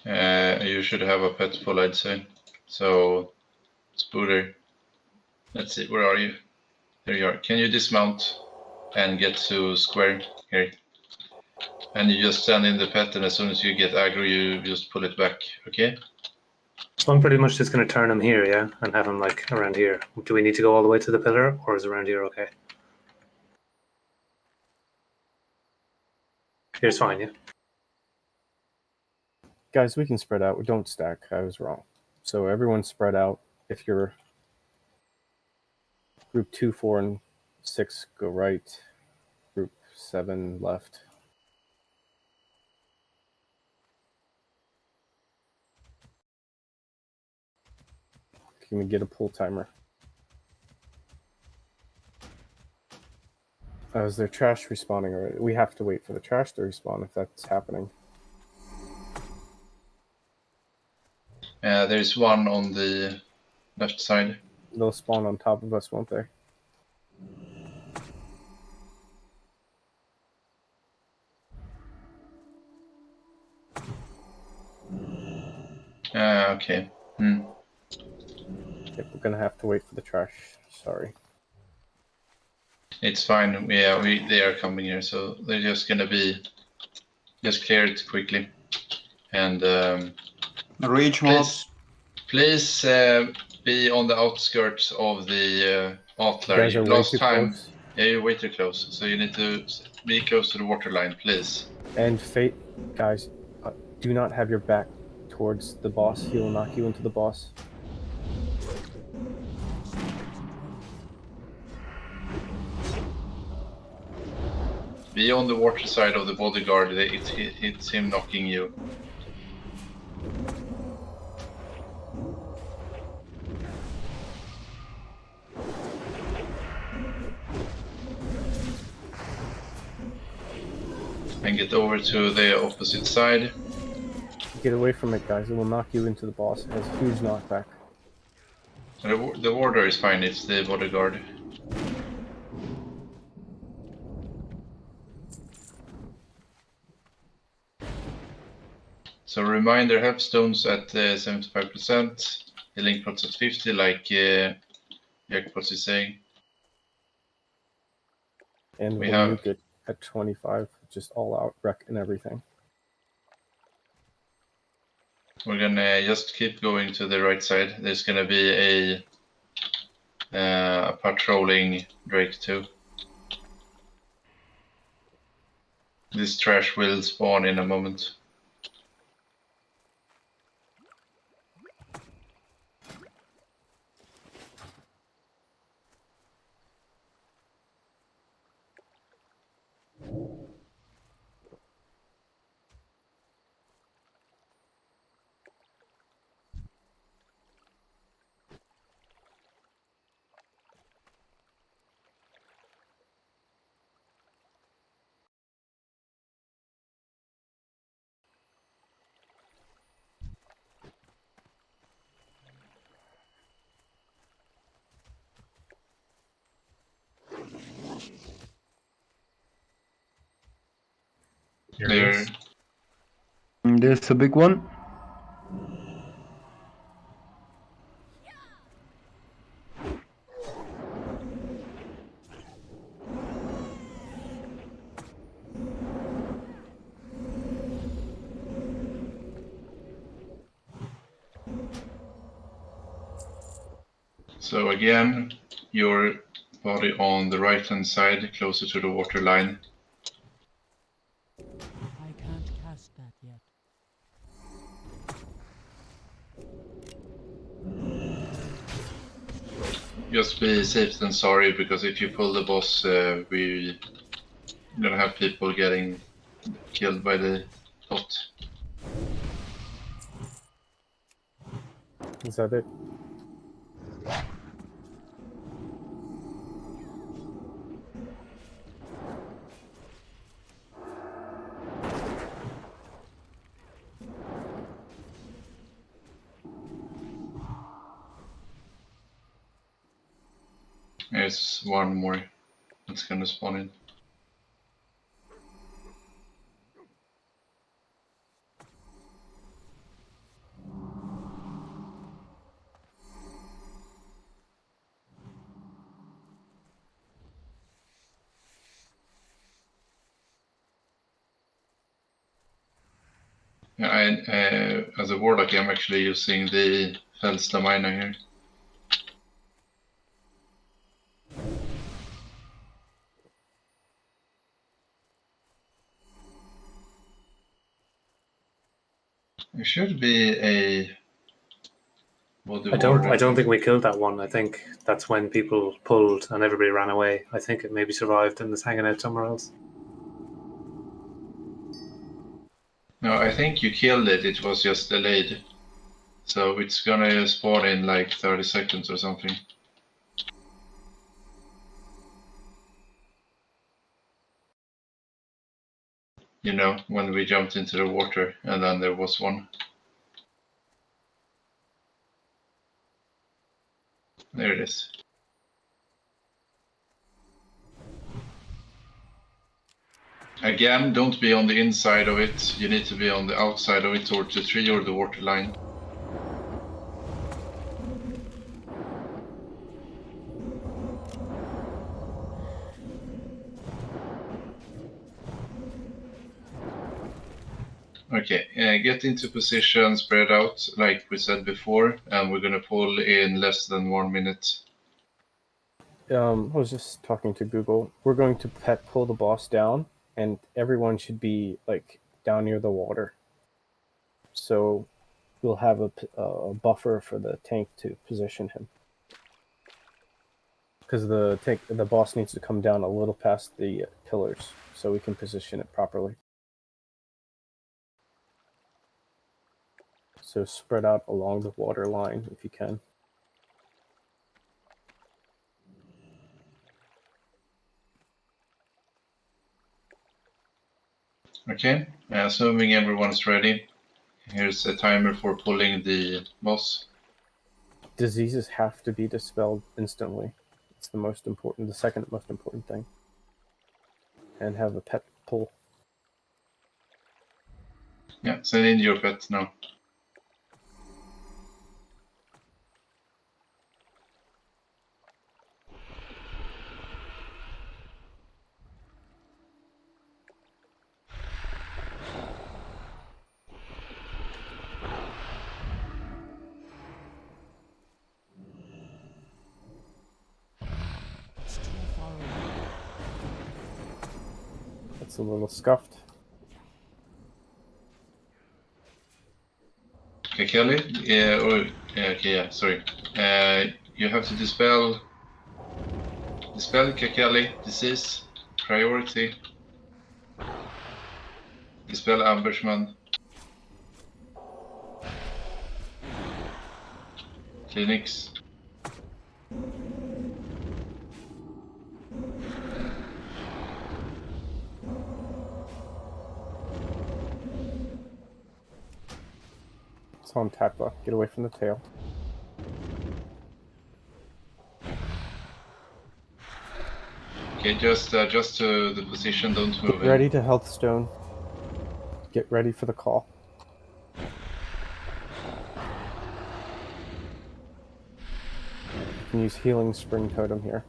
You should have a pet pull, I'd say. So, Spooder, let's see, where are you? There you are. Can you dismount and get to square here? And you just stand in the pet, and as soon as you get aggro, you just pull it back, okay? So I'm pretty much just going to turn him here, yeah? And have him like around here. Do we need to go all the way to the pillar, or is around here okay? Here's fine, yeah? Guys, we can spread out. We don't stack. I was wrong. So everyone spread out. If you're group 2, 4, and 6, go right. Group 7, left. Can we get a pull timer? Oh, is there trash respawning already? We have to wait for the trash to respawn if that's happening. There's one on the left side. They'll spawn on top of us, won't they? Okay. Okay, we're gonna have to wait for the trash. Sorry. It's fine. Yeah, they are coming here, so they're just gonna be just clear it quickly. And rage mobs. Please be on the outskirts of the Atlar. You guys are way too close. Yeah, you're way too close. So you need to be close to the water line, please. And Fate, guys, do not have your back towards the boss. He will knock you into the boss. Be on the water side of the bodyguard. It's him knocking you. And get over to the opposite side. Get away from it, guys. It will knock you into the boss. It has huge knockback. The warder is fine. It's the bodyguard. So reminder, health stones at 75%, healing pots at 50, like Jackpots is saying. And we nuke it at 25, just all out wreck and everything. We're gonna just keep going to the right side. There's gonna be a patrolling Drake too. This trash will spawn in a moment. There. There's a big one. So again, your body on the right hand side, closer to the water line. I can't cast that yet. Just be safe than sorry, because if you pull the boss, we're gonna have people getting killed by the bot. Is that it? There's one more that's gonna spawn in. Yeah, as a warlock, I'm actually using the Felsta Miner here. There should be a. I don't think we killed that one. I think that's when people pulled and everybody ran away. I think it maybe survived and is hanging out somewhere else. No, I think you killed it. It was just delayed. So it's gonna spawn in like 30 seconds or something. You know, when we jumped into the water and then there was one. There it is. Again, don't be on the inside of it. You need to be on the outside of it towards the tree or the water line. Okay, get into position, spread out like we said before, and we're gonna pull in less than 1 minute. I was just talking to Google. We're going to pull the boss down, and everyone should be like down near the water. So we'll have a buffer for the tank to position him. Because the boss needs to come down a little past the pillars, so we can position it properly. So spread out along the water line if you can. Okay, assuming everyone's ready, here's a timer for pulling the boss. Diseases have to be dispelled instantly. It's the second most important thing. And have a pet pull. Yeah, send in your pet now. It's too far away. It's a little scuffed. Okay, Kelly? Sorry. You have to dispel Kelly, disease, priority, dispel ambushman, clinics. It's on Takla. Get away from the tail. Okay, just adjust to the position, don't move. Get ready to health stone. Get ready for the call. You can use healing spring totem here.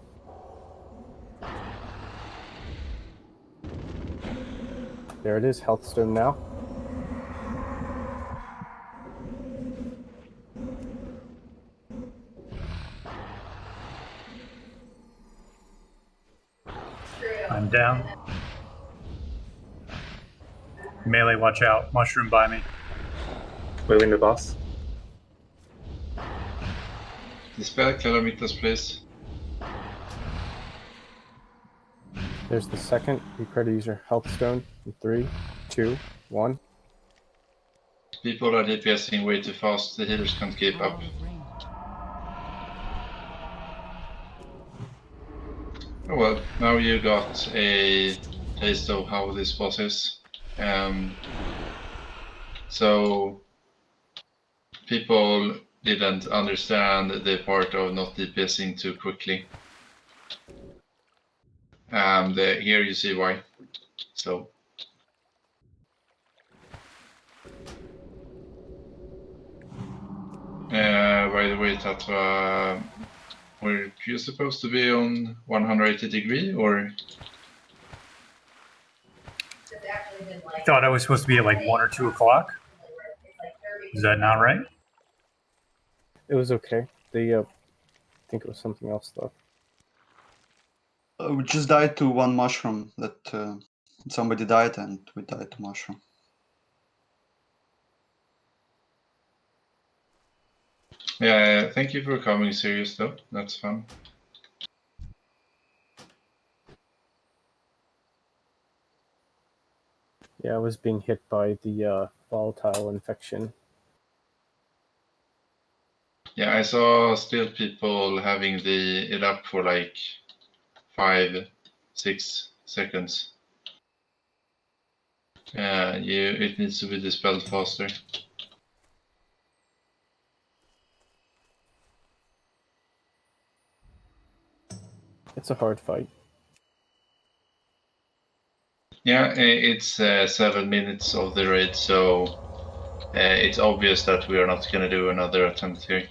There it is, health stone now. I'm down. Melee, watch out. Mushroom by me. Moving the boss. Dispel kilometers, please. There's the second. You try to use your health stone in 3, 2, 1. People are DPSing way too fast, the healers can't keep up. Oh well, now you got a taste of how this boss is. So people didn't understand the part of not DPSing too quickly. and here you see why. So. By the way, Tatva, were you supposed to be on 180 degree or? I thought I was supposed to be at like 1 or 2 o'clock. Is that not right? It was okay. They, I think it was something else though. We just died to one mushroom that somebody died, and we died to mushroom. Yeah, thank you for coming serious though. That's fun. Yeah, I was being hit by the volatile infection. Yeah, I saw still people having it up for like 5-6 seconds. It needs to be dispelled faster. It's a hard fight. Yeah, it's 7 minutes of the raid, so it's obvious that we are not going to do another attempt here.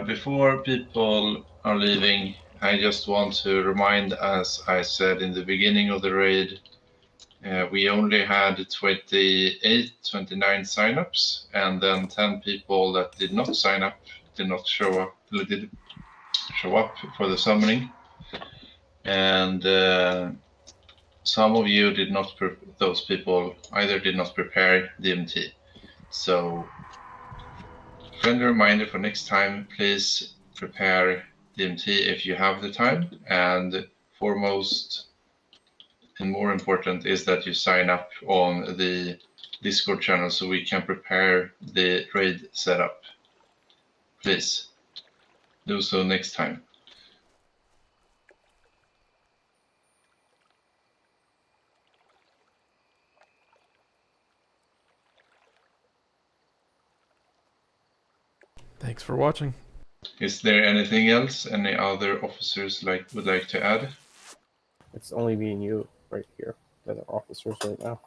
Before people are leaving, I just want to remind, as I said in the beginning of the raid, we only had 29 signups, and then 10 people that did not sign up, did not show up for the summoning. And some of you did not, those people either did not prepare DMT. So, friendly reminder for next time, please prepare DMT if you have the time. And foremost and more important is that you sign up on the Discord channel so we can prepare the raid setup. Please do so next time. Thanks for watching. Is there anything else any other officers would like to add? It's only me and you right here that are officers right now.